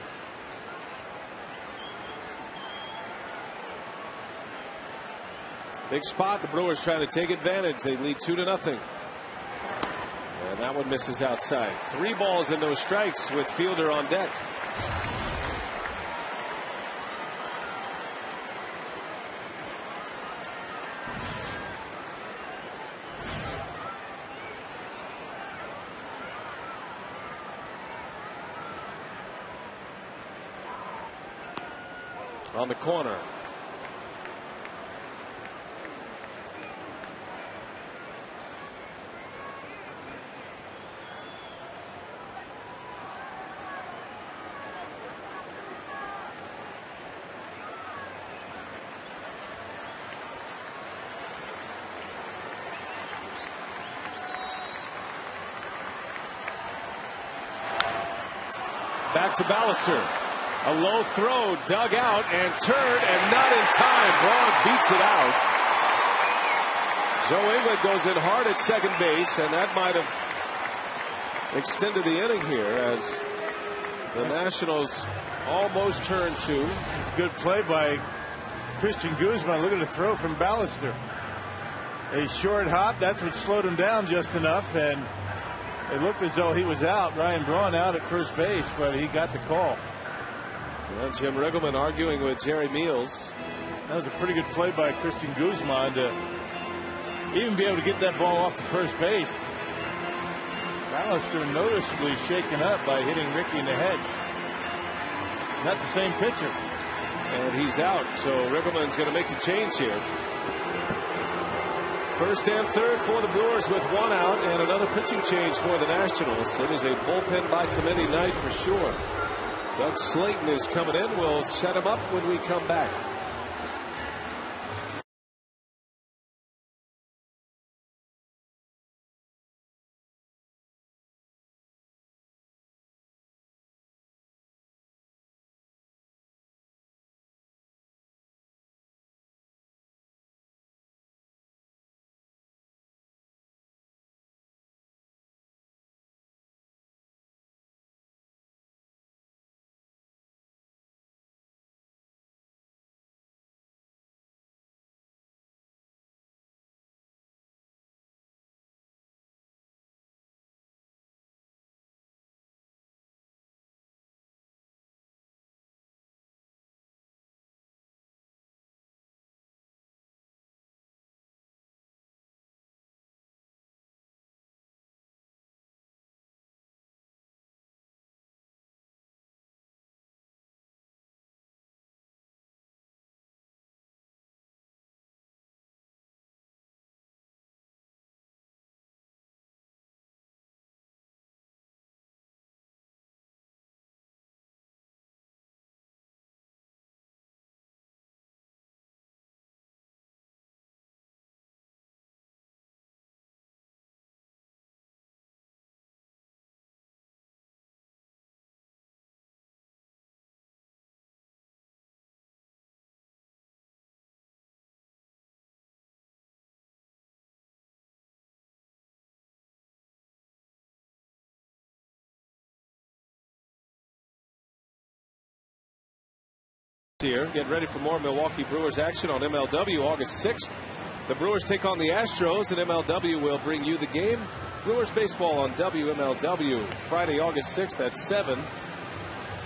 [SPEAKER 4] Big spot. The Brewers trying to take advantage. They lead 2-0. And that one misses outside. 3 balls and no strikes with Fielder on deck. On the corner. Back to Ballister. A low throw dug out and turned and not in time. Braun beats it out. Joe Inglet goes in hard at second base, and that might have extended the inning here as The Nationals almost turned 2.
[SPEAKER 5] It's a good play by Christian Guzman. Look at the throw from Ballister. A short hop, that's what slowed him down just enough, and it looked as though he was out. Ryan Braun out at first base, but he got the call.
[SPEAKER 4] Well, Jim Riggleman arguing with Jerry Meals.
[SPEAKER 5] That was a pretty good play by Christian Guzman to even be able to get that ball off to first base. Ballister noticeably shaken up by hitting Ricky in the head. Not the same pitcher.
[SPEAKER 4] And he's out, so Riggleman's going to make the change here. First and third for the Brewers with 1 out and another pitching change for the Nationals. It is a bullpen by committee night for sure. Doug Slayton is coming in. We'll set him up when we come back. Here, get ready for more Milwaukee Brewers action on MLW August 6th. The Brewers take on the Astros, and MLW will bring you the game. Brewers baseball on WMLW Friday, August 6th at 7.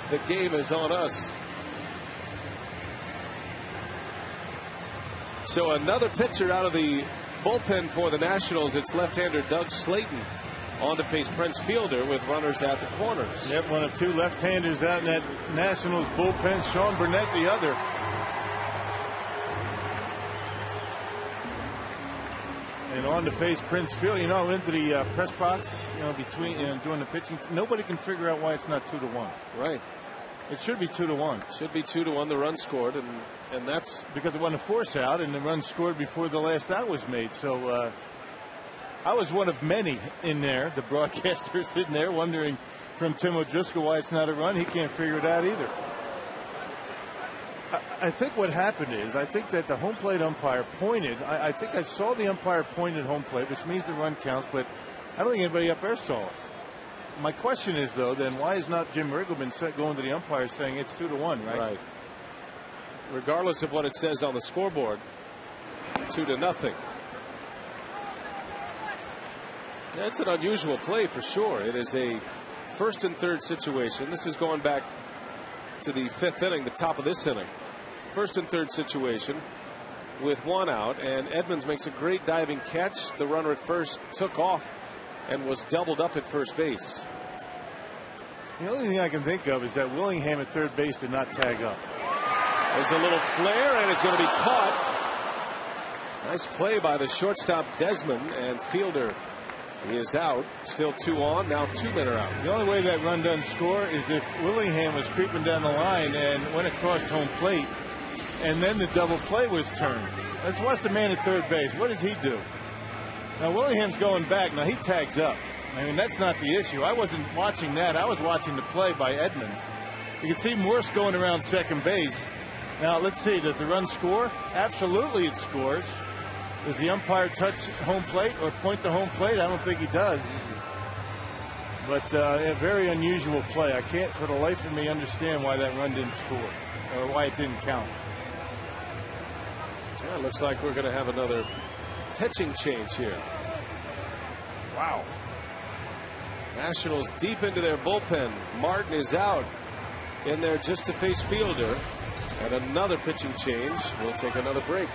[SPEAKER 4] The game is on us. So another pitcher out of the bullpen for the Nationals. It's left-hander Doug Slayton on to face Prince Fielder with runners at the corners.
[SPEAKER 5] Yep, one of 2 left-handers out in that Nationals bullpen. Sean Burnett the other. And on to face Prince Fielder. You know, into the press box, you know, between doing the pitching. Nobody can figure out why it's not 2-1.
[SPEAKER 4] Right.
[SPEAKER 5] It should be 2-1.
[SPEAKER 4] Should be 2-1. The run scored, and that's
[SPEAKER 5] because it wasn't a force out, and the run scored before the last out was made. So I was one of many in there, the broadcaster sitting there wondering from Tim O'Driscoll why it's not a run. He can't figure it out either. I think what happened is, I think that the home plate umpire pointed. I think I saw the umpire point at home plate, which means the run counts, but I don't think anybody up there saw it. My question is, though, then why is not Jim Riggleman going to the umpire saying it's 2-1, right?
[SPEAKER 4] Right. Regardless of what it says on the scoreboard, 2-0. That's an unusual play for sure. It is a first and third situation. This is going back to the 5th inning, the top of this inning. First and third situation with 1 out, and Edmonds makes a great diving catch. The runner at first took off and was doubled up at first base.
[SPEAKER 5] The only thing I can think of is that Willingham at third base did not tag up.
[SPEAKER 4] There's a little flare, and it's going to be caught. Nice play by the shortstop Desmond, and Fielder, he is out. Still 2 on, now 2 men are out.
[SPEAKER 5] The only way that run doesn't score is if Willingham was creeping down the line and went across home plate, and then the double play was turned. Let's watch the man at third base. What does he do? Now, Willingham's going back. Now, he tags up. I mean, that's not the issue. I wasn't watching that. I was watching the play by Edmonds. You can see Morse going around second base. Now, let's see. Does the run score? Absolutely it scores. Does the umpire touch home plate or point to home plate? I don't think he does. But a very unusual play. I can't for the life of me understand why that run didn't score, or why it didn't count.
[SPEAKER 4] Yeah, it looks like we're going to have another pitching change here. Wow. Nationals deep into their bullpen. Martin is out in there just to face Fielder. And another pitching change. We'll take another break.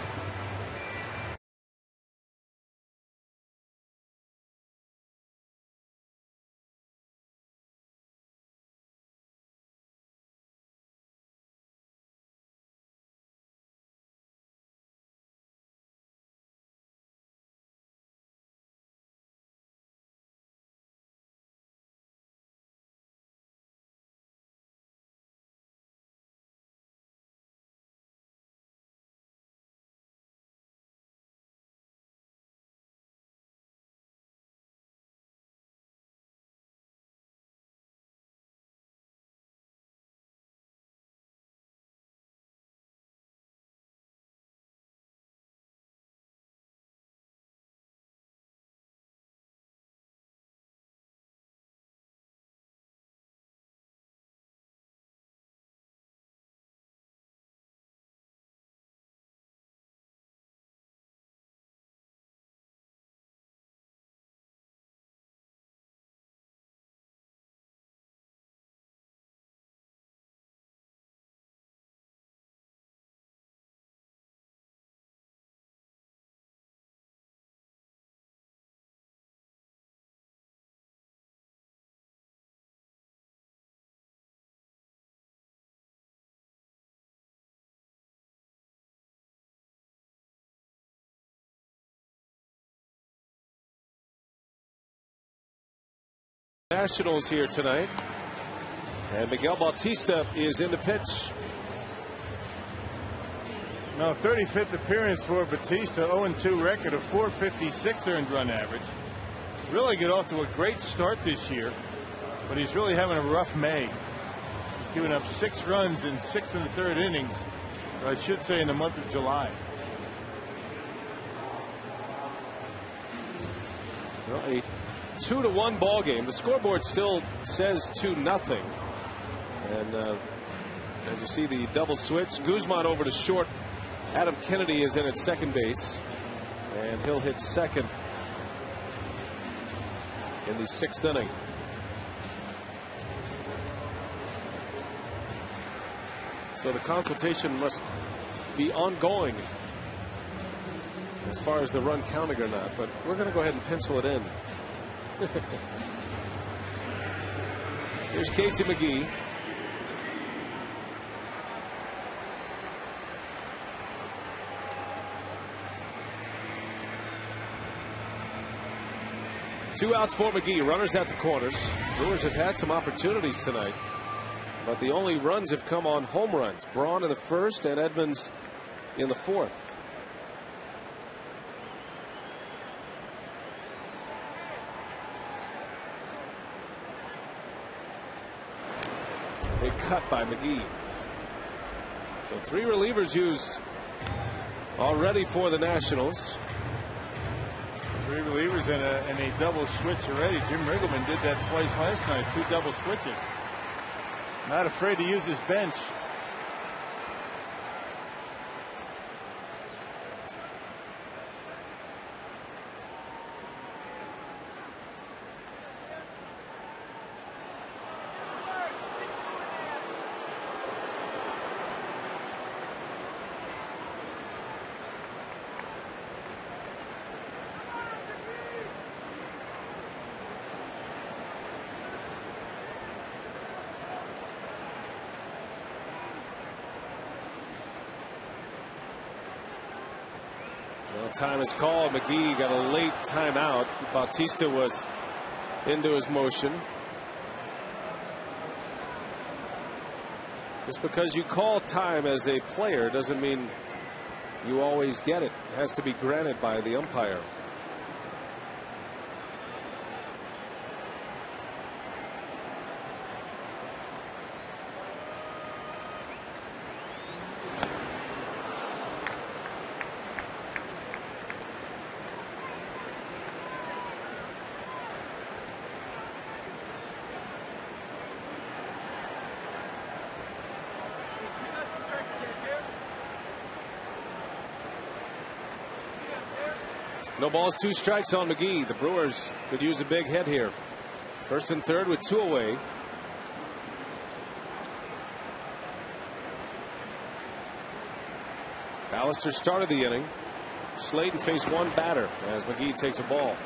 [SPEAKER 4] Nationals here tonight, and Miguel Bautista is in the pitch.
[SPEAKER 5] No, 35th appearance for Bautista, 0-2 record, a 4.56 earned run average. Really got off to a great start this year, but he's really having a rough May. He's given up 6 runs in 6 1/3 innings, or I should say in the month of July.
[SPEAKER 4] Well, a 2-1 ball game. The scoreboard still says 2-0. And as you see, the double switch. Guzman over to short. Adam Kennedy is in at second base, and he'll hit second in the 6th inning. So the consultation must be ongoing as far as the run counting or not, but we're going to go ahead and pencil it in. Here's Casey McGee. Two outs for McGee. Runners at the corners. Brewers have had some opportunities tonight, but the only runs have come on home runs. Braun in the 1st and Edmonds in the 4th. Big cut by McGee. So 3 relievers used already for the Nationals.
[SPEAKER 5] 3 relievers and a double switch already. Jim Riggleman did that twice last night, 2 double switches. Not afraid to use his bench.
[SPEAKER 4] Well, time is called. McGee got a late timeout. Bautista was into his motion. Just because you call time as a player doesn't mean you always get it. It has to be granted by the umpire. No balls, 2 strikes on McGee. The Brewers could use a big hit here. First and third with 2 away. Ballister started the inning. Slayton faced 1 batter as McGee takes a ball.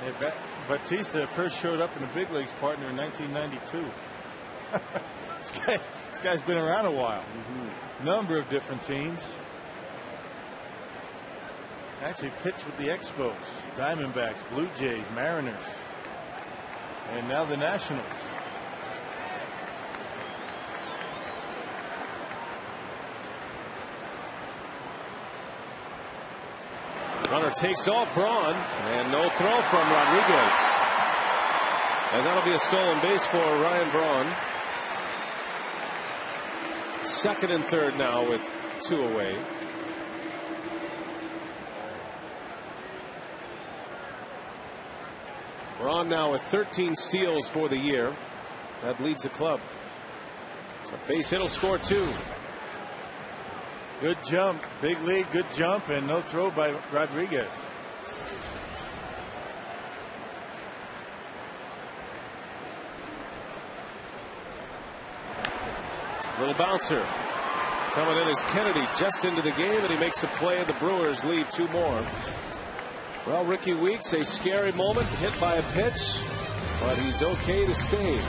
[SPEAKER 5] Hey, Batista first showed up in the big leagues, partner, in 1992. This guy's been around a while. Number of different teams. Actually pitched with the Expos, Diamondbacks, Blue Jays, Mariners, and now the Nationals.
[SPEAKER 4] Runner takes off, Braun, and no throw from Rodriguez. And that'll be a stolen base for Ryan Braun. Second and third now with 2 away. Braun now with 13 steals for the year. That leads the club. A base hit will score 2.
[SPEAKER 5] Good jump, big lead, good jump, and no throw by Rodriguez.
[SPEAKER 4] Little bouncer. Coming in is Kennedy, just into the game, and he makes a play, and the Brewers leave 2 more. Well, Ricky Weeks, a scary moment, hit by a pitch, but he's okay to stay.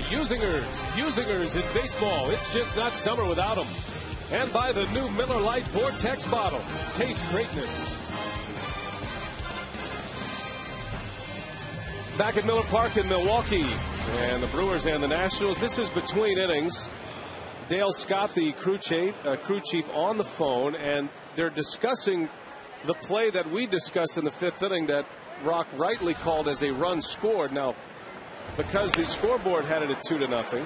[SPEAKER 4] Usingers in baseball. It's just not summer without them. And by the new Miller Lite Vortex bottle. Taste greatness. Back at Miller Park in Milwaukee. And the Brewers and the Nationals. This is between innings. Dale Scott, the crew chief, on the phone. And they're discussing the play that we discussed in the 5th inning that Rock rightly called as a run scored. Now, because the scoreboard had it at 2-0,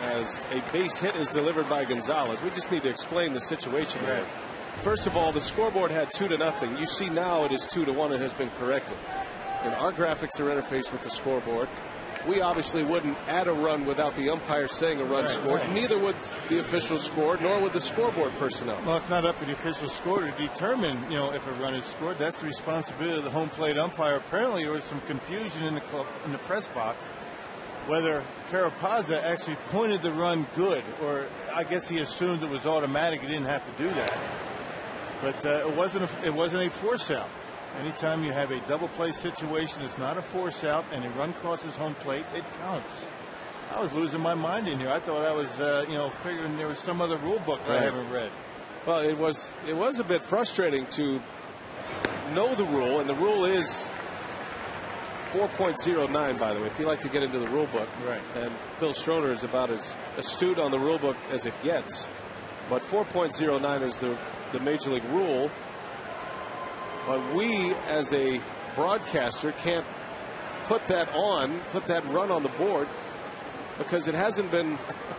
[SPEAKER 4] as a base hit is delivered by Gonzalez. We just need to explain the situation here. First of all, the scoreboard had 2-0. You see now it is 2-1. It has been corrected. And our graphics are interfaced with the scoreboard. We obviously wouldn't add a run without the umpire saying a run scored. Neither would the official score, nor would the scoreboard personnel.
[SPEAKER 5] Well, it's not up to the official score to determine, if a run is scored. That's the responsibility of the home plate umpire. Apparently, there was some confusion in the press box whether Carapazza actually pointed the run good, or I guess he assumed it was automatic. He didn't have to do that. But it wasn't a force out. Anytime you have a double play situation, it's not a force out, and a run crosses home plate, it counts. I was losing my mind in here. I thought I was, figuring there was some other rule book that I haven't read.
[SPEAKER 4] Well, it was a bit frustrating to know the rule, and the rule is 4.09, by the way, if you like to get into the rule book.
[SPEAKER 5] Right.
[SPEAKER 4] And Bill Schroeder is about as astute on the rule book as it gets. But 4.09 is the the Major League rule, but we as a broadcaster can't put that run on the board because it hasn't been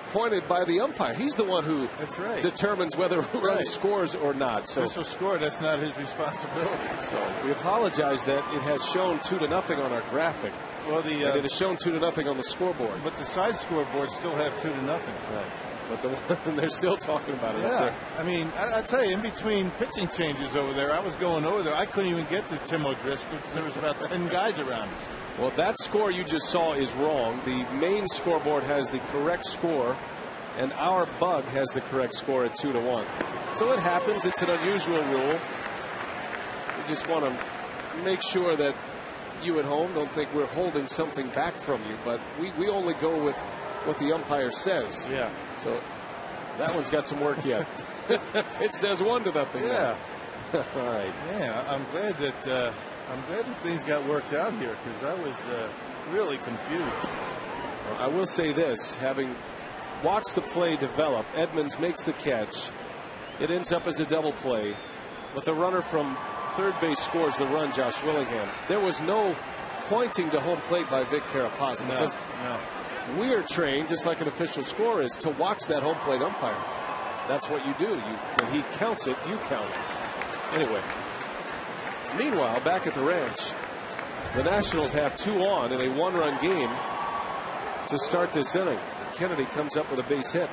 [SPEAKER 4] pointed by the umpire. He's the one who determines whether a run scores or not. So
[SPEAKER 5] official score, that's not his responsibility.
[SPEAKER 4] So we apologize that it has shown 2-0 on our graphic.
[SPEAKER 5] Well,
[SPEAKER 4] and it has shown 2-0 on the scoreboard.
[SPEAKER 5] But the side scoreboards still have 2-0.
[SPEAKER 4] Right. But they're still talking about it.
[SPEAKER 5] Yeah. I mean, I tell you, in between pitching changes over there, I was going over there. I couldn't even get to Tim O'Driscoll because there was about 10 guys around him.
[SPEAKER 4] Well, that score you just saw is wrong. The main scoreboard has the correct score, and our bug has the correct score at 2-1. So it happens. It's an unusual rule. We just want to make sure that you at home don't think we're holding something back from you, but we only go with what the umpire says.
[SPEAKER 5] Yeah.
[SPEAKER 4] So that one's got some work yet. It says 1-0.
[SPEAKER 5] Yeah.
[SPEAKER 4] All right.
[SPEAKER 5] Yeah, I'm glad that things got worked out here because I was really confused.
[SPEAKER 4] Well, I will say this, having watched the play develop, Edmonds makes the catch. It ends up as a double play, but the runner from third base scores the run, Josh Willingham. There was no pointing to home plate by Vic Carapazza because we are trained, just like an official score is, to watch that home plate umpire. That's what you do. When he counts it, you count it. Anyway, meanwhile, back at the ranch, the Nationals have 2 on in a 1-run game to start this inning. Kennedy comes up with a base hit.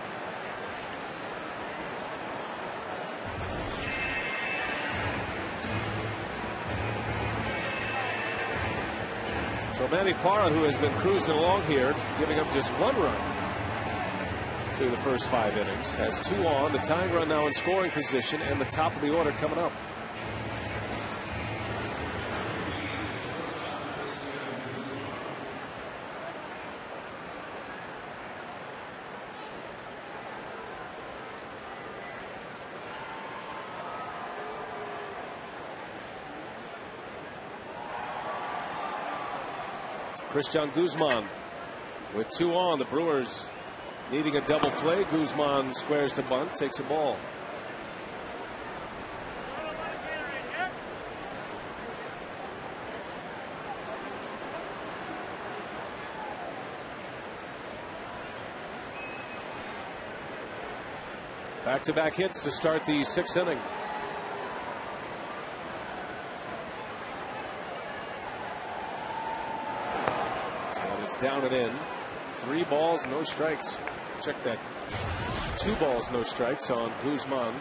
[SPEAKER 4] So Manny Parra, who has been cruising along here, giving up just 1 run through the first 5 innings, has 2 on. The tying run now in scoring position, and the top of the order coming up. Christian Guzman with 2 on. The Brewers needing a double play. Guzman squares to bunt, takes a ball. Back-to-back hits to start the 6th inning. Down and in. 3 balls, no strikes. Check that. 2 balls, no strikes on Guzman.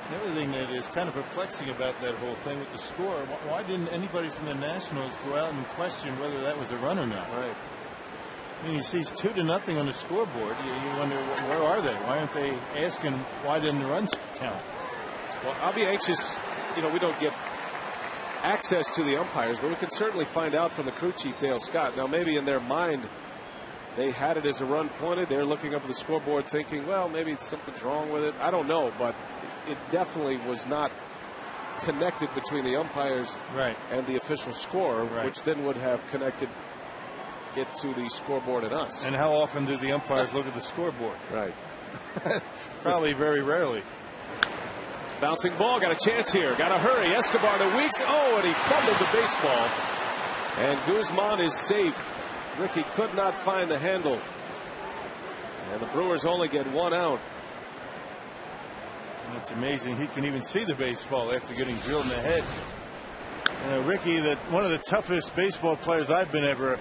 [SPEAKER 5] The other thing that is kind of perplexing about that whole thing with the score, why didn't anybody from the Nationals go out and question whether that was a run or not?
[SPEAKER 4] Right.
[SPEAKER 5] I mean, you see 2-0 on the scoreboard. You wonder, where are they? Why aren't they asking why didn't the runs count?
[SPEAKER 4] Well, I'll be anxious. We don't get access to the umpires, but we can certainly find out from the crew chief, Dale Scott. Now, maybe in their mind, they had it as a run pointed. They're looking up at the scoreboard thinking, well, maybe something's wrong with it. I don't know, but it definitely was not connected between the umpires and the official score, which then would have connected it to the scoreboard and us.
[SPEAKER 5] And how often do the umpires look at the scoreboard?
[SPEAKER 4] Right.
[SPEAKER 5] Probably very rarely.
[SPEAKER 4] Bouncing ball, got a chance here. Got to hurry. Escobar to Weeks. Oh, and he fumbled the baseball. And Guzman is safe. Ricky could not find the handle. And the Brewers only get 1 out.
[SPEAKER 5] It's amazing he can even see the baseball after getting drilled in the head. Ricky, one of the toughest baseball players I've been ever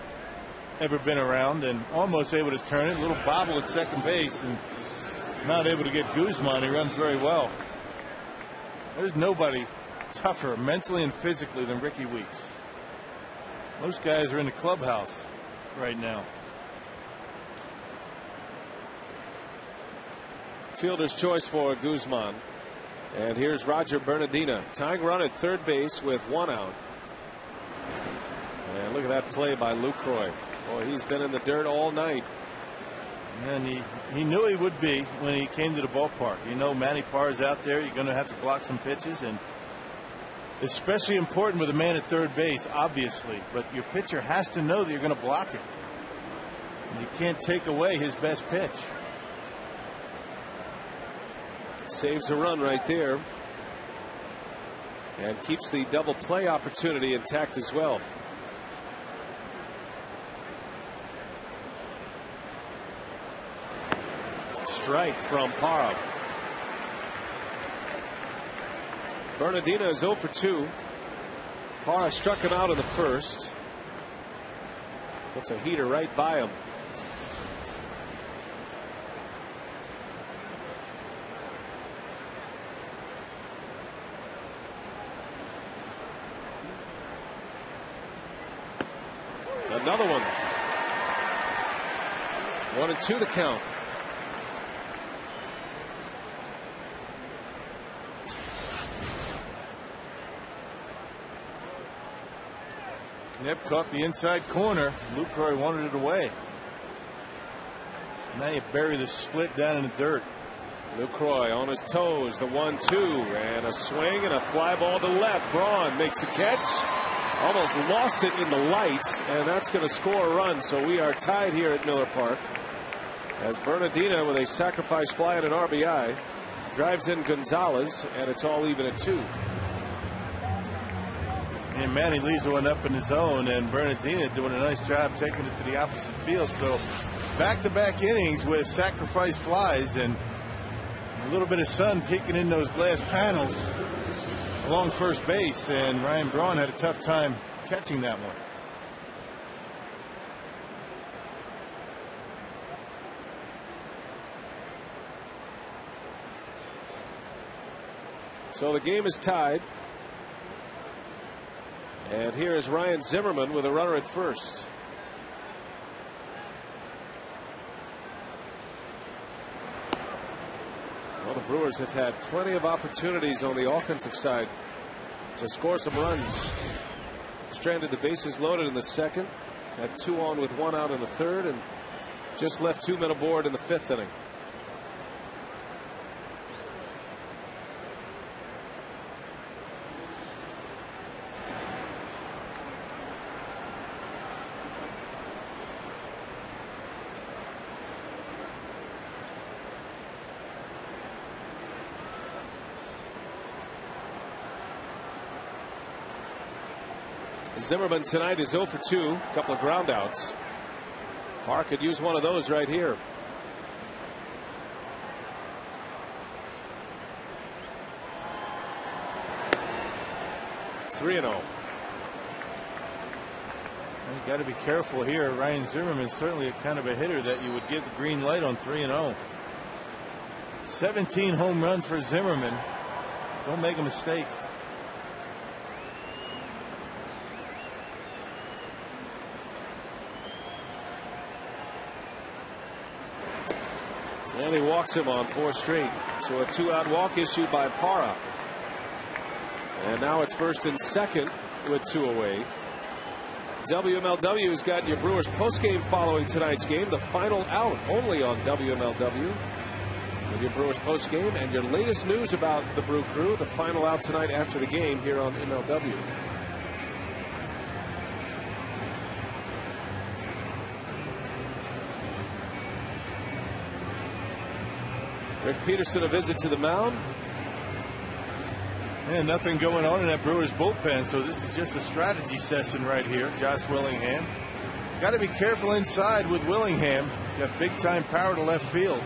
[SPEAKER 5] been around, and almost able to turn it. A little bobble at second base, and not able to get Guzman. He runs very well. There's nobody tougher mentally and physically than Ricky Weeks. Most guys are in the clubhouse right now.
[SPEAKER 4] Fielder's choice for Guzman. And here's Roger Bernardina. Tying run at third base with 1 out. And look at that play by Lucroy. Boy, he's been in the dirt all night.
[SPEAKER 5] And he knew he would be when he came to the ballpark. Manny Parra's out there. You're going to have to block some pitches, and especially important with a man at third base, obviously. But your pitcher has to know that you're going to block it. You can't take away his best pitch.
[SPEAKER 4] saves a run right there and keeps the double play opportunity intact as well. Strike from Parra. Bernardino is 0 for 2. Parra struck him out in the first. Puts a heater right by him. Another one. 1-2 the count.
[SPEAKER 5] Yep, caught the inside corner. Lucroy wanted it away. Now you bury the split down in the dirt.
[SPEAKER 4] Lucroy on his toes. The 1-2 and a swing and a fly ball to left. Braun makes a catch. Almost lost it in the lights, and that's going to score a run. So we are tied here at Miller Park as Bernardino, with a sacrifice fly and an RBI, drives in Gonzalez, and it's all even at 2.
[SPEAKER 5] And Manny leaves one up in his zone, and Bernardino doing a nice job taking it to the opposite field. So back-to-back innings with sacrifice flies and a little bit of sun peeking in those glass panels along first base, and Ryan Braun had a tough time catching that one.
[SPEAKER 4] So the game is tied. And here is Ryan Zimmerman with a runner at first. Well, the Brewers have had plenty of opportunities on the offensive side to score some runs. Stranded the bases loaded in the second, had 2 on with 1 out in the third, and just left 2 men aboard in the 5th inning. Zimmerman tonight is 0 for 2, a couple of ground outs. Park could use one of those right here. Three and 0.
[SPEAKER 5] You got to be careful here. Ryan Zimmerman certainly a kind of a hitter that you would give the green light on 3-0. 17 home runs for Zimmerman. Don't make a mistake.
[SPEAKER 4] And he walks him on 4 straight. So a 2-out walk issued by Parra. And now it's first and second with 2 away. WMLW's got your Brewers postgame following tonight's game. The final out only on WMLW. With your Brewers postgame and your latest news about the Brew Crew. The final out tonight after the game here on MLW. Rick Peterson a visit to the mound.
[SPEAKER 5] And nothing going on in that Brewers bullpen, so this is just a strategy session right here. Josh Willingham. Got to be careful inside with Willingham. He's got big time power to left field.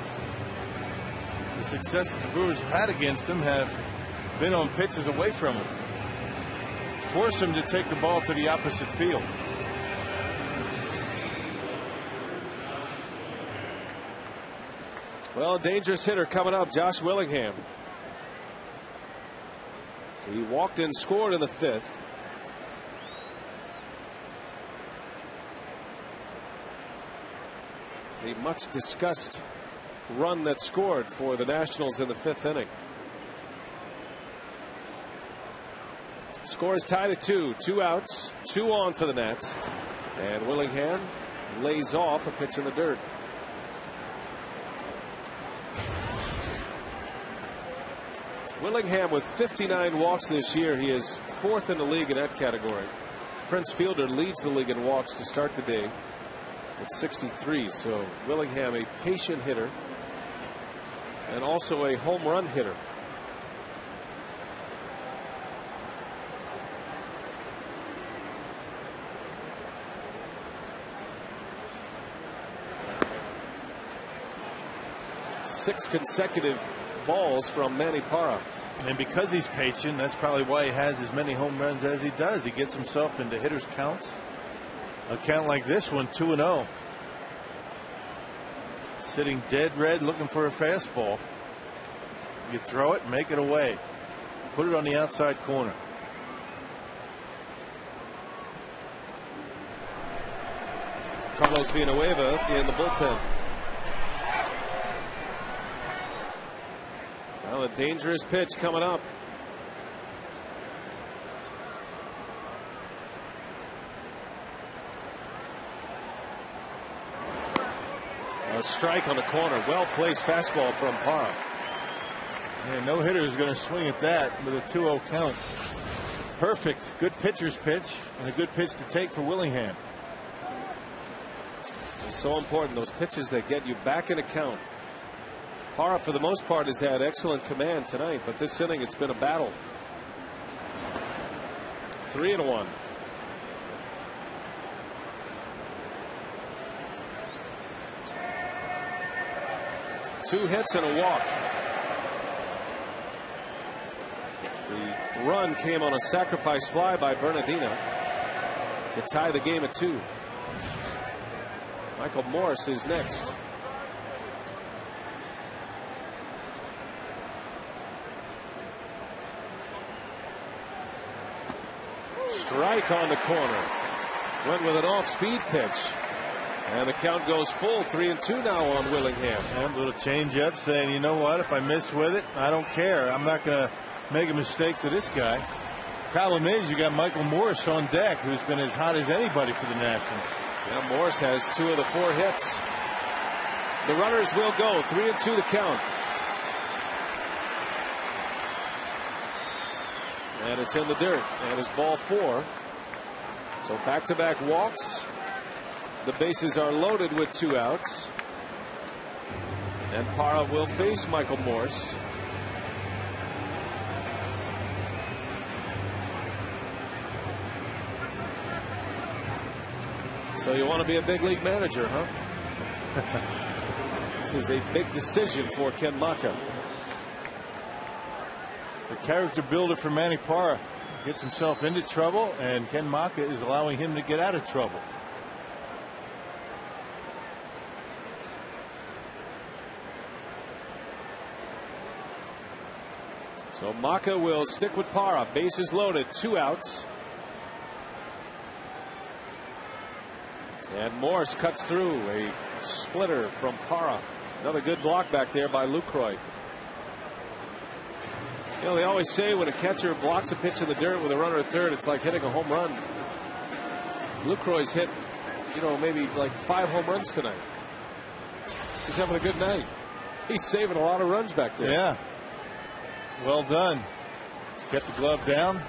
[SPEAKER 5] The success that the Brewers have had against him have been on pitches away from him. Force him to take the ball to the opposite field.
[SPEAKER 4] Well, a dangerous hitter coming up, Josh Willingham. He walked and scored in the 5th. The much discussed run that scored for the Nationals in the 5th inning. Score is tied at 2. 2 outs, 2 on for the Nats. And Willingham lays off a pitch in the dirt. Willingham with 59 walks this year. He is 4th in the league in that category. Prince Fielder leads the league in walks to start the day at 63. So Willingham, a patient hitter. and also a home run hitter. Six consecutive balls from Manny Parra.
[SPEAKER 5] And because he's patient, that's probably why he has as many home runs as he does. He gets himself into hitters' counts. A count like this one, 2-0. Sitting dead red, looking for a fastball. You throw it, make it away. Put it on the outside corner.
[SPEAKER 4] Carlos Villanueva in the bullpen. Well, a dangerous pitch coming up. A strike on the corner. Well-placed fastball from Parra.
[SPEAKER 5] Yeah, no hitter is going to swing at that with a 2-0 count. Perfect. Good pitcher's pitch and a good pitch to take for Willingham.
[SPEAKER 4] It's so important, those pitches that get you back in a count. Parra, for the most part, has had excellent command tonight, but this inning it's been a battle. 3-1. Two hits and a walk. The run came on a sacrifice fly by Bernardino to tie the game at 2. Michael Morse is next. Strike on the corner. Went with an off-speed pitch. And the count goes full. 3-2 now on Willingham.
[SPEAKER 5] And a little change-up saying, you know what, if I miss with it, I don't care. I'm not going to make a mistake to this guy. Problem is, you got Michael Morse on deck, who's been as hot as anybody for the Nationals.
[SPEAKER 4] Yeah, Morse has 2 of the 4 hits. The runners will go. 3-2 the count. And it's in the dirt. And it's ball 4. So back-to-back walks. The bases are loaded with 2 outs. And Parra will face Michael Morse. So you want to be a big league manager, huh? This is a big decision for Ken Macha.
[SPEAKER 5] The character builder for Manny Parra gets himself into trouble, and Ken Macha is allowing him to get out of trouble.
[SPEAKER 4] So Macha will stick with Parra. Bases loaded, 2 outs. And Morse cuts through a splitter from Parra. Another good block back there by Lucroy. You know, they always say when a catcher blocks a pitch in the dirt with a runner at third, it's like hitting a home run. Lucroy's hit, you know, maybe like 5 home runs tonight. He's having a good night. He's saving a lot of runs back there.
[SPEAKER 5] Yeah. Well done. Get the glove down.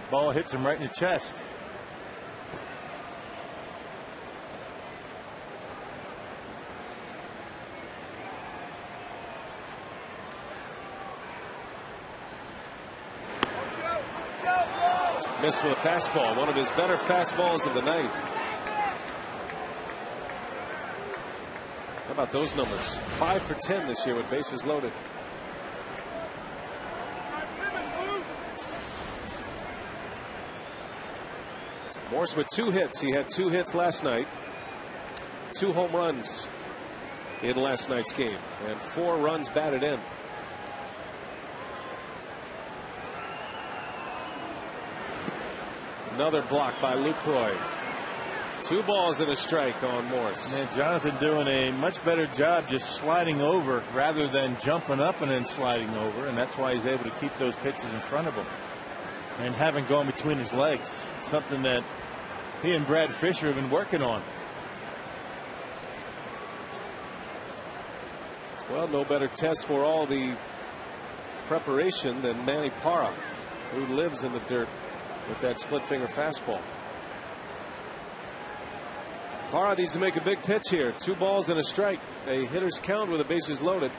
[SPEAKER 5] Ball hits him right in the chest.
[SPEAKER 4] Missed with a fastball, one of his better fastballs of the night. How about those numbers? 5 for 10 this year with bases loaded. Morse with 2 hits. He had 2 hits last night. 2 home runs in last night's game. And 4 runs batted in. Another block by Lucroy. 2 balls and a strike on Morse.
[SPEAKER 5] And Jonathan doing a much better job just sliding over rather than jumping up and then sliding over. And that's why he's able to keep those pitches in front of him. And having gone between his legs. Something that he and Brad Fisher have been working on.
[SPEAKER 4] Well, no better test for all the preparation than Manny Parra, who lives in the dirt with that split finger fastball. Parra needs to make a big pitch here. 2 balls and a strike. A hitter's count with the bases loaded.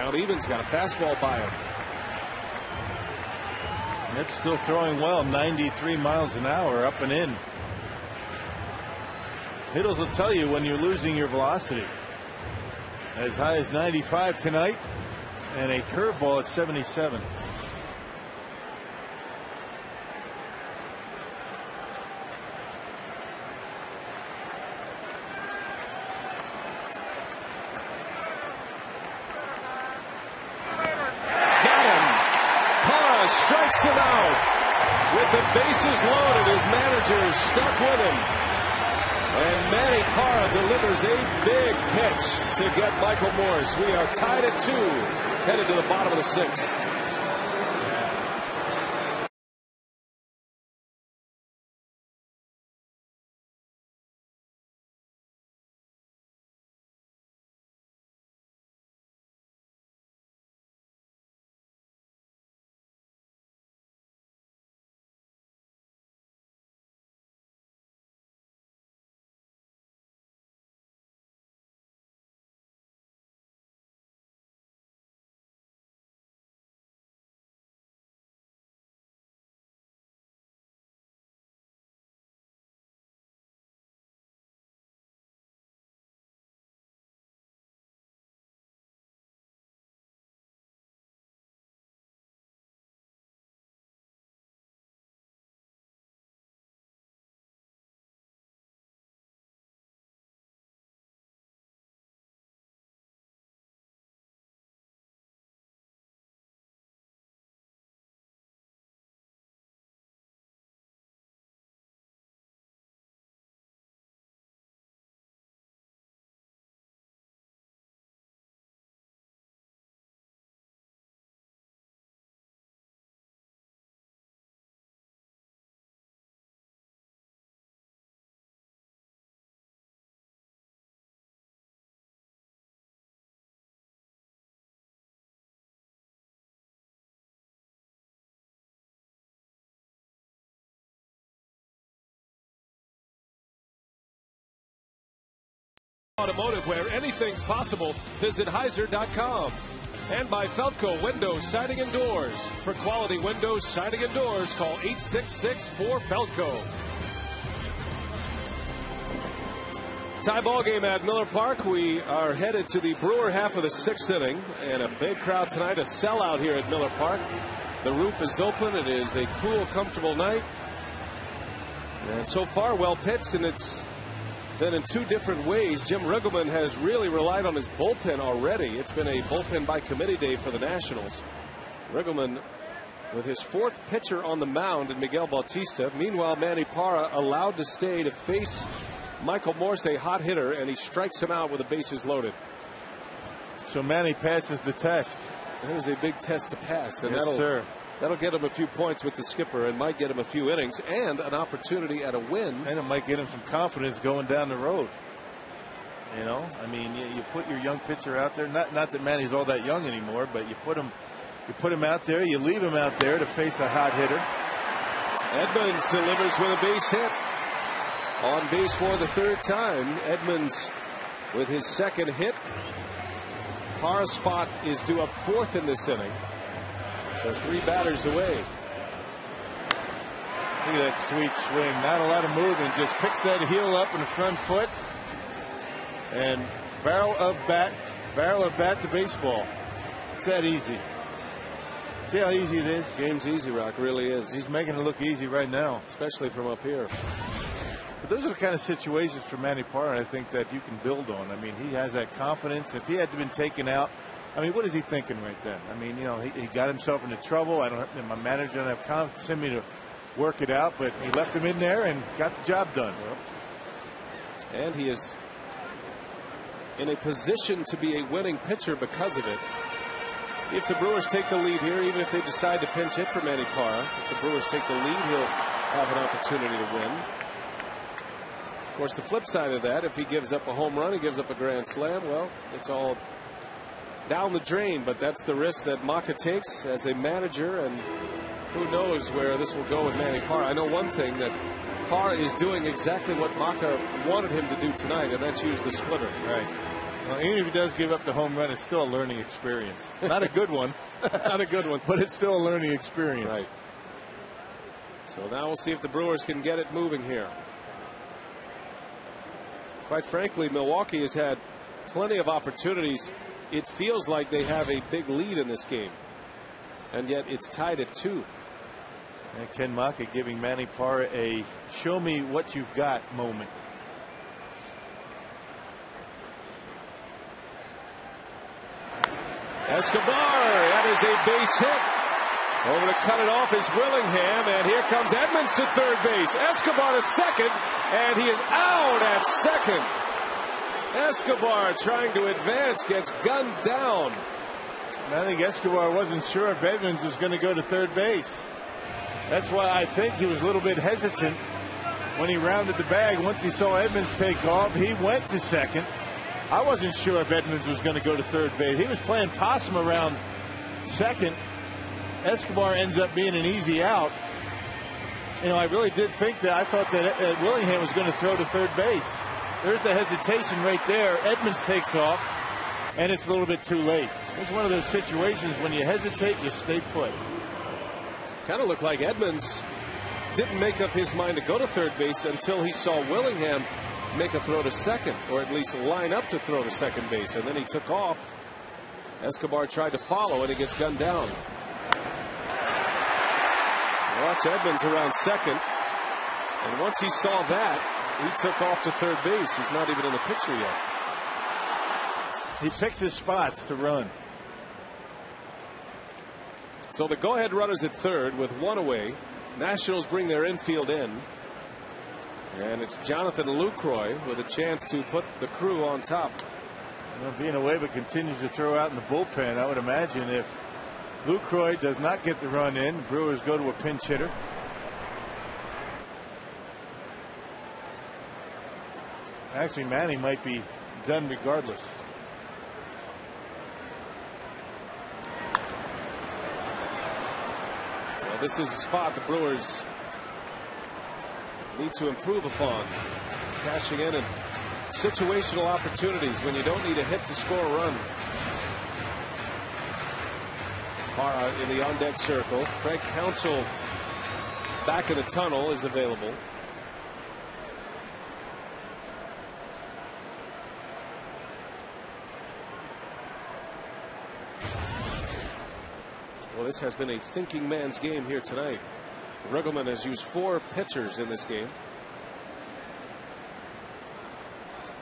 [SPEAKER 4] Count even's got a fastball by him.
[SPEAKER 5] It's still throwing well, 93 miles an hour up and in. Hittles will tell you when you're losing your velocity. As high as 95 tonight, and a curveball at 77.
[SPEAKER 4] Strikes him out. With the bases loaded, his manager stuck with him. And Manny Parra delivers a big pitch to get Michael Morse. We are tied at 2, headed to the bottom of the 6th. Automotive, where anything's possible. Visit Heiser.com. And by Felco Windows, Siding and Doors. For quality windows, siding and doors, call 866-4FELCO. Tie ball game at Miller Park. We are headed to the Brewer half of the 6th inning. And a big crowd tonight, a sellout here at Miller Park. The roof is open. It is a cool, comfortable night. And so far, well pitched, and it's then in 2 different ways. Jim Riggleman has really relied on his bullpen already. It's been a bullpen by committee day for the Nationals. Riggleman with his 4th pitcher on the mound in Miguel Bautista. Meanwhile, Manny Parra allowed to stay to face Michael Morse, a hot hitter, and he strikes him out with the bases loaded.
[SPEAKER 5] So Manny passes the test.
[SPEAKER 4] That is a big test to pass. And
[SPEAKER 5] yes, sir.
[SPEAKER 4] That'll get him a few points with the skipper and might get him a few innings and an opportunity at a win.
[SPEAKER 5] And it might get him some confidence going down the road. You know, I mean, you put your young pitcher out there. Not that Manny's all that young anymore, but you put him out there. You leave him out there to face a hot hitter.
[SPEAKER 4] Edmonds delivers with a base hit. On base for the 3rd time. Edmonds with his 2nd hit. Parra's spot is due up 4th in this inning. So 3 batters away.
[SPEAKER 5] Look at that sweet swing. Not a lot of movement. Just picks that heel up in the front foot. And barrel of bat to baseball. It's that easy. See how easy it is?
[SPEAKER 4] Game's easy, Rock. Really is.
[SPEAKER 5] He's making it look easy right now.
[SPEAKER 4] Especially from up here.
[SPEAKER 5] But those are the kind of situations for Manny Parra I think that you can build on. I mean, he has that confidence. If he had been taken out, I mean, what is he thinking right then? I mean, you know, he got himself into trouble. My manager don't have confidence in me to work it out, but he left him in there and got the job done.
[SPEAKER 4] And he is in a position to be a winning pitcher because of it. If the Brewers take the lead here, even if they decide to pinch hit for Manny Parra, if the Brewers take the lead, he'll have an opportunity to win. Of course, the flip side of that, if he gives up a home run, he gives up a grand slam, well, it's all down the drain, but that's the risk that Maka takes as a manager, and who knows where this will go with Manny Parra. I know one thing, that Parra is doing exactly what Maka wanted him to do tonight, and that's use the splitter.
[SPEAKER 5] Right. Well, even if he does give up the home run, it's still a learning experience. Not a good one.
[SPEAKER 4] Not a good one.
[SPEAKER 5] But it's still a learning experience.
[SPEAKER 4] Right. So now we'll see if the Brewers can get it moving here. Quite frankly, Milwaukee has had plenty of opportunities. It feels like they have a big lead in this game. And yet it's tied at 2.
[SPEAKER 5] And Ken Maka giving Manny Parra a show me what you've got moment.
[SPEAKER 4] Escobar, that is a base hit. Over to cut it off is Willingham, and here comes Edmonds to third base. Escobar to second, and he is out at second. Escobar trying to advance, gets gunned down.
[SPEAKER 5] And I think Escobar wasn't sure if Edmonds was going to go to third base. That's why I think he was a little bit hesitant when he rounded the bag. Once he saw Edmonds take off, he went to second. I wasn't sure if Edmonds was going to go to third base. He was playing possum around second. Escobar ends up being an easy out. You know, I really did think that. I thought that Willingham was going to throw to third base. There's the hesitation right there. Edmonds takes off, and it's a little bit too late. It's one of those situations when you hesitate, just stay put.
[SPEAKER 4] Kind of looked like Edmonds didn't make up his mind to go to third base until he saw Willingham make a throw to second, or at least line up to throw to second base, and then he took off. Escobar tried to follow, and he gets gunned down. Watch Edmonds around second, and once he saw that, he took off to third base. He's not even in the picture yet.
[SPEAKER 5] He picks his spots to run.
[SPEAKER 4] So the go-ahead runners at third with 1 away. Nationals bring their infield in. And it's Jonathan Lucroy with a chance to put the Crew on top.
[SPEAKER 5] Well, being away but continues to throw out in the bullpen. I would imagine if Lucroy does not get the run in, the Brewers go to a pinch hitter. Actually, Manny might be done regardless.
[SPEAKER 4] Well, this is a spot the Brewers need to improve upon. Cashing in and situational opportunities when you don't need a hit to score a run. Parra in the on-deck circle. Craig Counsell back in the tunnel is available. Well, this has been a thinking man's game here tonight. Riggleman has used 4 pitchers in this game.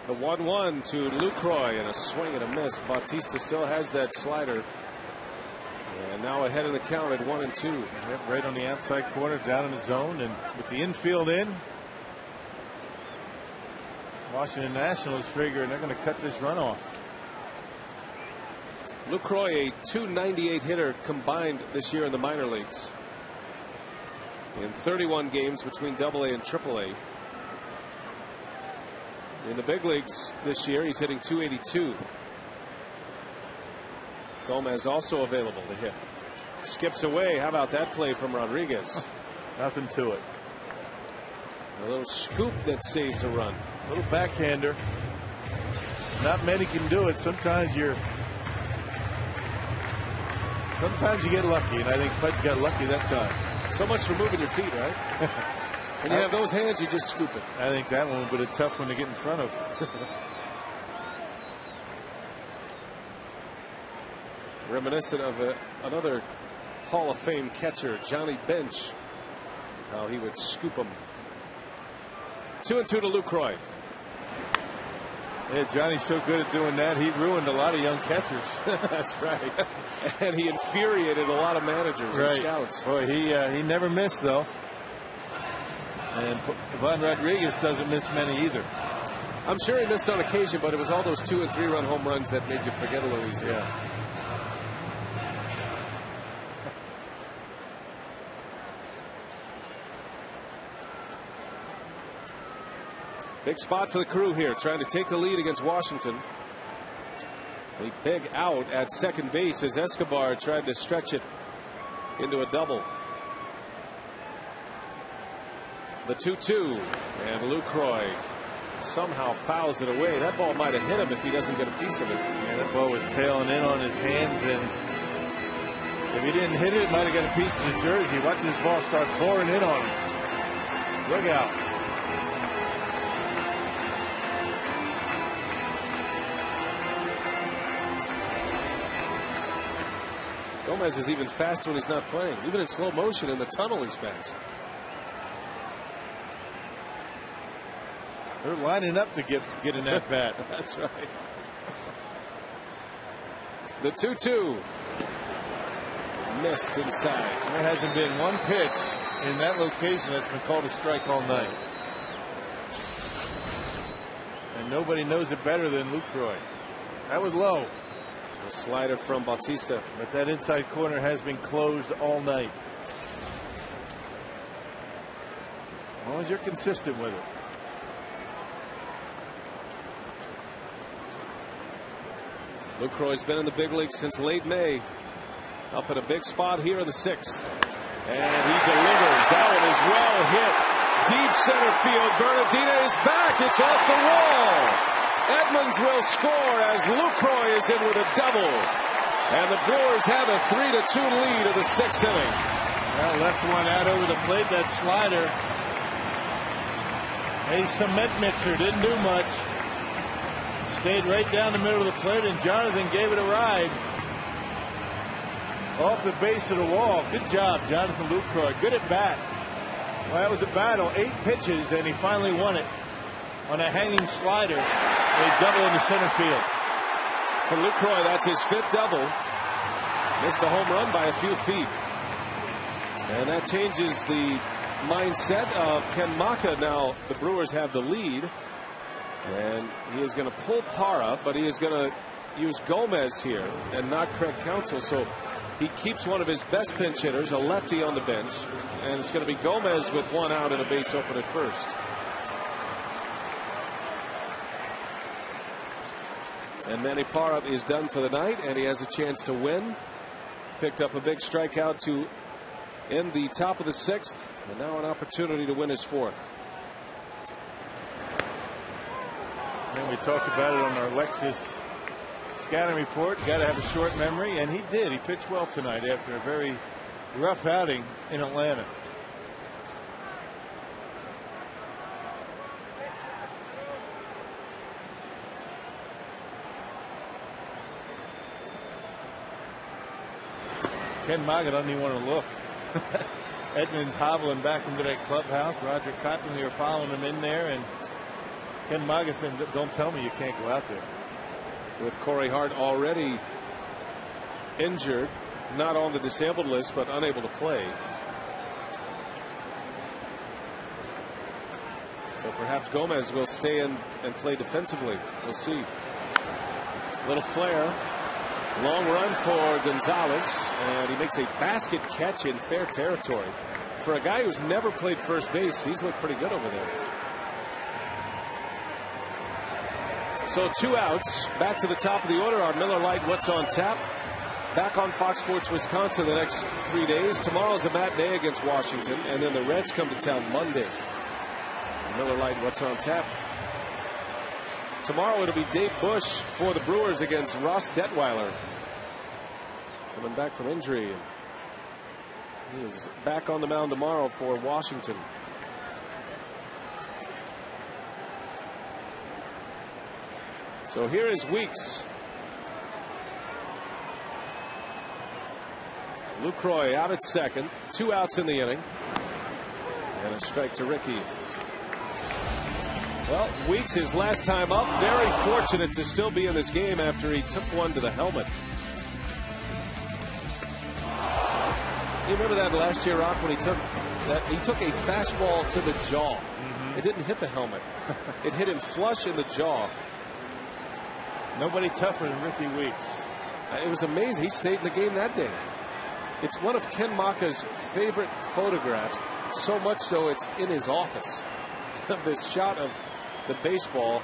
[SPEAKER 4] The 1-1 to Lucroy and a swing and a miss. Bautista still has that slider. And now ahead in the count at 1-2.
[SPEAKER 5] Yep, right on the outside corner, down in the zone, and with the infield in, Washington Nationals figure they're going to cut this run off.
[SPEAKER 4] Lucroy, a .298 hitter combined this year in the minor leagues. In 31 games between AA and AAA. In the big leagues this year, he's hitting .282. Gomez also available to hit. Skips away. How about that play from Rodriguez?
[SPEAKER 5] Nothing to it.
[SPEAKER 4] A little scoop that saves a run.
[SPEAKER 5] A little backhander. Not many can do it. Sometimes you get lucky, and I think Pudge got lucky that time.
[SPEAKER 4] So much for moving your feet, right? When you have those hands, you just scoop it.
[SPEAKER 5] I think that one would be a tough one to get in front of.
[SPEAKER 4] Reminiscent of another Hall of Fame catcher, Johnny Bench. How he would scoop them. 2-2 to Lucroy.
[SPEAKER 5] Yeah, Johnny's so good at doing that. He ruined a lot of young catchers.
[SPEAKER 4] That's right. And he infuriated a lot of managers and scouts.
[SPEAKER 5] Boy, he never missed, though. And Ivan Rodriguez doesn't miss many either.
[SPEAKER 4] I'm sure he missed on occasion, but it was all those 2- and 3-run home runs that made you forget a little easier.
[SPEAKER 5] Yeah.
[SPEAKER 4] Big spot for the Crew here, trying to take the lead against Washington. A big out at second base as Escobar tried to stretch it into a double. The 2-2, and Lucroy somehow fouls it away. That ball might have hit him if he doesn't get a piece of it.
[SPEAKER 5] Yeah, that ball was tailing in on his hands, and if he didn't hit it, it might have got a piece of the jersey. Watch this ball start pouring in on him. Look out.
[SPEAKER 4] Gomez is even fast when he's not playing. Even in slow motion in the tunnel, he's fast.
[SPEAKER 5] They're lining up to get in that bat.
[SPEAKER 4] That's right. The 2-2. Missed inside.
[SPEAKER 5] There hasn't been one pitch in that location that's been called a strike all night. And nobody knows it better than Lucroy. That was low.
[SPEAKER 4] A slider from Bautista.
[SPEAKER 5] But that inside corner has been closed all night. As long as you're consistent with it.
[SPEAKER 4] Lucroy's been in the big league since late May. Up in a big spot here in the 6th. And he delivers. That one is well hit. Deep center field. Bernardina is back. It's off the wall. Edmonds will score as Lucroy is in with a double. And the Brewers have a 3-2 lead in the 6th inning.
[SPEAKER 5] Well, left one out over the plate. That slider. A cement mixer. Didn't do much. Stayed right down the middle of the plate, and Jonathan gave it a ride. Off the base of the wall. Good job, Jonathan Lucroy. Good at bat. Well, that was a battle. 8 pitches, and he finally won it on a hanging slider. A double in the center field.
[SPEAKER 4] For Lucroy, that's his 5th double. Missed a home run by a few feet. And that changes the mindset of Ken Maka. Now the Brewers have the lead. And he is going to pull Parra, but he is going to use Gomez here and not Craig Counsell. So he keeps one of his best pinch hitters, a lefty, on the bench. And it's going to be Gomez with 1 out and a base open at first. And Manny Parra is done for the night, and he has a chance to win. Picked up a big strikeout to end the top of the 6th, and now an opportunity to win his 4th.
[SPEAKER 5] And we talked about it on our Lexus scouting report. Got to have a short memory, and he did. He pitched well tonight after a very rough outing in Atlanta. Ken Maka doesn't even want to look. Edmonds hobbling back into that clubhouse. Roger Cotton, they were following him in there, and Ken Maka said, "Don't tell me you can't go out there."
[SPEAKER 4] With Corey Hart already injured, not on the disabled list, but unable to play. So perhaps Gomez will stay in and play defensively. We'll see. Little flare. Long run for Gonzalez, and he makes a basket catch in fair territory. For a guy who's never played first base, he's looked pretty good over there. So 2 outs. Back to the top of the order. Our Miller Lite What's on Tap. Back on Fox Sports Wisconsin the next 3 days. Tomorrow's a matinee against Washington, and then the Reds come to town Monday. Miller Lite What's on Tap. Tomorrow it'll be Dave Bush for the Brewers against Ross Detweiler. Coming back from injury. He is back on the mound tomorrow for Washington. So here is Weeks. Lucroy out at second. 2 outs in the inning. And a strike to Rickey. Well, Weeks, his last time up, very fortunate to still be in this game after he took one to the helmet. You remember that last year, Rock, when he took a fastball to the jaw. It didn't hit the helmet. It hit him flush in the jaw.
[SPEAKER 5] Nobody tougher than Ricky Weeks.
[SPEAKER 4] It was amazing. He stayed in the game that day. It's one of Ken Maka's favorite photographs, so much so it's in his office. This shot of the baseball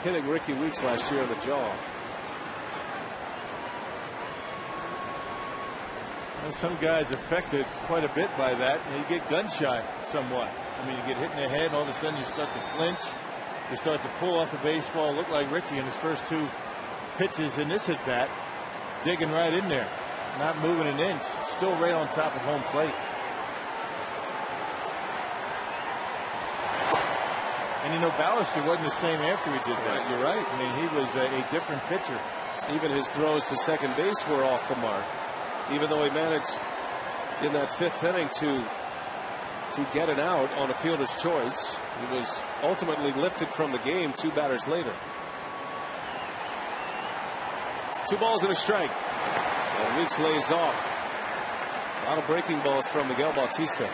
[SPEAKER 4] hitting Ricky Weeks last year in the jaw.
[SPEAKER 5] Well, some guys affected quite a bit by that, and you get gun shy somewhat. I mean, you get hit in the head, and all of a sudden you start to flinch. to start to pull off the baseball. Looked like Ricky in his first 2 pitches in this at-bat, digging right in there, not moving an inch, still right on top of home plate. And, you know, Ballister wasn't the same after he did that.
[SPEAKER 4] You're right.
[SPEAKER 5] I mean, he was a different pitcher.
[SPEAKER 4] Even his throws to second base were off the mark, even though he managed in that 5th inning to get it out on a fielder's choice. He was ultimately lifted from the game 2 batters later. 2 balls and a strike. And Weeks lays off. A lot of breaking balls from Miguel Bautista.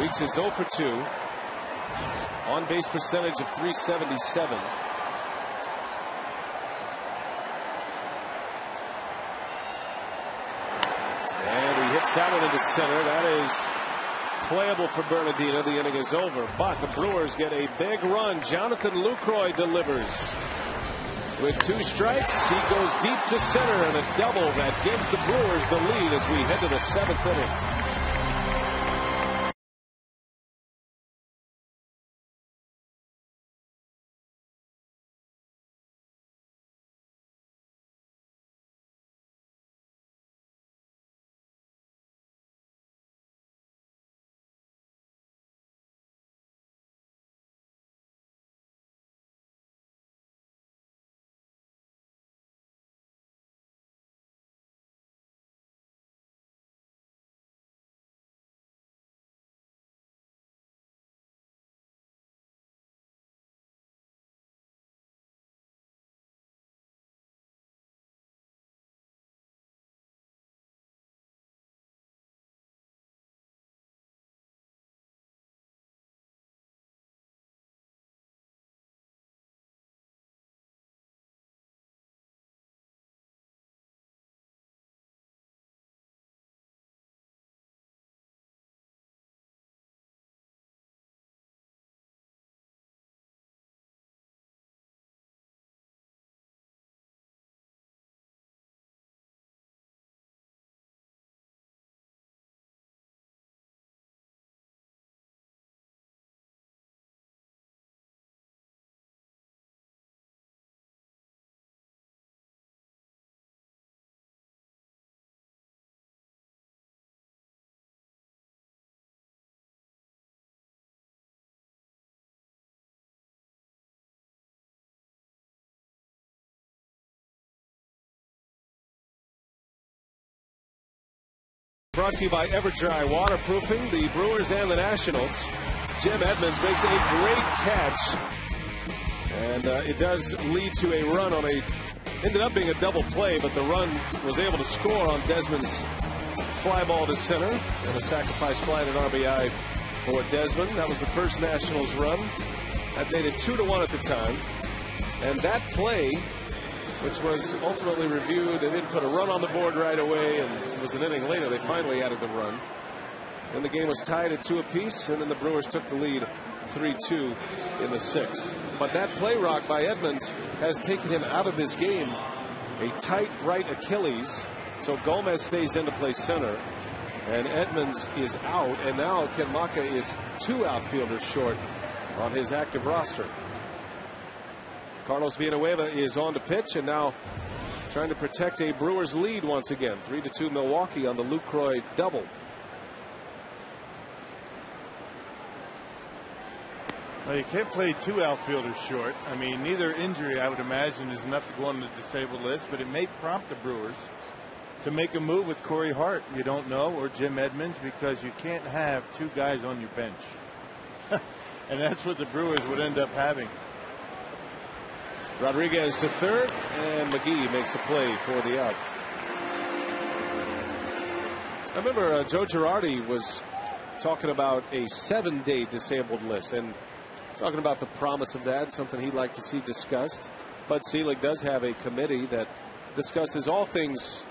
[SPEAKER 4] Weeks is 0 for 2. On base percentage of .377. And he hits that one into center. That is playable for Bernardino. The inning is over. But the Brewers get a big run. Jonathan Lucroy delivers. With 2 strikes, he goes deep to center and a double that gives the Brewers the lead as we head to the 7th inning. Brought to you by Everdry Waterproofing, the Brewers and the Nationals. Jim Edmonds makes a great catch. And it does lead to a run on ended up being a double play, but the run was able to score on Desmond's fly ball to center. And a sacrifice fly and an RBI for Desmond. That was the first Nationals run. That made it 2-1 at the time. And that play, which was ultimately reviewed, they didn't put a run on the board right away, and it was an inning later they finally added the run. Then the game was tied at 2 apiece, and then the Brewers took the lead 3-2 in the 6th. But that play rock by Edmonds has taken him out of this game. A tight right Achilles, so Gomez stays in to play center, and Edmonds is out, and now Ken Macha is 2 outfielders short on his active roster. Carlos Villanueva is on to pitch, and now trying to protect a Brewers lead once again. 3-2 Milwaukee on the Lucroy double.
[SPEAKER 5] Well, you can't play 2 outfielders short. I mean, neither injury, I would imagine, is enough to go on the disabled list, but it may prompt the Brewers to make a move with Corey Hart, you don't know, or Jim Edmonds, because you can't have 2 guys on your bench. And that's what the Brewers would end up having.
[SPEAKER 4] Rodriguez to third, and McGee makes a play for the out. I remember Joe Girardi was talking about a 7-day disabled list and talking about the promise of that, something he'd like to see discussed. Bud Selig does have a committee that discusses all things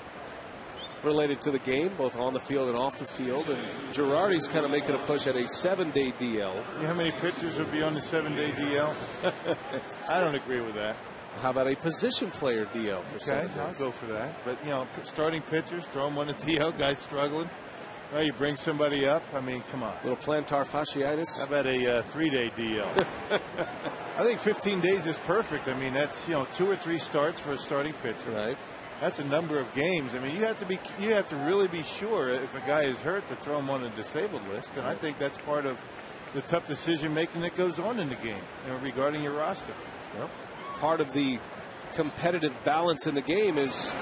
[SPEAKER 4] related to the game, both on the field and off the field. And Girardi's kind of making a push at a 7-day DL.
[SPEAKER 5] You know how many pitchers would be on the 7-day DL? I don't agree with that.
[SPEAKER 4] How about a position player DL for 7 days?
[SPEAKER 5] I'll go for that. But, starting pitchers, throw them on a DL, guy's struggling. Well, you bring somebody up. I mean, come on.
[SPEAKER 4] Little plantar fasciitis.
[SPEAKER 5] How about a 3-day DL? I think 15 days is perfect. I mean, that's 2 or 3 starts for a starting pitcher.
[SPEAKER 4] Right.
[SPEAKER 5] That's a number of games. I mean, you have to really be sure if a guy is hurt to throw him on the disabled list. And I think that's part of the tough decision making that goes on in the game regarding your roster.
[SPEAKER 4] Well, part of the competitive balance in the game is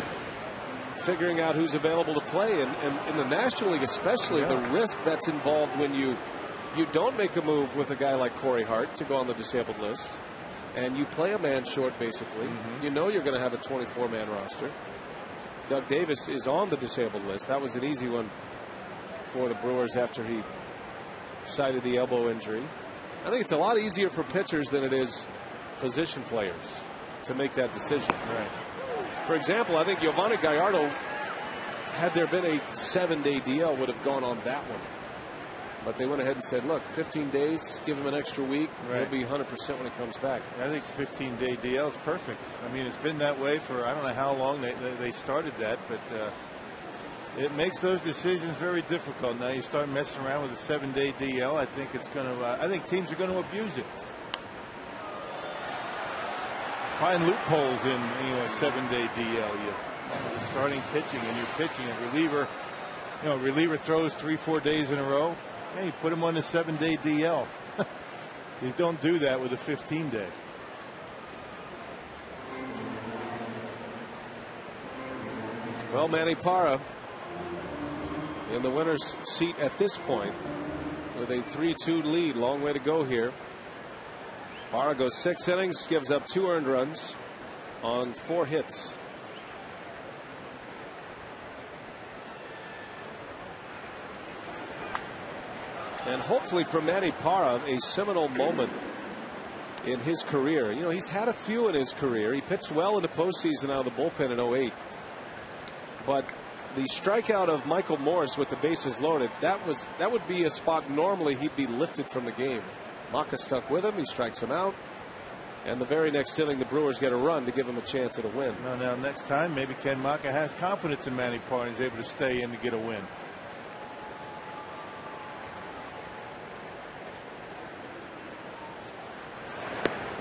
[SPEAKER 4] figuring out who's available to play, and in the National League especially, the risk that's involved when you don't make a move with a guy like Corey Hart to go on the disabled list, and you play a man short basically. You know you're going to have a 24-man roster. Doug Davis is on the disabled list. That was an easy one for the Brewers after he cited the elbow injury. I think it's a lot easier for pitchers than it is position players to make that decision.
[SPEAKER 5] Right.
[SPEAKER 4] For example, I think Giovanni Gallardo, had there been a 7-day DL, would have gone on that one. But they went ahead and said, look, 15 days, give him an extra week.
[SPEAKER 5] Right.
[SPEAKER 4] He'll be 100% when he comes back.
[SPEAKER 5] I think 15-day DL is perfect. I mean, it's been that way for I don't know how long they started that, but it makes those decisions very difficult. Now you start messing around with a 7-day DL. I think it's going to. I think teams are going to abuse it. Find loopholes in a 7-day DL. You starting pitching and you're pitching a reliever. Reliever throws 3-4 days in a row. Yeah, you put him on a 7-day DL. You don't do that with a 15-day.
[SPEAKER 4] Well, Manny Parra in the winner's seat at this point with a 3-2 lead. Long way to go here. Parra goes 6 innings, gives up 2 earned runs on 4 hits. And hopefully for Manny Parra, a seminal moment in his career. He's had a few in his career. He pitched well in the postseason out of the bullpen in 08. But the strikeout of Michael Morse with the bases loaded, that would be a spot normally he'd be lifted from the game. Maka stuck with him. He strikes him out. And the very next inning, the Brewers get a run to give him a chance at a win.
[SPEAKER 5] Now next time, maybe Ken Maka has confidence in Manny Parra and is able to stay in to get a win.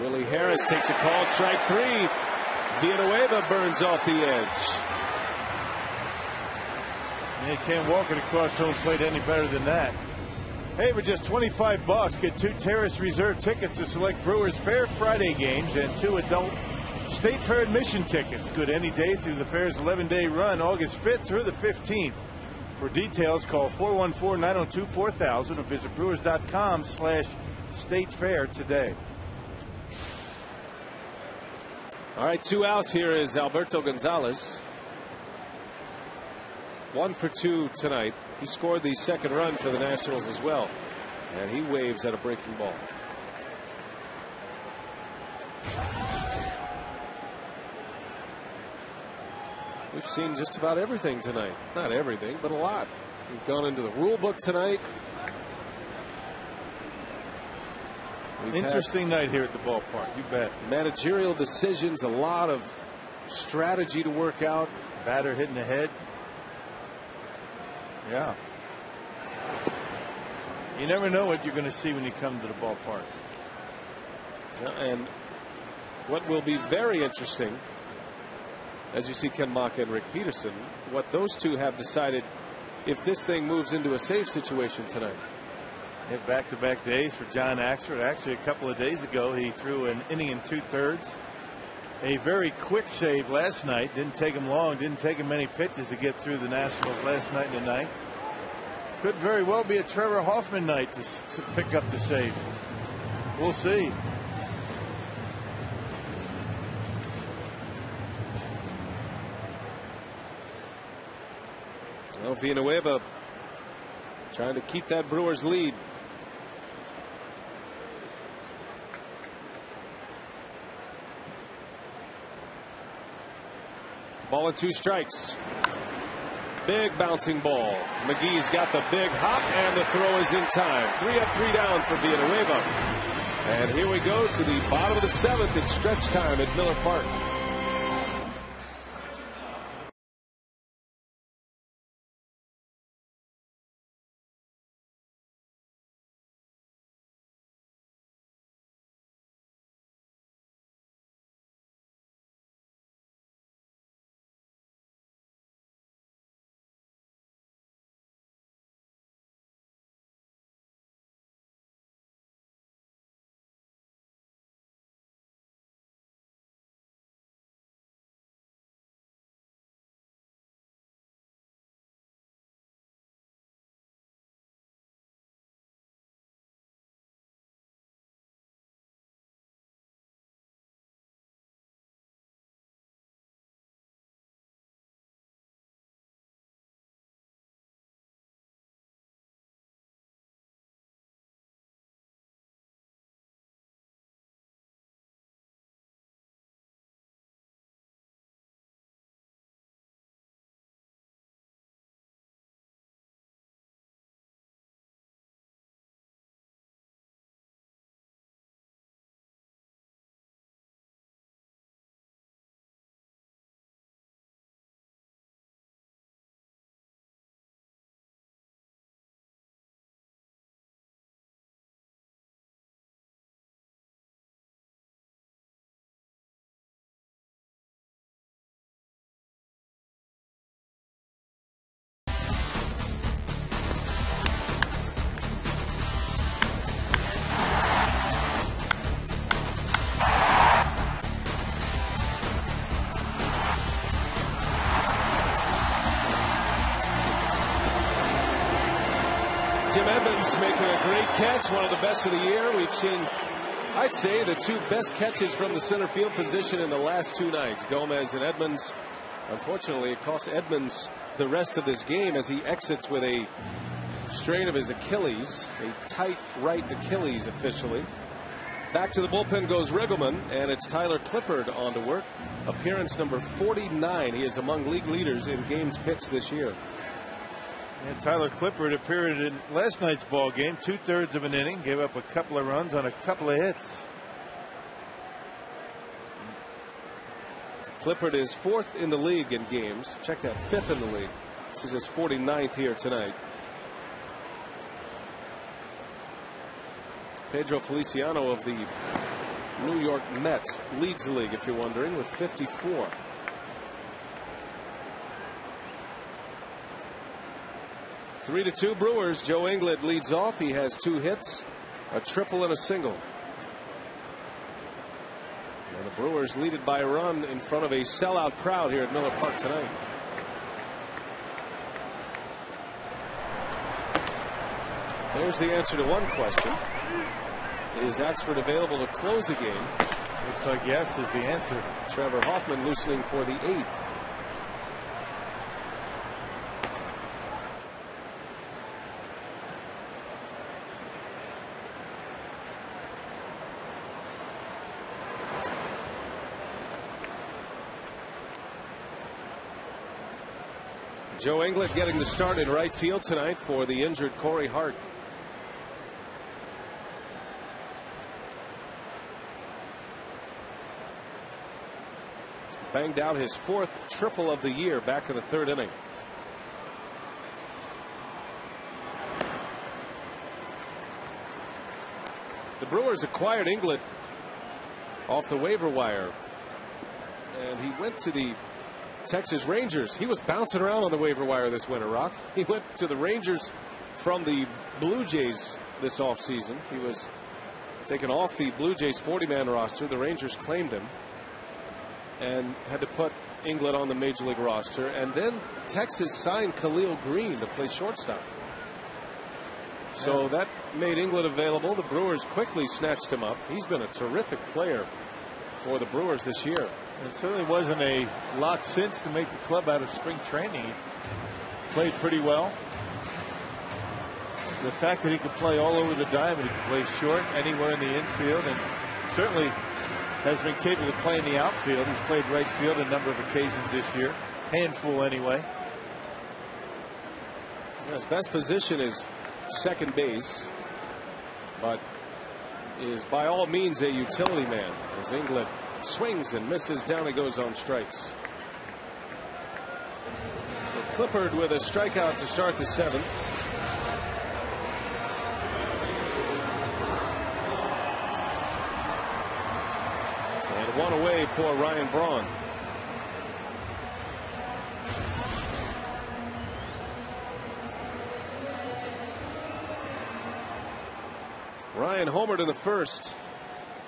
[SPEAKER 4] Willie Harris takes a call, strike 3. Villanueva burns off the edge.
[SPEAKER 5] You can't walk it across home plate any better than that. Hey, for just $25, get 2 Terrace Reserve tickets to select Brewers Fair Friday games and 2 adult State Fair admission tickets. Good any day through the Fair's 11-day run, August 5th through the 15th. For details, call 414-902-4000 or visit brewers.com/State Fair today.
[SPEAKER 4] All right, 2 outs. Here is Alberto Gonzalez. 1 for 2 tonight. He scored the second run for the Nationals as well. And he waves at a breaking ball. We've seen just about everything tonight. Not everything, but a lot. We've gone into the rule book tonight.
[SPEAKER 5] Interesting night here at the ballpark. You bet.
[SPEAKER 4] Managerial decisions, a lot of strategy to work out.
[SPEAKER 5] Batter hitting the head. Yeah. You never know what you're going to see when you come to the ballpark.
[SPEAKER 4] And what will be very interesting, as you see Ken Maka and Rick Peterson, what those two have decided if this thing moves into a save situation tonight.
[SPEAKER 5] Hit back-to-back days for John Axford. Actually, a couple of days ago, he threw an inning and 2/3. A very quick save last night. Didn't take him long. Didn't take him many pitches to get through the Nationals last night in the ninth. Could very well be a Trevor Hoffman night to pick up the save. We'll see.
[SPEAKER 4] Well, Villanueva trying to keep that Brewers lead. Ball and 2 strikes. Big bouncing ball. McGee's got the big hop, and the throw is in time. 3 up, 3 down for Villanueva. And here we go to the bottom of the 7th. It's stretch time at Miller Park. Jim Edmonds making a great catch, one of the best of the year. We've seen, I'd say, the 2 best catches from the center field position in the last 2 nights. Gomez and Edmonds. Unfortunately, it costs Edmonds the rest of this game as he exits with a strain of his Achilles, a tight right Achilles officially. Back to the bullpen goes Riggleman, and it's Tyler Clippard on to work. Appearance number 49. He is among league leaders in games pitched this year.
[SPEAKER 5] And Tyler Clippard appeared in last night's ball game, 2/3 of an inning, gave up a couple of runs on a couple of hits.
[SPEAKER 4] Clippard is 4th in the league in games. Check that, 5th in the league. This is his 49th here tonight. Pedro Feliciano of the New York Mets leads the league, if you're wondering, with 54. Three to 2 Brewers. Joe Englund leads off. He has 2 hits, a triple and a single. And the Brewers lead it by a run in front of a sellout crowd here at Miller Park tonight. There's the answer to one question. Is Axford available to close a game?
[SPEAKER 5] Looks like yes is the answer.
[SPEAKER 4] Trevor Hoffman loosening for the 8th. Joe Englund getting the start in right field tonight for the injured Corey Hart. Banged out his 4th triple of the year back in the 3rd inning. The Brewers acquired Englund off the waiver wire, and he went to the Texas Rangers. He was bouncing around on the waiver wire this winter, Rock. He went to the Rangers from the Blue Jays this offseason. He was taken off the Blue Jays 40-man roster. The Rangers claimed him and had to put Englund on the major league roster. And then Texas signed Khalil Green to play shortstop. So that made Englund available. The Brewers quickly snatched him up. He's been a terrific player for the Brewers this year.
[SPEAKER 5] It certainly wasn't a lot since to make the club out of spring training. He played pretty well. The fact that he could play all over the diamond, he could play short anywhere in the infield, and certainly has been capable of playing the outfield. He's played right field a number of occasions this year, handful anyway.
[SPEAKER 4] His best position is second base, but is by all means a utility man as England swings and misses. Down he goes on strikes. So Clippard with a strikeout to start the 7th. And one away for Ryan Braun. Ryan homered in the first,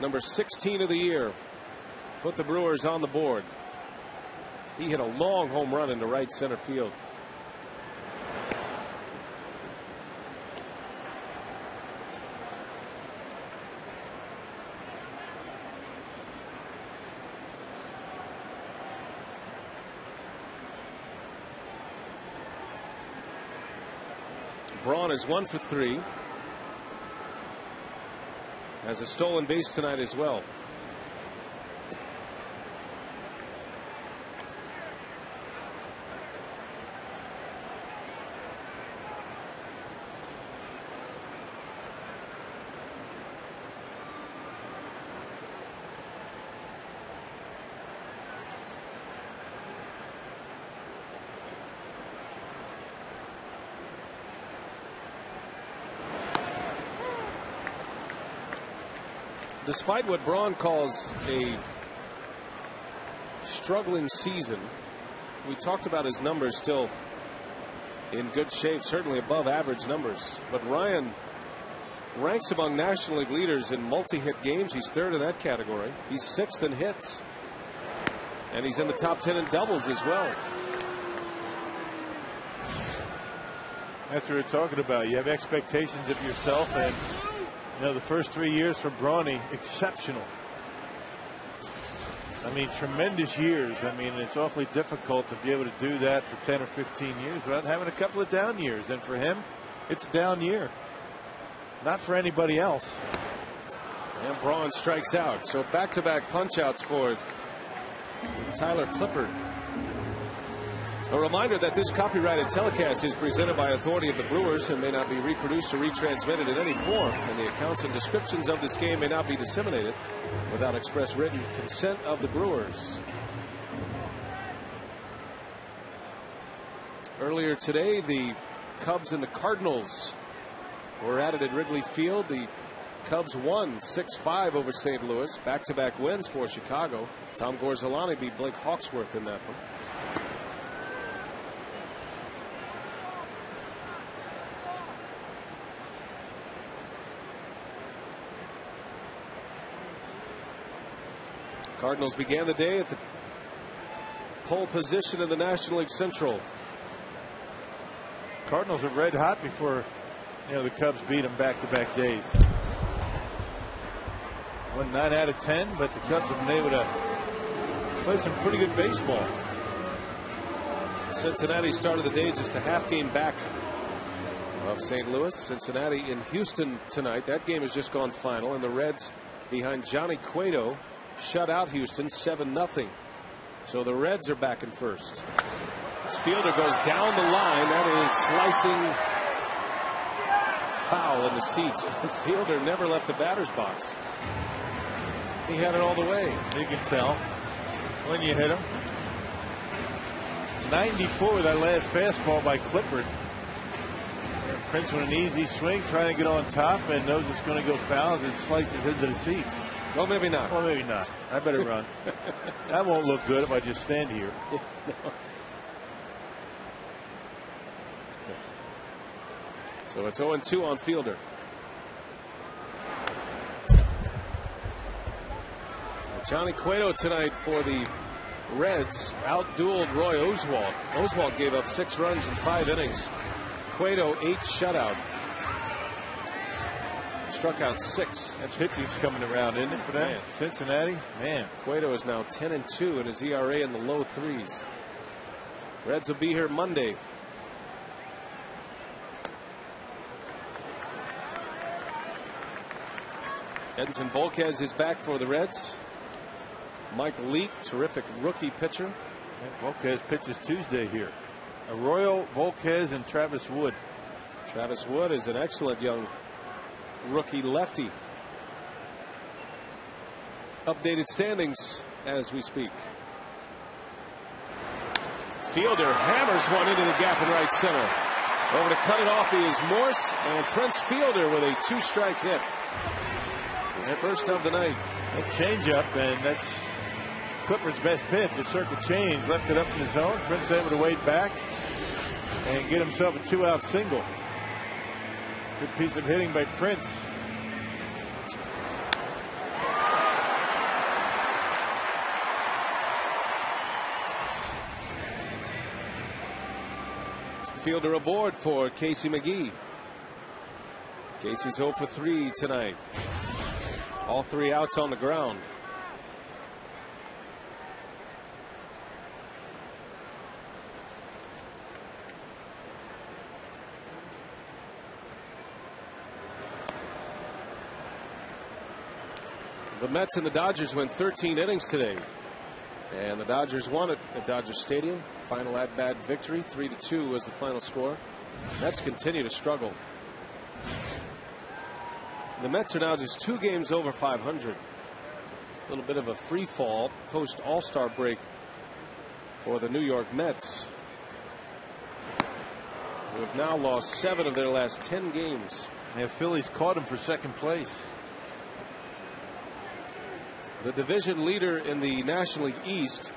[SPEAKER 4] number 16 of the year. Put the Brewers on the board. He hit a long home run into right center field. Braun is 1 for 3. Has a stolen base tonight as well. Despite what Braun calls a struggling season, we talked about his numbers still in good shape, certainly above average numbers. But Ryan ranks among National League leaders in multi-hit games. He's 3rd in that category. He's 6th in hits. And he's in the top 10 in doubles as well.
[SPEAKER 5] That's what we're talking about. You have expectations of yourself, and you know, the first 3 years for Brawny, exceptional. I mean, tremendous years. I mean, it's awfully difficult to be able to do that for 10 or 15 years without having a couple of down years. And for him, it's a down year. Not for anybody else.
[SPEAKER 4] And Braun strikes out. So back-to-back punch-outs for Tyler Clippard. A reminder that this copyrighted telecast is presented by authority of the Brewers and may not be reproduced or retransmitted in any form, and the accounts and descriptions of this game may not be disseminated without express written consent of the Brewers. Earlier today, the Cubs and the Cardinals were at it at Wrigley Field. The Cubs won 6-5 over St. Louis. Back-to-back wins for Chicago. Tom Gorzolani beat Blake Hawksworth in that one. Cardinals began the day at the pole position in the National League Central.
[SPEAKER 5] Cardinals are red hot before, you know, the Cubs beat them back-to-back days. Won 9 out of 10, but the Cubs have been able to play some pretty good baseball.
[SPEAKER 4] Cincinnati started the day just a half game back of St. Louis. Cincinnati in Houston tonight. That game has just gone final, and the Reds behind Johnny Cueto shut out Houston 7-0. So the Reds are back in first. This fielder goes down the line. That is slicing foul in the seats. The fielder never left the batter's box. He had it all the way.
[SPEAKER 5] You can tell when you hit him. 94, that last fastball by Clippard. Prince with an easy swing, trying to get on top, and knows it's going to go foul as it slices into the seats.
[SPEAKER 4] Well, maybe not.
[SPEAKER 5] Well, maybe not. I better run. That won't look good if I just stand here.
[SPEAKER 4] So it's 0-2 on Fielder. Johnny Cueto tonight for the Reds outdueled Roy Oswalt. Oswalt gave up 6 runs in 5 innings. Cueto 8 shutout. Struck out 6.
[SPEAKER 5] That pitching's coming around, isn't it, for that?
[SPEAKER 4] Man.
[SPEAKER 5] Cincinnati, man.
[SPEAKER 4] Cueto is now 10-2 and his ERA in the low 3s. Reds will be here Monday. Edinson Volquez is back for the Reds. Mike Leake, terrific rookie pitcher.
[SPEAKER 5] Volquez pitches Tuesday here. Arroyo, Volquez, and Travis Wood.
[SPEAKER 4] Travis Wood is an excellent young rookie lefty. Updated standings as we speak. Fielder hammers one into the gap in right center. Over to cut it off is Morse, and Prince Fielder with a 2-strike hit. His first of the night.
[SPEAKER 5] A changeup, and that's Clippers' best pitch. A circle change, left it up in the zone. Prince able to wade back and get himself a 2-out single. Good piece of hitting by Prince.
[SPEAKER 4] Fielder aboard for Casey McGee. Casey's 0 for 3 tonight. All 3 outs on the ground. The Mets and the Dodgers went 13 innings today. And the Dodgers won it at Dodger Stadium. Final at-bat victory, 3-2 was the final score. Mets continue to struggle. The Mets are now just 2 games over 500. A little bit of a free fall post All-Star break for the New York Mets, who have now lost 7 of their last 10 games.
[SPEAKER 5] Yeah, Phillies caught him for second place.
[SPEAKER 4] The division leader in the National League East,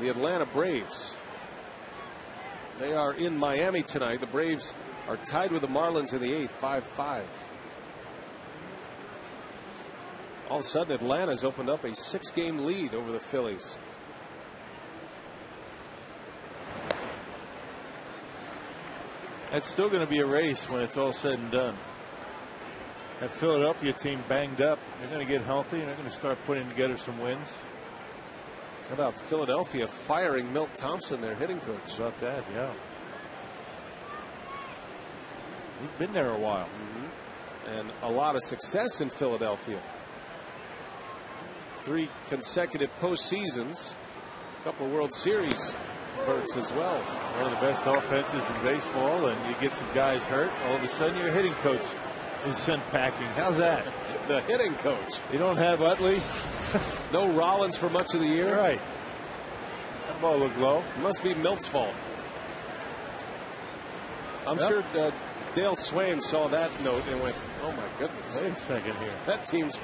[SPEAKER 4] the Atlanta Braves. They are in Miami tonight. The Braves are tied with the Marlins in the 8th, 5-5. All of a sudden, Atlanta's opened up a 6-game lead over the Phillies.
[SPEAKER 5] That's still going to be a race when it's all said and done. That Philadelphia team banged up. They're going to get healthy and they're going to start putting together some wins.
[SPEAKER 4] How about Philadelphia firing Milt Thompson, their hitting coach?
[SPEAKER 5] About that, yeah. He's been there a while.
[SPEAKER 4] And a lot of success in Philadelphia. 3 consecutive postseasons, a couple of World Series berths as well.
[SPEAKER 5] One of the best offenses in baseball, and you get some guys hurt, all of a sudden your hitting coach is sent packing. How's that?
[SPEAKER 4] The hitting coach.
[SPEAKER 5] You don't have Utley.
[SPEAKER 4] No Rollins for much of the year.
[SPEAKER 5] Right. That ball looked low.
[SPEAKER 4] It must be Milt's fault. I'm sure Dale Swain saw that note and went, oh my goodness.
[SPEAKER 5] Wait a second here.
[SPEAKER 4] That team's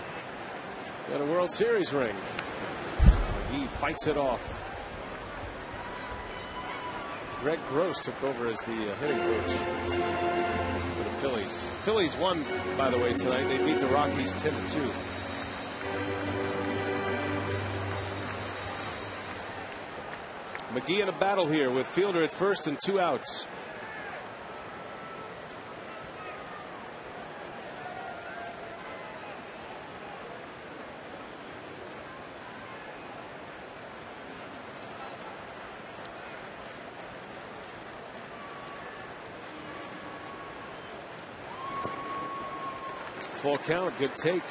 [SPEAKER 4] got a World Series ring. He fights it off. Greg Gross took over as the hitting coach for the Phillies. Phillies won, by the way, tonight. They beat the Rockies 10-2. McGee in a battle here with Fielder at first and 2 outs. Full count, good take.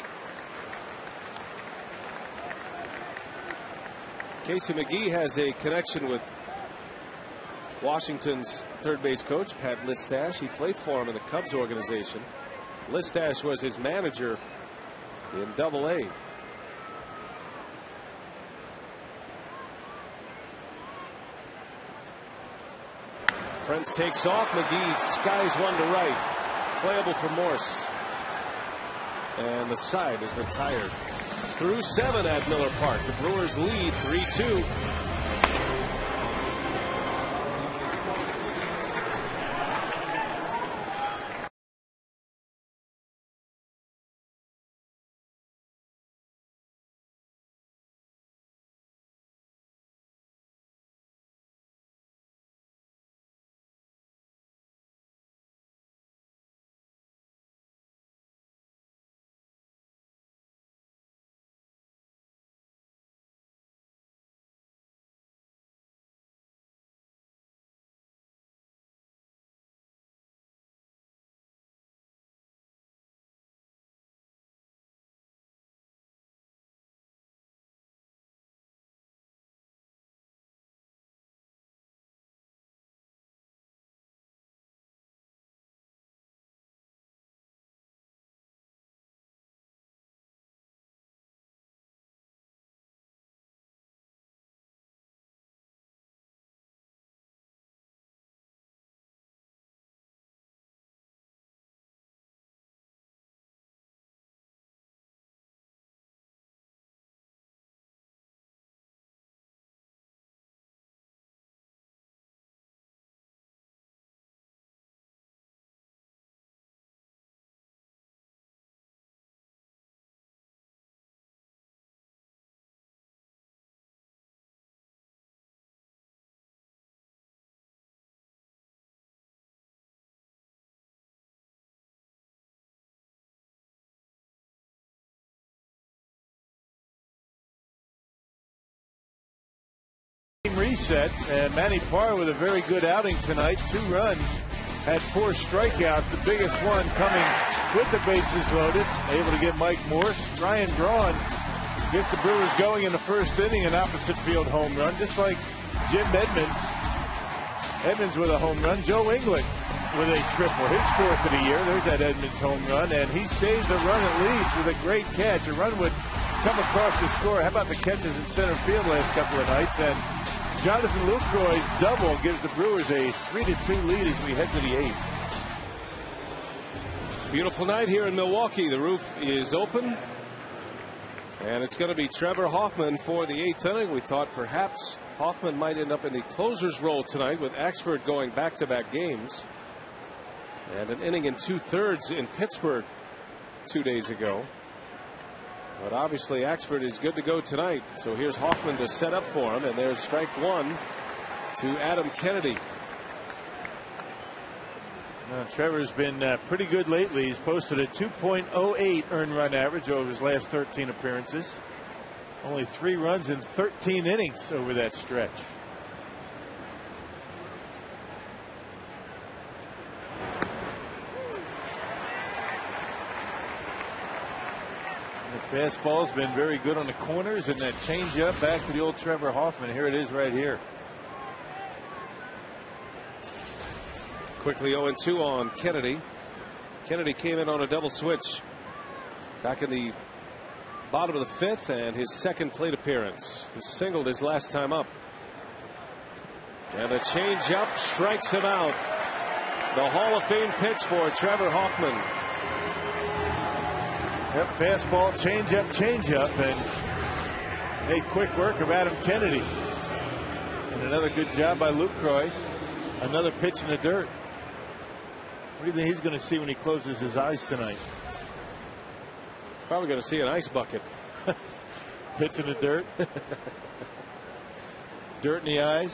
[SPEAKER 4] Casey McGee has a connection with Washington's third base coach, Pat Listash. He played for him in the Cubs organization. Listash was his manager in Double-A. Prince takes off. McGee skies one to right. Playable for Morse. And the side is retired. Through 7 at Miller Park. The Brewers lead 3-2.
[SPEAKER 5] Reset, and Manny Parr with a very good outing tonight. 2 runs, had 4 strikeouts, the biggest one coming with the bases loaded. Able to get Mike Morse. Ryan Braun gets the Brewers going in the first inning, an opposite field home run, just like Jim Edmonds. Edmonds with a home run. Joe England with a triple, his 4th of the year. There's that Edmonds home run, and he saves a run at least with a great catch. A run would come across the score. How about the catches in center field last couple of nights? And Jonathan Lucroy's double gives the Brewers a 3-2 lead as we head to the 8th.
[SPEAKER 4] Beautiful night here in Milwaukee. The roof is open, and it's going to be Trevor Hoffman for the 8th inning. We thought perhaps Hoffman might end up in the closer's role tonight with Axford going back-to-back games, and an inning and 2/3 in Pittsburgh 2 days ago. But obviously Axford is good to go tonight. So here's Hoffman to set up for him, and there's strike 1 to Adam Kennedy.
[SPEAKER 5] Trevor's been pretty good lately. He's posted a 2.08 earned run average over his last 13 appearances. Only 3 runs in 13 innings over that stretch. The fastball's been very good on the corners, and that changeup back to the old Trevor Hoffman. Here it is right here.
[SPEAKER 4] Quickly 0-2 on Kennedy. Kennedy came in on a double switch back in the bottom of the 5th, and his second plate appearance. He singled his last time up. And a changeup strikes him out. The Hall of Fame pitch for Trevor Hoffman.
[SPEAKER 5] Yep, fastball, changeup, and hey, quick work of Adam Kennedy. And another good job by Lucroy. Another pitch in the dirt. What do you think he's going to see when he closes his eyes tonight?
[SPEAKER 4] Probably going to see an ice bucket.
[SPEAKER 5] Pitch in the dirt. Dirt in the eyes.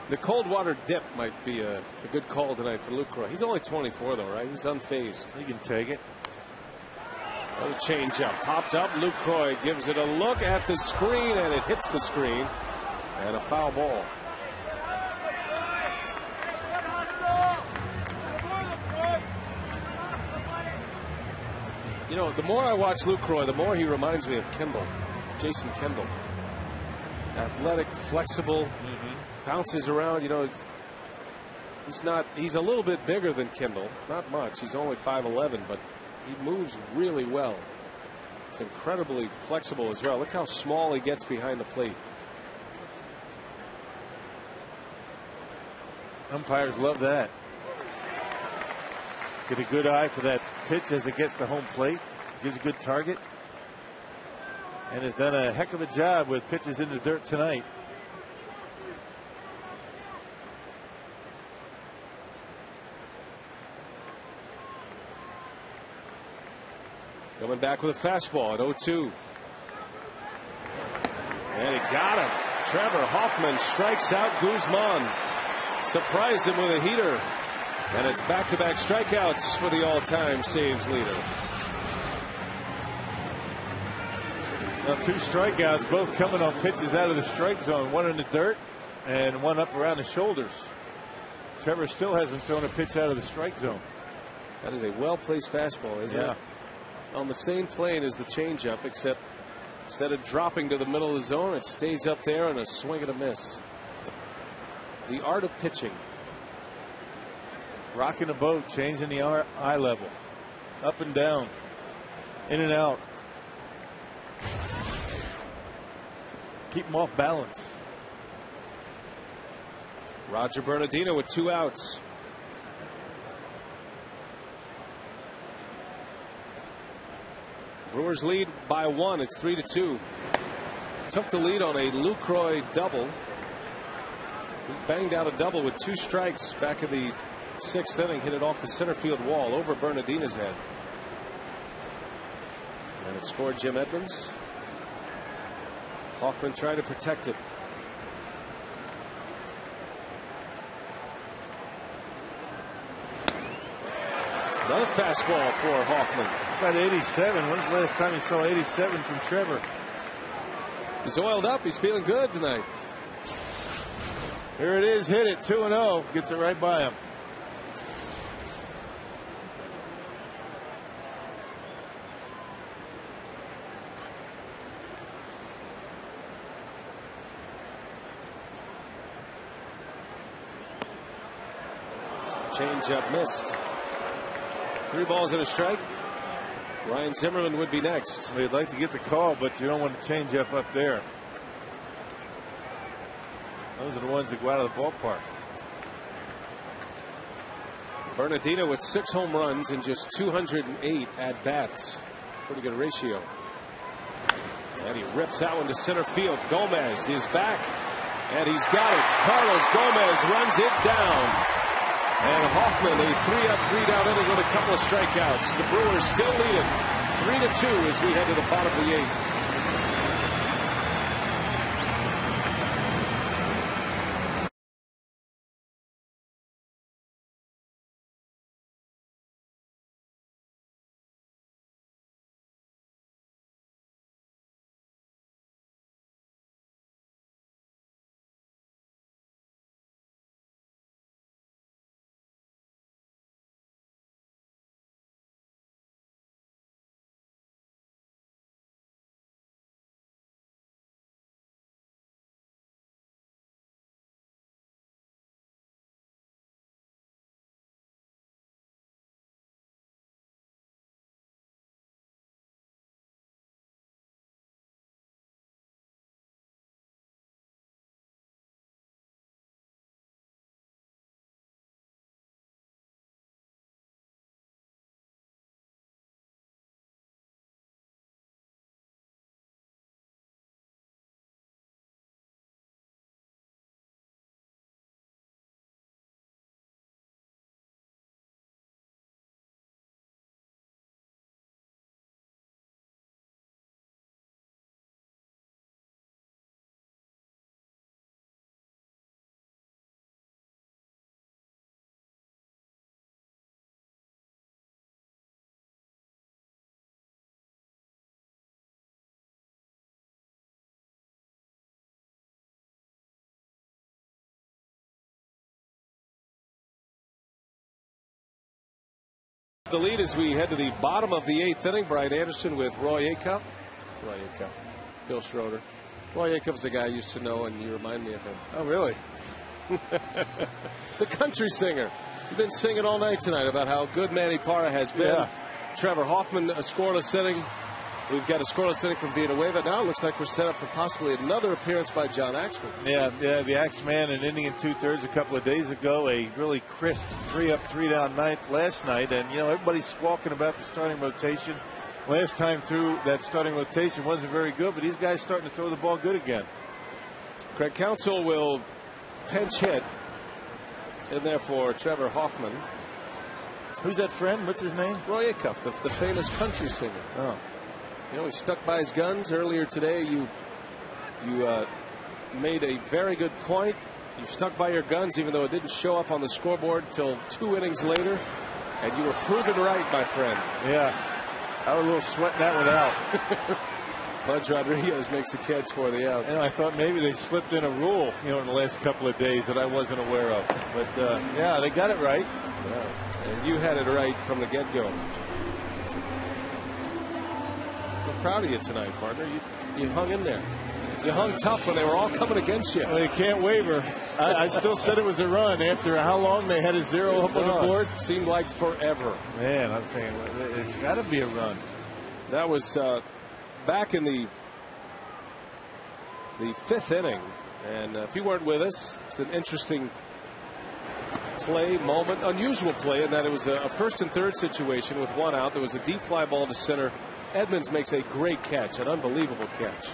[SPEAKER 4] The cold water dip might be a good call tonight for Lucroy. He's only 24 though, right? He's unfazed.
[SPEAKER 5] He can take it.
[SPEAKER 4] Another changeup popped up. Lucroy gives it a look at the screen, and it hits the screen, and a foul ball. You know, the more I watch Lucroy, the more he reminds me of Kendall, Jason Kendall. Athletic, flexible, bounces around. You know, he's a little bit bigger than Kendall, not much. He's only 5'11", but he moves really well. It's incredibly flexible as well. Look how small he gets behind the plate.
[SPEAKER 5] Umpires love that. Get a good eye for that pitch as it gets to home plate. Gives a good target. And has done a heck of a job with pitches in the dirt tonight.
[SPEAKER 4] Coming back with a fastball at 0-2. And he got him. Trevor Hoffman strikes out Guzman. Surprised him with a heater. And it's back-to-back strikeouts for the all-time saves leader.
[SPEAKER 5] Now 2 strikeouts, both coming on pitches out of the strike zone. One in the dirt and one up around the shoulders. Trevor still hasn't thrown a pitch out of the strike zone.
[SPEAKER 4] That is a well-placed fastball, isn't it? On the same plane as the changeup, except instead of dropping to the middle of the zone, it stays up there and a swing and a miss. The art of pitching.
[SPEAKER 5] Rocking the boat, changing the eye level. Up and down. In and out. Keep them off balance.
[SPEAKER 4] Roger Bernardino with 2 outs. Brewers lead by 1. It's 3-2. Took the lead on a Lucroy double. He banged out a double with 2 strikes back in the 6th inning. Hit it off the center field wall over Bernardino's head. And it scored Jim Edmonds. Hoffman tried to protect it. Another fastball for Hoffman.
[SPEAKER 5] About 87. When's the last time you saw 87 from Trevor?
[SPEAKER 4] He's oiled up. He's feeling good tonight.
[SPEAKER 5] Here it is. Hit it. 2-0. Gets it right by him.
[SPEAKER 4] Change up missed. 3 balls and a strike. Ryan Zimmerman would be next.
[SPEAKER 5] They'd like to get the call, but you don't want to change up there. Those are the ones that go out of the ballpark.
[SPEAKER 4] Bernardino with 6 home runs and just 208 at bats. Pretty good ratio. And he rips that one to center field. Gomez is back, and he's got it. Carlos Gomez runs it down. And Hoffman, a 3-up, 3-down inning with a couple of strikeouts. The Brewers still leading 3-2 as we head to the bottom of the 8th. The lead as we head to the bottom of the 8th inning. Brian Anderson with Roy Acuff. Bill Schroeder. Roy Acuff's a guy I used to know, and you remind me of him.
[SPEAKER 5] Oh, really?
[SPEAKER 4] The country singer. You've been singing all night tonight about how good Manny Parra has been.
[SPEAKER 5] Yeah.
[SPEAKER 4] Trevor Hoffman, a scoreless inning. We've got a scoreless inning from Villanueva. Now it looks like we're set up for possibly another appearance by John Axford.
[SPEAKER 5] Yeah, the Axeman, an inning and 2/3 a couple of days ago. A really crisp 3-up, 3-down night last night. And, you know, everybody's squawking about the starting rotation. Last time through, that starting rotation wasn't very good, but these guys starting to throw the ball good again.
[SPEAKER 4] Craig Counsell will pinch hit in there for Trevor Hoffman.
[SPEAKER 5] Who's that friend? What's his name?
[SPEAKER 4] Roy Acuff, the famous country singer.
[SPEAKER 5] Oh.
[SPEAKER 4] You know, he stuck by his guns. Earlier today, you made a very good point. You stuck by your guns, even though it didn't show up on the scoreboard until 2 innings later. And you were proven right, my friend.
[SPEAKER 5] Yeah. I was a little sweating that one out.
[SPEAKER 4] Pudge Rodriguez makes the catch for the out.
[SPEAKER 5] And I thought maybe they slipped in a rule, you know, in the last couple of days that I wasn't aware of. But, yeah, they got it right.
[SPEAKER 4] Yeah. And you had it right from the get-go. I'm proud of you tonight, partner. You hung in there. You hung tough when they were all coming against you.
[SPEAKER 5] Well, they can't waver. I still said it was a run after how long they had a 0 up on the board.
[SPEAKER 4] Seemed like forever.
[SPEAKER 5] Man, I'm saying it's got to be a run.
[SPEAKER 4] That was back in the 5th inning. And if you weren't with us, it's an interesting play, moment, unusual play in that it was a 1st and 3rd situation with 1 out. There was a deep fly ball to center. Edmonds makes a great catch, an unbelievable catch.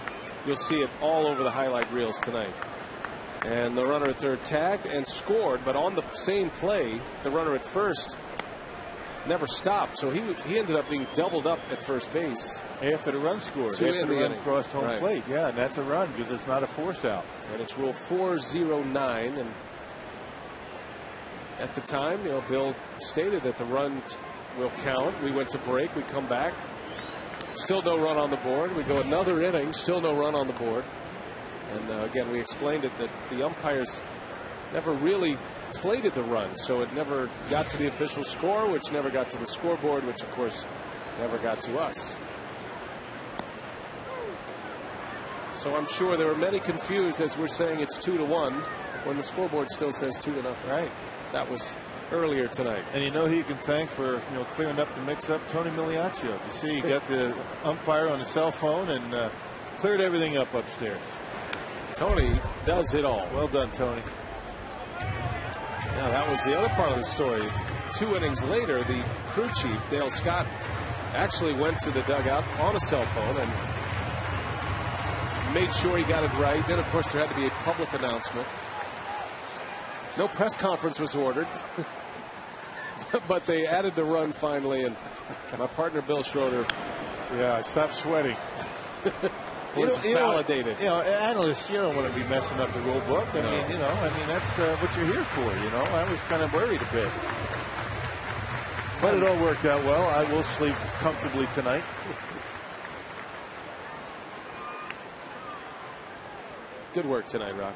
[SPEAKER 4] You'll see it all over the highlight reels tonight. And the runner at third tagged and scored, but on the same play, the runner at first never stopped. So he ended up being doubled up at first base.
[SPEAKER 5] After the run scored.
[SPEAKER 4] So
[SPEAKER 5] after the run
[SPEAKER 4] inning.
[SPEAKER 5] crossed home
[SPEAKER 4] Right.
[SPEAKER 5] plate. Yeah, and that's a run because it's not a force out.
[SPEAKER 4] And it's Rule 409. And at the time, you know, Bill stated that the run will count. We went to break. We come back. Still no run on the board. We go another inning. Still no run on the board. And again, we explained it that the umpires never really plated the run, so it never got to the official score, which never got to the scoreboard, which of course never got to us. So I'm sure there were many confused as we're saying it's 2-1 when the scoreboard still says 2-0.
[SPEAKER 5] Right.
[SPEAKER 4] That was earlier tonight.
[SPEAKER 5] And you know who you can thank for clearing up the mix-up? Tony Miliaccio. You see, he got the umpire on the cell phone and cleared everything up upstairs.
[SPEAKER 4] Tony does it all.
[SPEAKER 5] Well done, Tony.
[SPEAKER 4] Now that was the other part of the story. 2 innings later, the crew chief, Dale Scott, actually went to the dugout on a cell phone and made sure he got it right. Then, of course, there had to be a public announcement. No press conference was ordered. But they added the run finally, and my partner Bill Schroeder,
[SPEAKER 5] yeah, stopped sweating.
[SPEAKER 4] was validated.
[SPEAKER 5] Analysts, you don't want to be messing up the rule book. I mean, that's what you're here for. I was kind of worried a bit, but it all worked out well. I will sleep comfortably tonight.
[SPEAKER 4] Good work tonight, Rock.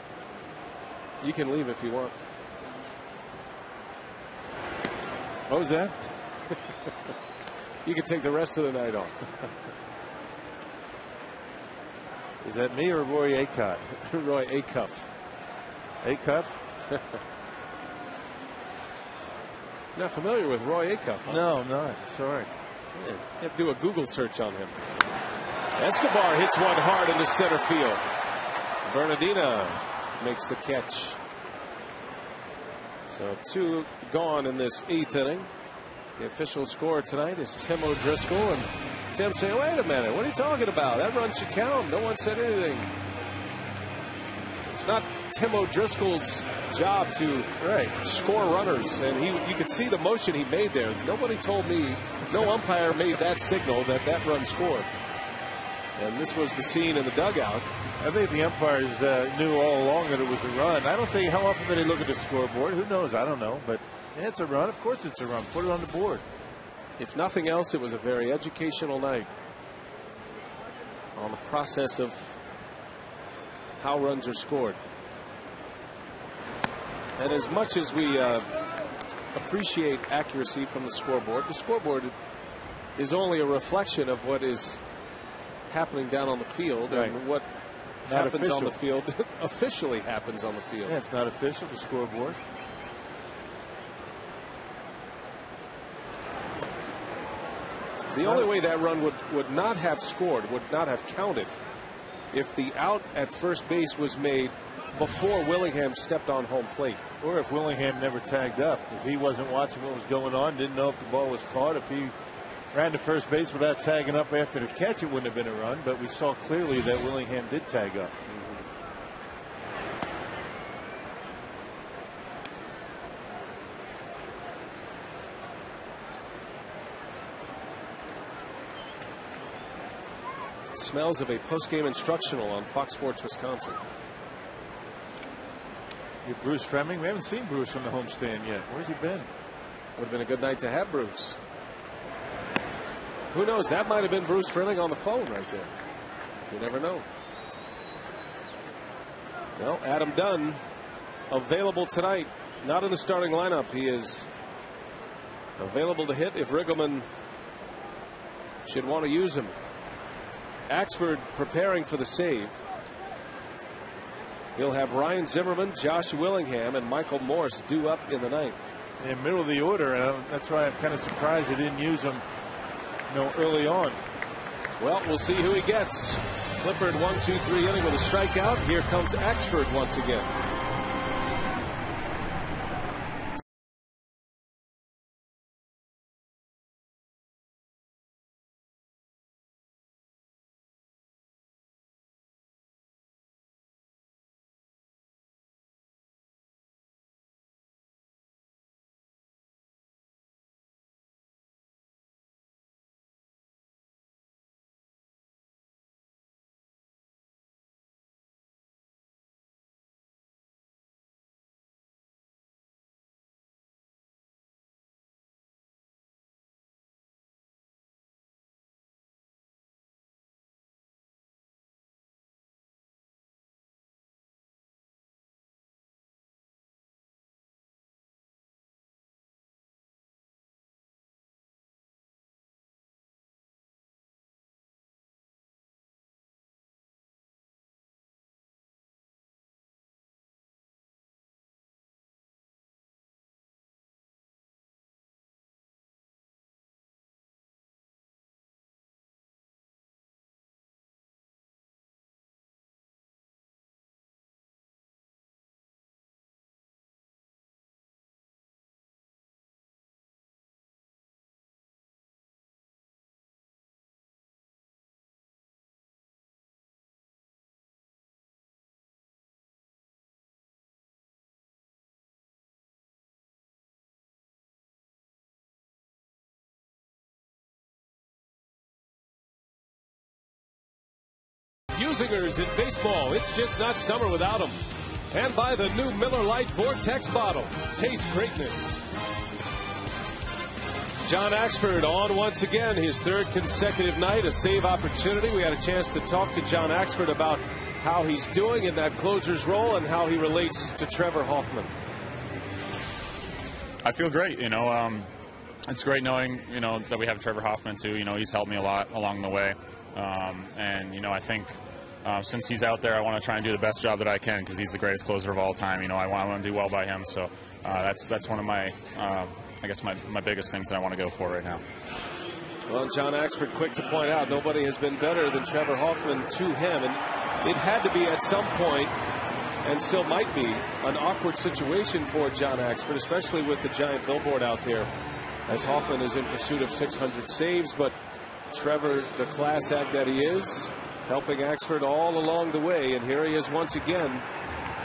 [SPEAKER 4] You can leave if you want.
[SPEAKER 5] What was that?
[SPEAKER 4] You can take the rest of the night off.
[SPEAKER 5] Is that me or Roy Acuff?
[SPEAKER 4] Roy Acuff.
[SPEAKER 5] Acuff?
[SPEAKER 4] Not familiar with Roy Acuff? Huh?
[SPEAKER 5] No, I'm not. Sorry.
[SPEAKER 4] Yeah, you have to do a Google search on him. Escobar hits one hard into center field. Bernardina makes the catch. So 2 gone in this 8th inning. The official score tonight is Tim O'Driscoll, and Tim saying, wait a minute, what are you talking about? That run should count. No one said anything. It's not Tim O'Driscoll's job to score runners, and you could see the motion he made there. Nobody told me, no umpire made that signal that run scored. And this was the scene in the dugout.
[SPEAKER 5] I think the umpires knew all along that it was a run. I don't think, how often do they look at the scoreboard? Who knows? I don't know. But yeah, it's a run. Of course it's a run. Put it on the board.
[SPEAKER 4] If nothing else, it was a very educational night on the process of how runs are scored. And as much as we appreciate accuracy from the scoreboard is only a reflection of what is happening down on the field, and what
[SPEAKER 5] not
[SPEAKER 4] happens
[SPEAKER 5] official.
[SPEAKER 4] on the field officially happens on the field.
[SPEAKER 5] Yeah, it's not official, the scoreboard.
[SPEAKER 4] The only way that run would not have scored, would not have counted, if the out at first base was made before Willingham stepped on home plate.
[SPEAKER 5] Or if Willingham never tagged up. If he wasn't watching what was going on, didn't know if the ball was caught, if he ran to first base without tagging up after the catch, it wouldn't have been a run. But we saw clearly that Willingham did tag up.
[SPEAKER 4] Smells of a post-game instructional on Fox Sports Wisconsin.
[SPEAKER 5] Get Bruce Fleming. We haven't seen Bruce on the homestand yet. Where's he been?
[SPEAKER 4] Would have been a good night to have Bruce. Who knows? That might have been Bruce Fleming on the phone right there. You never know. Well, Adam Dunn available tonight. Not in the starting lineup. He is available to hit if Riggleman should want to use him. Axford preparing for the save. He'll have Ryan Zimmerman, Josh Willingham, and Michael Morse due up in the ninth.
[SPEAKER 5] In middle of the order, and that's why I'm kind of surprised they didn't use him, early on.
[SPEAKER 4] Well, we'll see who he gets. Clippard 1-2-3 inning with a strikeout. Here comes Axford once again. Musingers in baseball. It's just not summer without them. And by the new Miller Lite Vortex bottle. Taste greatness. John Axford on once again, his third consecutive night, a save opportunity. We had a chance to talk to John Axford about how he's doing in that closer's role and how he relates to Trevor Hoffman.
[SPEAKER 8] I feel great. It's great knowing, that we have Trevor Hoffman too. He's helped me a lot along the way. I think since he's out there, I want to try and do the best job that I can because he's the greatest closer of all time. I want to do well by him. So that's one of my, my biggest things that I want to go for right now.
[SPEAKER 4] Well, John Axford, quick to point out, nobody has been better than Trevor Hoffman to him. And it had to be at some point, and still might be, an awkward situation for John Axford, especially with the giant billboard out there, as Hoffman is in pursuit of 600 saves. But Trevor, the class act that he is, helping Axford all along the way. And here he is once again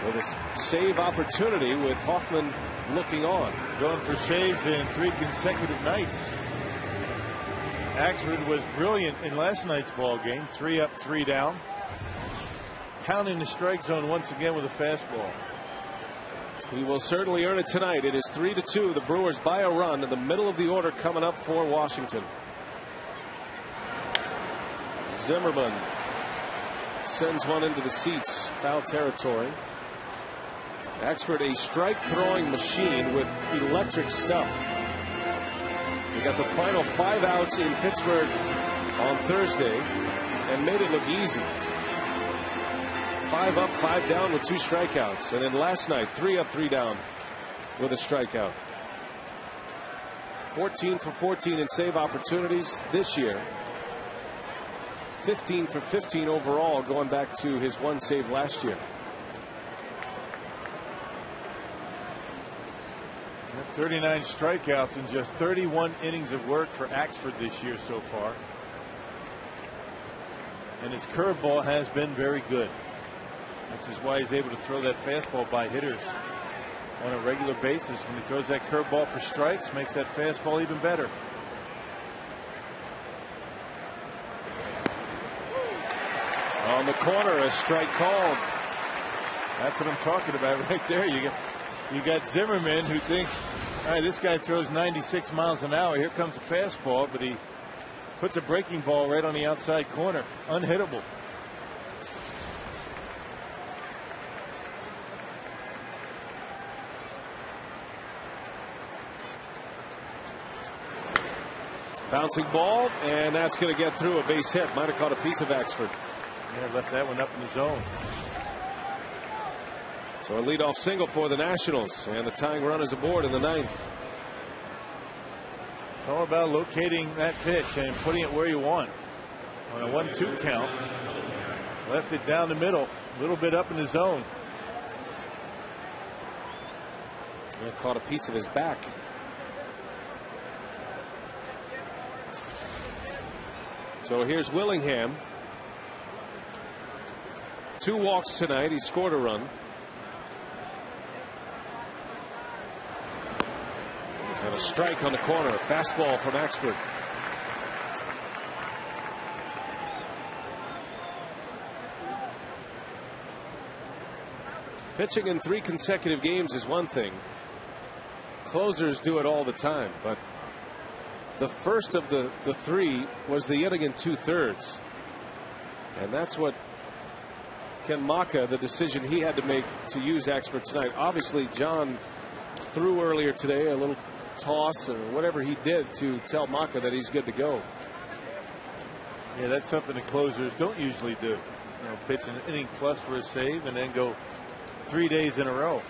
[SPEAKER 4] with a save opportunity with Hoffman looking on.
[SPEAKER 5] Going for saves in 3 consecutive nights. Axford was brilliant in last night's ball game. 3 up, 3 down. Pounding the strike zone once again with a fastball.
[SPEAKER 4] He will certainly earn it tonight. It is 3-2. The Brewers by a run in the middle of the order coming up for Washington. Zimmerman sends one into the seats. Foul territory. Axford, a strike throwing machine with electric stuff. He got the final 5 outs in Pittsburgh on Thursday and made it look easy. 5 up, 5 down with 2 strikeouts. And then last night, 3 up, 3 down with a strikeout. 14 for 14 in save opportunities this year. 15 for 15 overall, going back to his 1 save last year.
[SPEAKER 5] 39 strikeouts in just 31 innings of work for Axford this year so far. And his curveball has been very good. Which is why he's able to throw that fastball by hitters on a regular basis. When he throws that curveball for strikes, makes that fastball even better.
[SPEAKER 4] On the corner, a strike called.
[SPEAKER 5] That's what I'm talking about right there. You got Zimmerman, who thinks, all right, this guy throws 96 miles an hour. Here comes a fastball, but he puts a breaking ball right on the outside corner. Unhittable.
[SPEAKER 4] Bouncing ball, and that's going to get through a base hit. Might have caught a piece of Axford.
[SPEAKER 5] Yeah, left that one up in the zone.
[SPEAKER 4] So a leadoff single for the Nationals, and the tying run is aboard in the 9th.
[SPEAKER 5] It's all about locating that pitch and putting it where you want. On a 1-2 count, left it down the middle, a little bit up in the zone.
[SPEAKER 4] Yeah, caught a piece of his back. So here's Willingham. 2 walks tonight. He scored a run. And a strike on the corner. Fastball from Axford. Pitching in 3 consecutive games is one thing. Closers do it all the time, but the first of the 3 was the inning in 2/3. And that's what Ken Maka, the decision he had to make to use Axford tonight. Obviously, John threw earlier today a little toss or whatever he did to tell Maka that he's good to go.
[SPEAKER 5] Yeah, that's something the closers don't usually do. Pitch an inning plus for a save and then go 3 days in a row.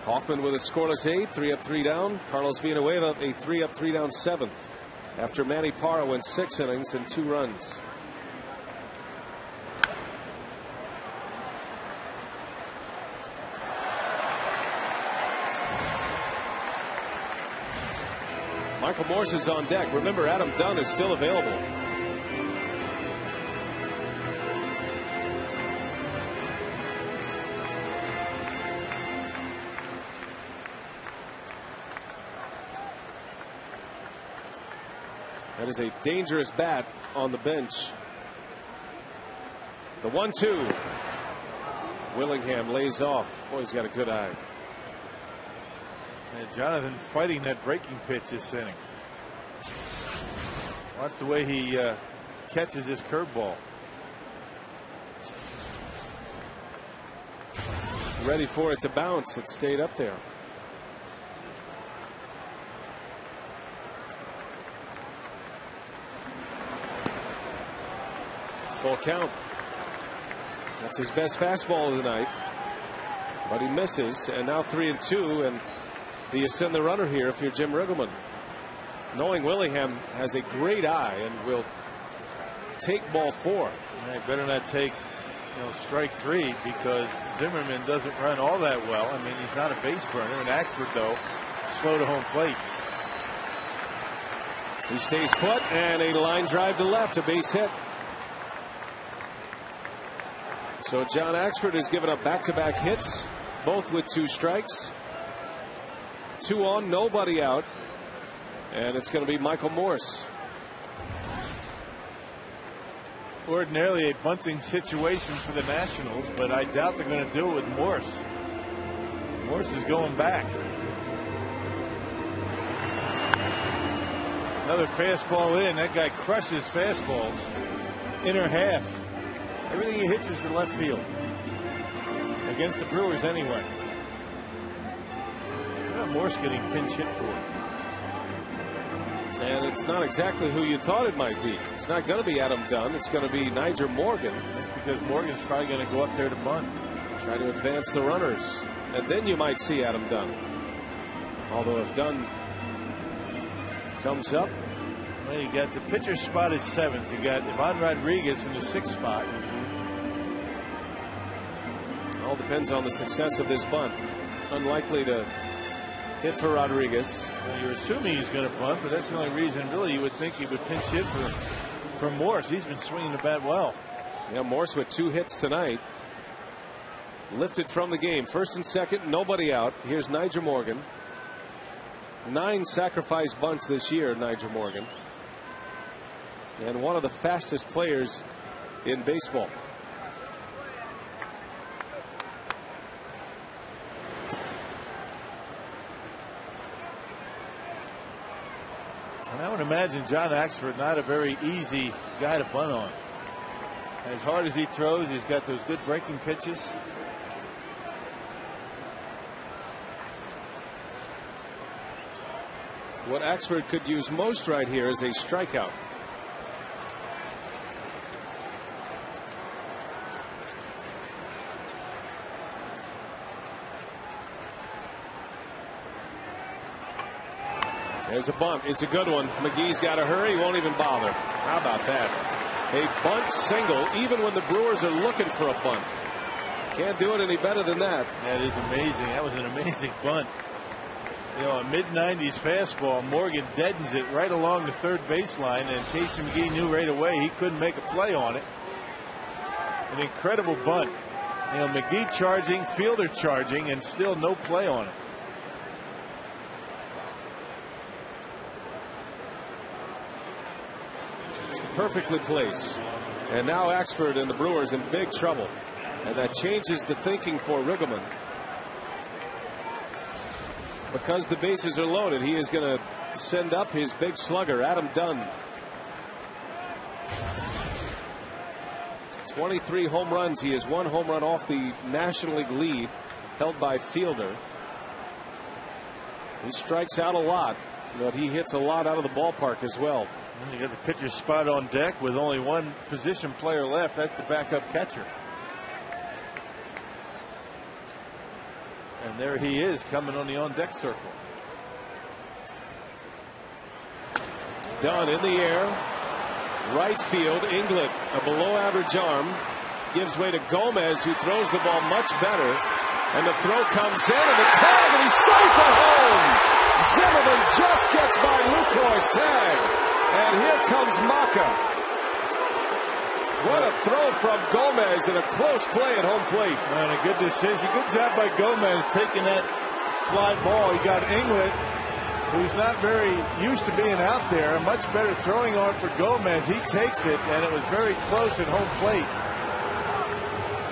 [SPEAKER 4] Hoffman with a scoreless 8, 3 up, 3 down. Carlos Villanueva, a 3 up, 3 down 7th. After Manny Parra went 6 innings and 2 runs. Michael Morse is on deck. Remember, Adam Dunn is still available. That is a dangerous bat on the bench. The 1-2. Willingham lays off. Boy, he's got a good eye.
[SPEAKER 5] And Jonathan fighting that breaking pitch this inning. Watch the way he catches his curveball.
[SPEAKER 4] Ready for it to bounce. It stayed up there. Full count. That's his best fastball of the night. But he misses, and now 3-2. And do you send the runner here if you're Jim Riggleman? Knowing Willingham has a great eye and will take ball 4.
[SPEAKER 5] They better not take strike 3, because Zimmerman doesn't run all that well. I mean, he's not a base burner. And Axford, though, slow to home plate.
[SPEAKER 4] He stays put, and a line drive to left, a base hit. So John Axford has given up back-to-back hits, both with 2 strikes. 2 on, nobody out. And it's going to be Michael Morse.
[SPEAKER 5] Ordinarily a bunting situation for the Nationals, but I doubt they're going to do it with Morse. Morse is going back. Another fastball in. That guy crushes fastballs. Inner half. Everything he hits is to left field. Against the Brewers anyway. Morse getting pinch hit for it.
[SPEAKER 4] And it's not exactly who you thought it might be. It's not going to be Adam Dunn. It's going to be Nyjer Morgan.
[SPEAKER 5] That's because Morgan's probably going to go up there to bunt.
[SPEAKER 4] Try to advance the runners. And then you might see Adam Dunn. Although if Dunn comes up.
[SPEAKER 5] Well, you got the pitcher spot is 7th. You got Ivan Rodriguez in the 6th spot.
[SPEAKER 4] All depends on the success of this bunt. Unlikely to hit for Rodriguez.
[SPEAKER 5] Well, you're assuming he's going to bunt, but that's the only reason really you would think he would pinch hit for Morse. He's been swinging the bat well.
[SPEAKER 4] Yeah, Morse with 2 hits tonight. Lifted from the game. 1st and 2nd, nobody out. Here's Nyjer Morgan. 9 sacrifice bunts this year, Nyjer Morgan. And one of the fastest players in baseball.
[SPEAKER 5] And I would imagine John Axford not a very easy guy to bunt on. As hard as he throws, he's got those good breaking pitches.
[SPEAKER 4] What Axford could use most right here is a strikeout. There's a bunt. It's a good one. McGee's got to hurry. He won't even bother. How about that? A bunt single, even when the Brewers are looking for a bunt. Can't do it any better than that.
[SPEAKER 5] That is amazing. That was an amazing bunt. You know, a mid-90s fastball. Morgan deadens it right along the third baseline, and Casey McGee knew right away he couldn't make a play on it. An incredible bunt. You know, McGee charging, Fielder charging, and still no play on it.
[SPEAKER 4] Perfectly placed. And now Axford and the Brewers in big trouble. And that changes the thinking for Riggleman. Because the bases are loaded, he is going to send up his big slugger, Adam Dunn. 23 home runs. He has 1 home run off the National League lead held by Fielder. He strikes out a lot, but he hits a lot out of the ballpark as well.
[SPEAKER 5] You got the pitcher's spot on deck with only 1 position player left. That's the backup catcher. And there he is coming on the on-deck circle.
[SPEAKER 4] Dunn in the air. Right field. Inglet, a below-average arm, gives way to Gomez, who throws the ball much better. And the throw comes in, and the tag, and he's safe at home. Zimmerman just gets by Lucroy's tag. And here comes Maka. What a throw from Gomez and a close play at home plate.
[SPEAKER 5] And a good decision. Good job by Gomez taking that fly ball. He got Inglet who's not very used to being out there. A much better throwing arm for Gomez. He takes it, and it was very close at home plate.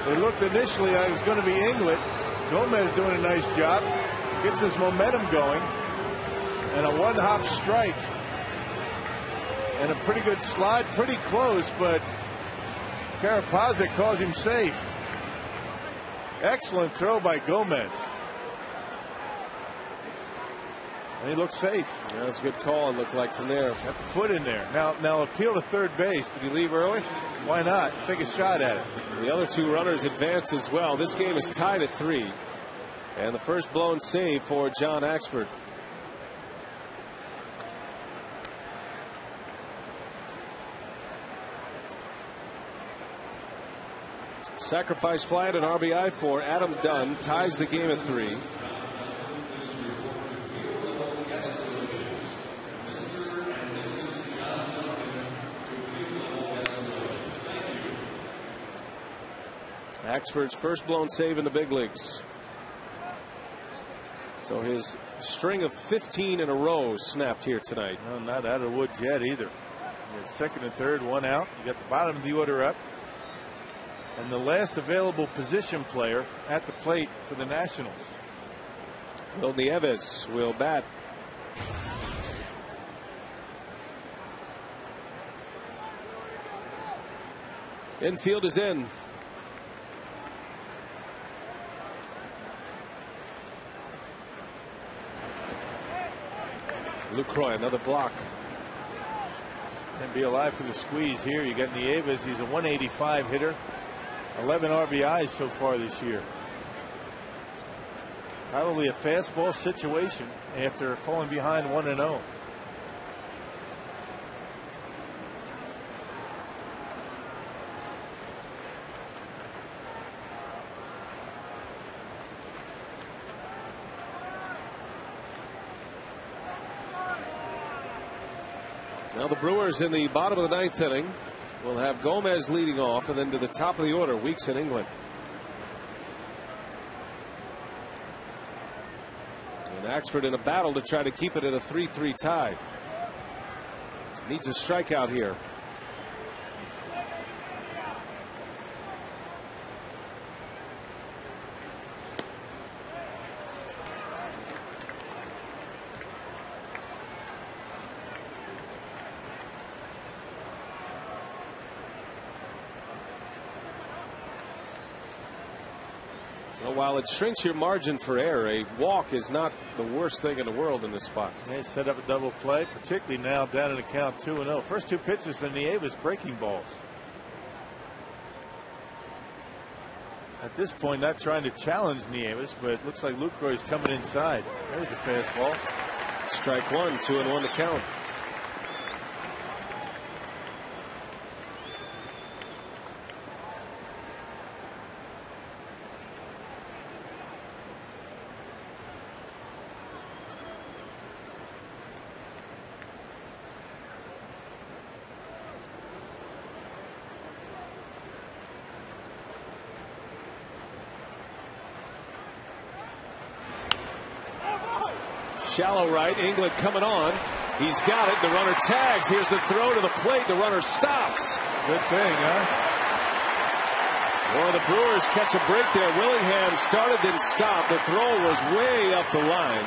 [SPEAKER 5] They looked initially like it was going to be Inglet. Gomez doing a nice job. Gets his momentum going. And a one-hop strike. And a pretty good slide. Pretty close, but Karapazak calls him safe. Excellent throw by Gomez. And he looks safe.
[SPEAKER 4] Yeah, that's a good call, it looked like, from there.
[SPEAKER 5] Got the foot in there. Now appeal to third base. Did he leave early? Why not? Take a shot at it.
[SPEAKER 4] The other two runners advanced as well. This game is tied at 3. And the first blown save for John Axford. Sacrifice fly and an RBI for Adam Dunn ties the game at 3. Axford's first blown save in the big leagues. So his string of 15 in a row snapped here tonight.
[SPEAKER 5] No, not out of the woods yet either. You had second and third, one out. You got the bottom of the order up. And the last available position player at the plate for the Nationals.
[SPEAKER 4] Will Nieves will bat. Infield is in. Lucroy, another block.
[SPEAKER 5] And be alive for the squeeze here. You got Nieves. He's a 185 hitter. 11 RBIs so far this year. Probably a fastball situation after falling behind 1-0.
[SPEAKER 4] Now the Brewers in the bottom of the 9th inning will have Gomez leading off, and then to the top of the order, Weeks in England. And Axford in a battle to try to keep it at a 3-3 tie. Needs a strikeout here. While it shrinks your margin for error, a walk is not the worst thing in the world in this spot.
[SPEAKER 5] They set up a double play, particularly now down in the count 2-0. First two pitches to Nieves, breaking balls. At this point, not trying to challenge Nieves, but it looks like Lucroy's coming inside. There's the fastball.
[SPEAKER 4] Strike one, 2-1 to count. Shallow right, England coming on. He's got it. The runner tags. Here's the throw to the plate. The runner stops.
[SPEAKER 5] Good thing, huh?
[SPEAKER 4] Well, the Brewers catch a break there. Willingham started, then stopped. The throw was way up the line.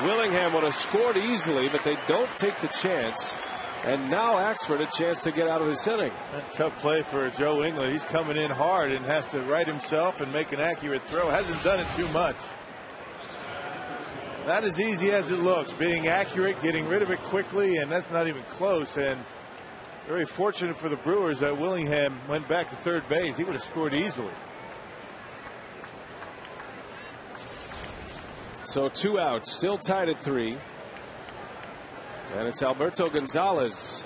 [SPEAKER 4] Willingham would have scored easily, but they don't take the chance. And now Axford a chance to get out of this inning.
[SPEAKER 5] A tough play for Joe England. He's coming in hard and has to right himself and make an accurate throw. Hasn't done it too much. Not as easy as it looks. Being accurate, getting rid of it quickly, and that's not even close. And very fortunate for the Brewers that Willingham went back to third base. He would have scored easily.
[SPEAKER 4] So 2 outs, still tied at 3. And it's Alberto Gonzalez.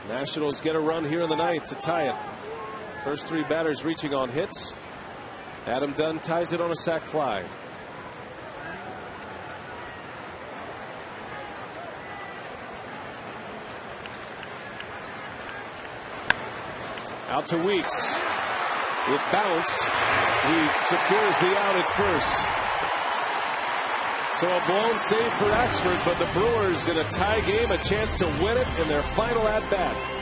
[SPEAKER 4] Nationals get a run here in the 9th to tie it. First 3 batters reaching on hits. Adam Dunn ties it on a sac fly. Out to Weeks. It bounced. He secures the out at first. So a blown save for Axford, but the Brewers in a tie game, a chance to win it in their final at-bat.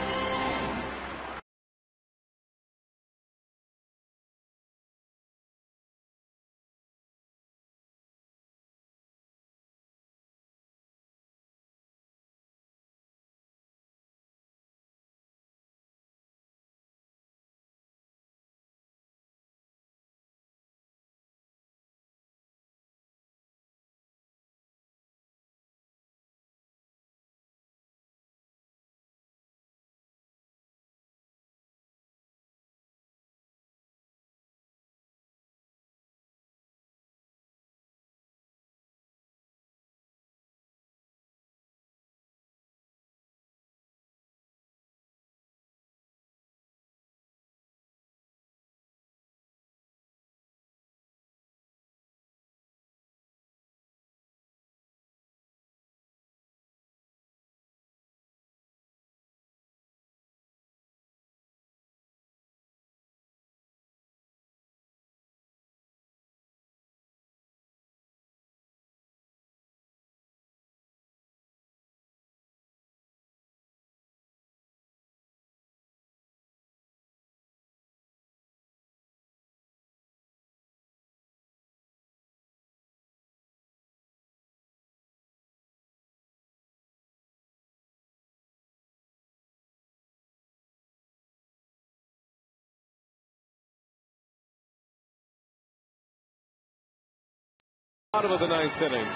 [SPEAKER 4] Bottom of the ninth inning.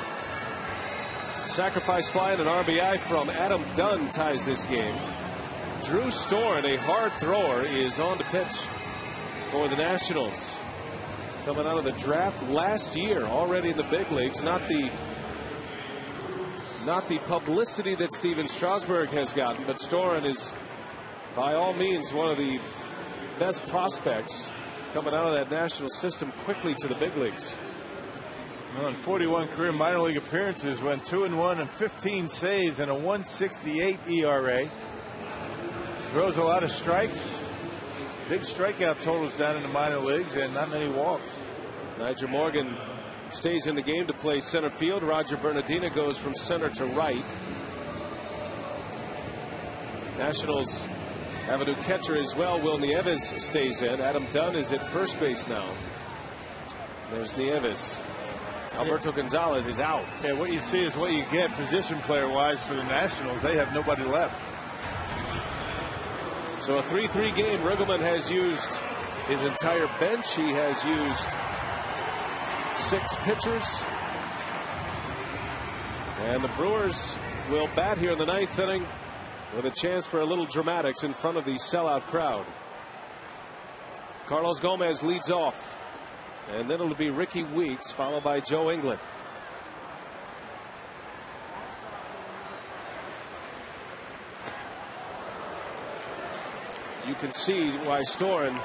[SPEAKER 4] Sacrifice fly and an RBI from Adam Dunn ties this game. Drew Storen, a hard thrower, is on to pitch for the Nationals. Coming out of the draft last year, already in the big leagues. Not the publicity that Steven Strasburg has gotten, but Storen is by all means one of the best prospects coming out of that National system quickly to the big leagues.
[SPEAKER 5] Well, in 41 career minor league appearances, went 2-1 and 15 saves and a 1.68 ERA. Throws a lot of strikes. Big strikeout totals down in the minor leagues and not many walks.
[SPEAKER 4] Nigel Morgan stays in the game to play center field. Roger Bernardina goes from center to right. Nationals have a new catcher as well. Will Nieves stays in. Adam Dunn is at first base now. There's Nieves. Alberto Gonzalez is out.
[SPEAKER 5] Yeah, what you see is what you get position player wise for the Nationals. They have nobody left.
[SPEAKER 4] So a 3-3 game. Riggleman has used his entire bench. He has used 6 pitchers. And the Brewers will bat here in the ninth inning with a chance for a little dramatics in front of the sellout crowd. Carlos Gomez leads off. And then it'll be Ricky Weeks, followed by Joe England. You can see why Storen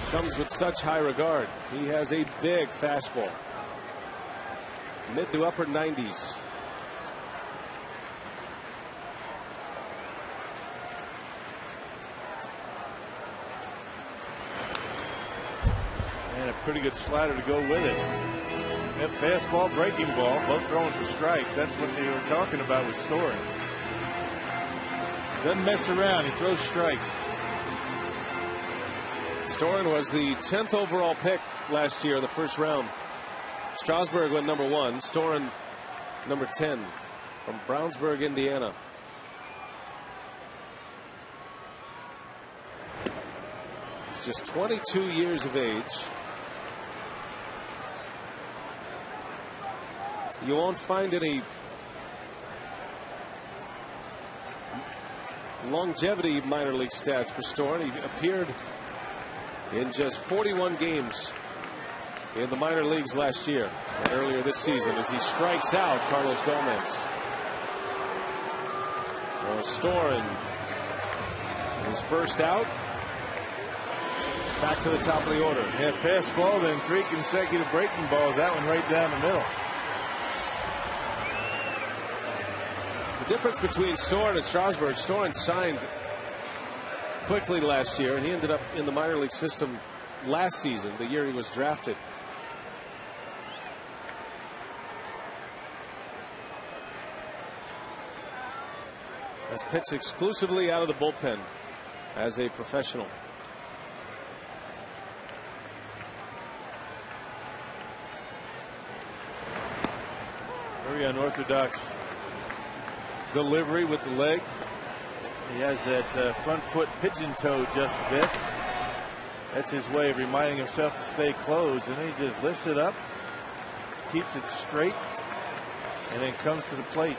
[SPEAKER 4] comes with such high regard. He has a big fastball. Mid to upper 90s.
[SPEAKER 5] And a pretty good slider to go with it. That fastball, breaking ball, both throwing for strikes. That's what they were talking about with Storen. Doesn't mess around. He throws strikes.
[SPEAKER 4] Storen was the 10th overall pick last year in the first round. Strasburg went number 1. Storen number 10 from Brownsburg, Indiana. He's just 22 years of age. You won't find any longevity minor league stats for Storen. He appeared in just 41 games in the minor leagues last year and earlier this season as he strikes out Carlos Gomez. Storen, his first out. Back to the top of the order.
[SPEAKER 5] Yeah, fastball, then 3 consecutive breaking balls. That one right down the middle.
[SPEAKER 4] The difference between Storen and Strasburg, Storen signed quickly last year, and he ended up in the minor league system last season, the year he was drafted. Has pitched exclusively out of the bullpen as a professional.
[SPEAKER 5] Very unorthodox delivery with the leg. He has that front foot pigeon toe just a bit. That's his way of reminding himself to stay closed. And then he just lifts it up, keeps it straight, and then comes to the plate.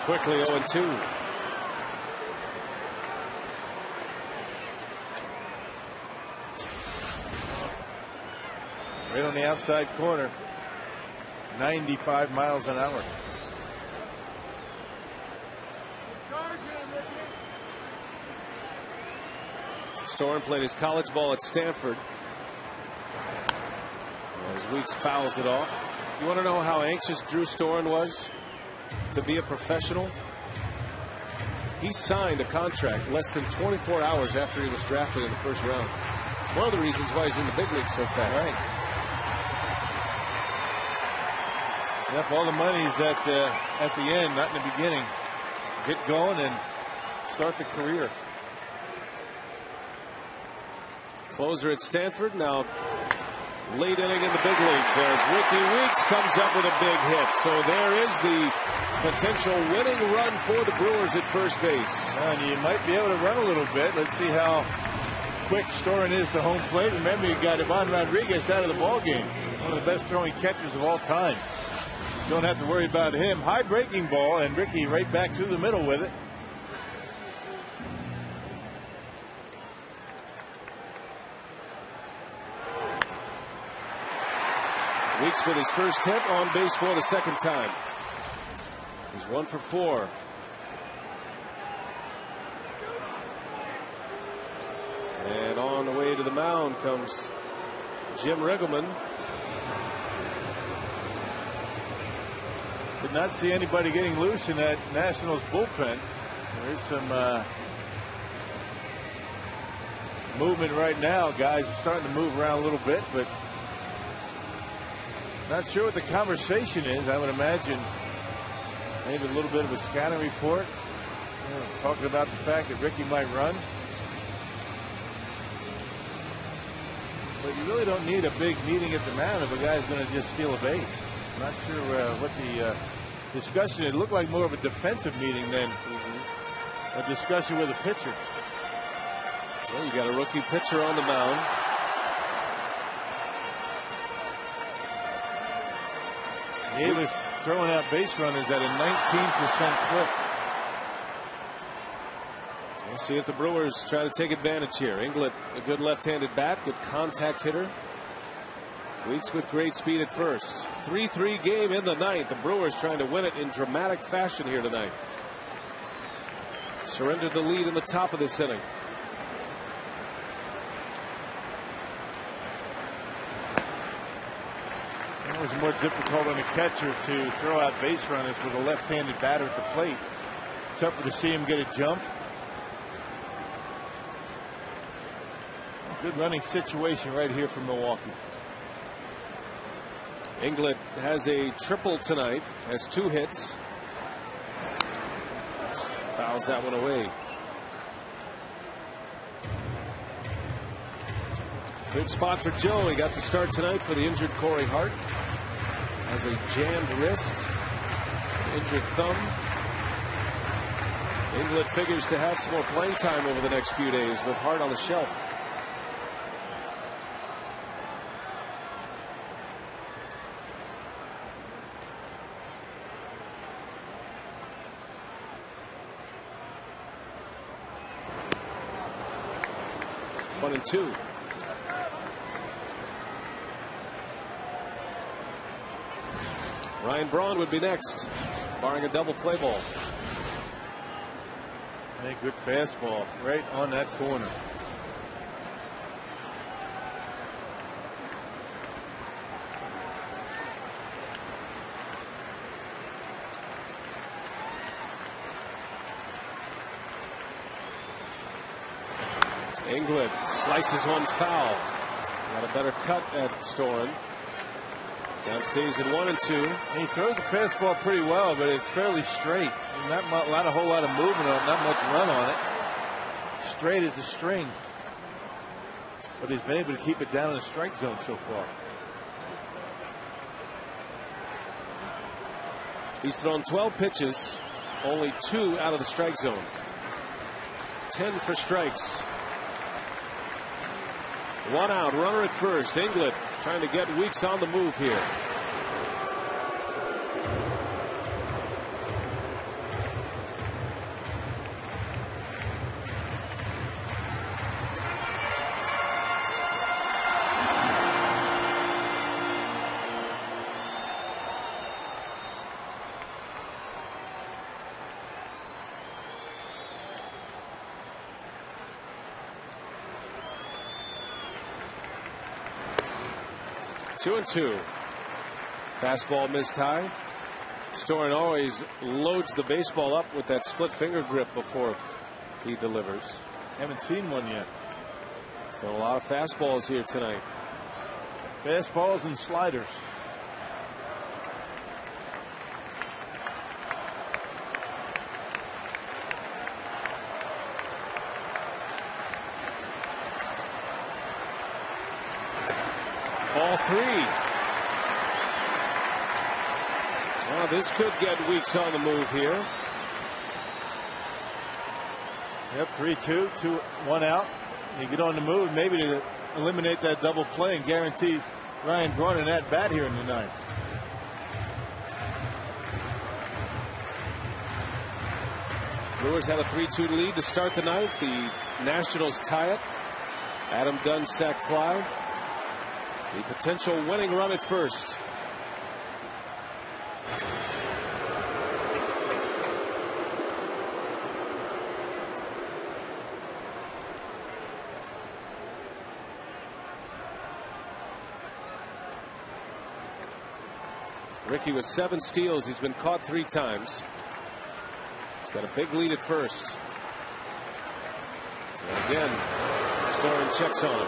[SPEAKER 4] Quickly 0-2.
[SPEAKER 5] Right on the outside corner. 95 miles an hour.
[SPEAKER 4] Storen played his college ball at Stanford. As Weeks fouls it off. You want to know how anxious Drew Storen was to be a professional? He signed a contract less than 24 hours after he was drafted in the first round. One of the reasons why he's in the big league so fast.
[SPEAKER 5] Right. Yep, all the money's at the end, not in the beginning. Get going and start the career.
[SPEAKER 4] Closer at Stanford, now late inning in the big leagues as Ricky Weeks comes up with a big hit. So there is the potential winning run for the Brewers at first base.
[SPEAKER 5] And you might be able to run a little bit. Let's see how quick Storen is to home plate. Remember, you got Ivan Rodriguez out of the ball game. One of the best throwing catchers of all time. Don't have to worry about him. High breaking ball, and Ricky right back through the middle with it.
[SPEAKER 4] Weeks with his first hit, on base for the second time. He's 1 for 4. And on the way to the mound comes Jim Riggleman.
[SPEAKER 5] Did not see anybody getting loose in that Nationals bullpen. There's some movement right now. Guys are starting to move around a little bit, but not sure what the conversation is. I would imagine maybe a little bit of a scouting report. Talking about the fact that Ricky might run. But you really don't need a big meeting at the mound if a guy's going to just steal a base. I'm not sure what the discussion. It looked like more of a defensive meeting than a discussion with a pitcher.
[SPEAKER 4] Well, you got a rookie pitcher on the mound.
[SPEAKER 5] Davis throwing out base runners at a 19% clip.
[SPEAKER 4] We'll see if the Brewers try to take advantage here. Inglet, a good left-handed bat, good contact hitter. Weeks with great speed at first. 3-3 game in the ninth. The Brewers trying to win it in dramatic fashion here tonight. Surrendered the lead in the top of this inning.
[SPEAKER 5] It was more difficult on a catcher to throw out base runners with a left-handed batter at the plate. Tougher to see him get a jump. Good running situation right here from Milwaukee.
[SPEAKER 4] Inglet has a triple tonight, has 2 hits. Fouls that one away. Good spot for Joe. He got the start tonight for the injured Corey Hart. Has a jammed wrist, injured thumb. Inglet figures to have some more playing time over the next few days with Hart on the shelf. One and 2. Ryan Braun would be next, barring a double play ball.
[SPEAKER 5] A good fastball right on that corner.
[SPEAKER 4] Englund slices one foul. Got a better cut at Storen. Down stays in 1 and 2.
[SPEAKER 5] And he throws the fastball pretty well, but it's fairly straight. Not a whole lot of movement on it, not much run on it. Straight as a string. But he's been able to keep it down in the strike zone so far.
[SPEAKER 4] He's thrown 12 pitches, only 2 out of the strike zone. 10 for strikes. 1 out, runner at first. Englund trying to get Weeks on the move here. Two and 2. Fastball missed high. Storen always loads the baseball up with that split finger grip before he delivers.
[SPEAKER 5] Haven't seen one yet.
[SPEAKER 4] Still a lot of fastballs here tonight.
[SPEAKER 5] Fastballs and sliders.
[SPEAKER 4] Ball 3. Well, this could get Weeks on the move here.
[SPEAKER 5] Yep, 3-2, 1 out. You get on the move, maybe to eliminate that double play and guarantee Ryan Braun an at bat here in the ninth.
[SPEAKER 4] Brewers had a 3-2 lead to start the ninth. The Nationals tie it. Adam Dunn sac fly. The potential winning run at first. Ricky with 7 steals. He's been caught 3 times. He's got a big lead at first. And again, Storen checks on him.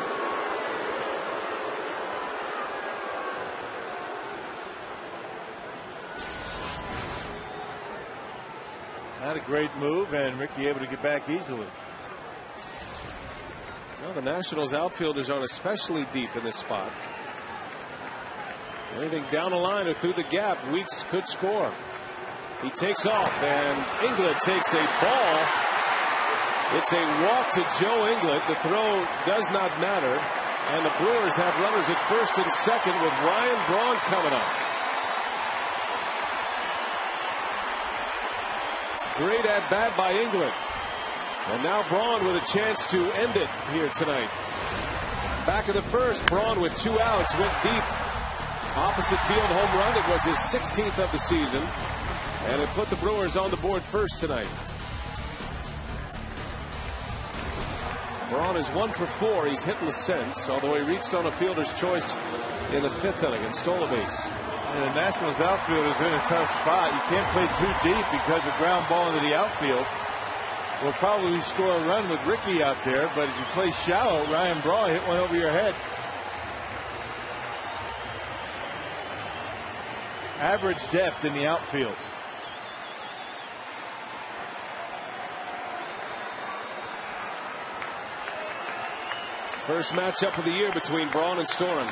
[SPEAKER 5] Not a great move, and Ricky able to get back easily.
[SPEAKER 4] Well, the Nationals outfielders aren't especially deep in this spot. Anything down the line or through the gap, Weeks could score. He takes off, and Englund takes a ball. It's a walk to Joe Englund. The throw does not matter, and the Brewers have runners at first and second with Ryan Braun coming up. Great at bat by Englund. And now Braun with a chance to end it here tonight. Back of the first, Braun with 2 outs went deep. Opposite field home run. It was his 16th of the season. And it put the Brewers on the board first tonight. Braun is 1 for 4. He's hitless since, although he reached on a fielder's choice in the 5th inning and stole a base.
[SPEAKER 5] And the Nationals outfield is in a tough spot. You can't play too deep because a ground ball into the outfield will probably score a run with Ricky out there. But if you play shallow, Ryan Braun hit one over your head. Average depth in the outfield.
[SPEAKER 4] First matchup of the year between Braun and Storen.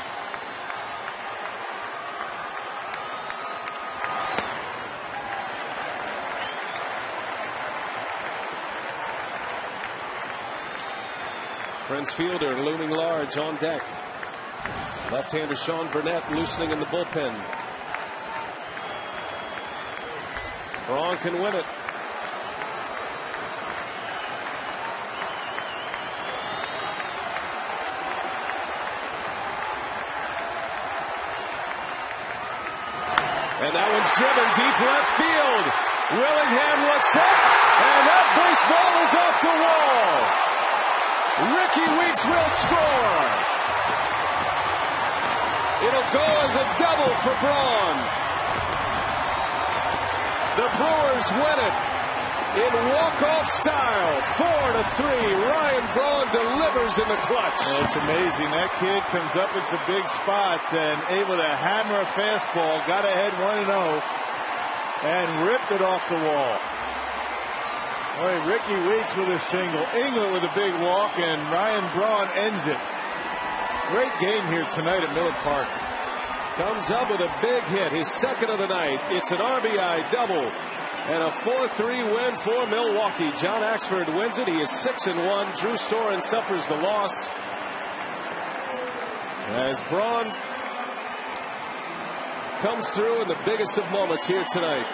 [SPEAKER 4] Prince Fielder looming large on deck. Left-hander Sean Burnett loosening in the bullpen. Braun can win it. And that one's driven deep left field. Willingham looks up, and that baseball is off the wall. Ricky Weeks will score. It'll go as a double for Braun. The Brewers win it In walk-off style, 4-3, Ryan Braun delivers in the clutch.
[SPEAKER 5] It's amazing. That kid comes up with some big spots and able to hammer a fastball, got ahead 1-0, and ripped it off the wall. Boy, Ricky Weeks with a single, England with a big walk, and Ryan Braun ends it. Great game here tonight at Miller Park.
[SPEAKER 4] Comes up with a big hit, his second of the night. It's an RBI double. And a 4-3 win for Milwaukee. John Axford wins it. He is 6-1. Drew Storen suffers the loss. As Braun comes through in the biggest of moments here tonight.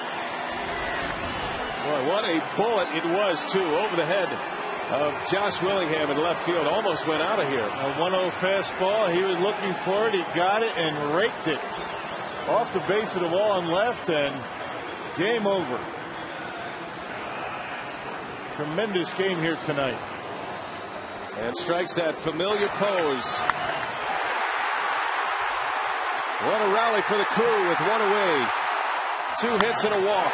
[SPEAKER 4] Boy, what a bullet it was, too, over the head of Josh Willingham in left field. Almost went out of here.
[SPEAKER 5] A 1-0 fastball. He was looking for it. He got it and raked it off the base of the wall on left, and game over. Tremendous game here tonight.
[SPEAKER 4] And strikes that familiar pose. What a rally for the Crew with one away. 2 hits and a walk.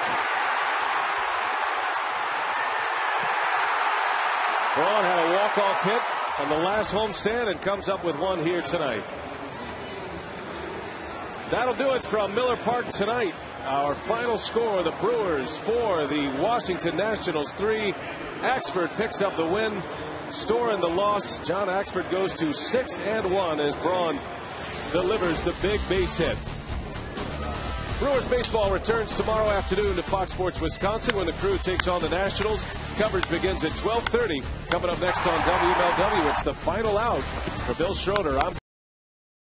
[SPEAKER 4] Braun had a walk-off hit on the last homestand and comes up with one here tonight. That'll do it from Miller Park tonight. Our final score, the Brewers 4, the Washington Nationals 3. Axford picks up the win. Storen the loss. John Axford goes to 6-1 as Braun delivers the big base hit. Brewers baseball returns tomorrow afternoon to Fox Sports Wisconsin when the Crew takes on the Nationals. Coverage begins at 12:30. Coming up next on WMLW, it's the final out for Bill Schroeder. I'm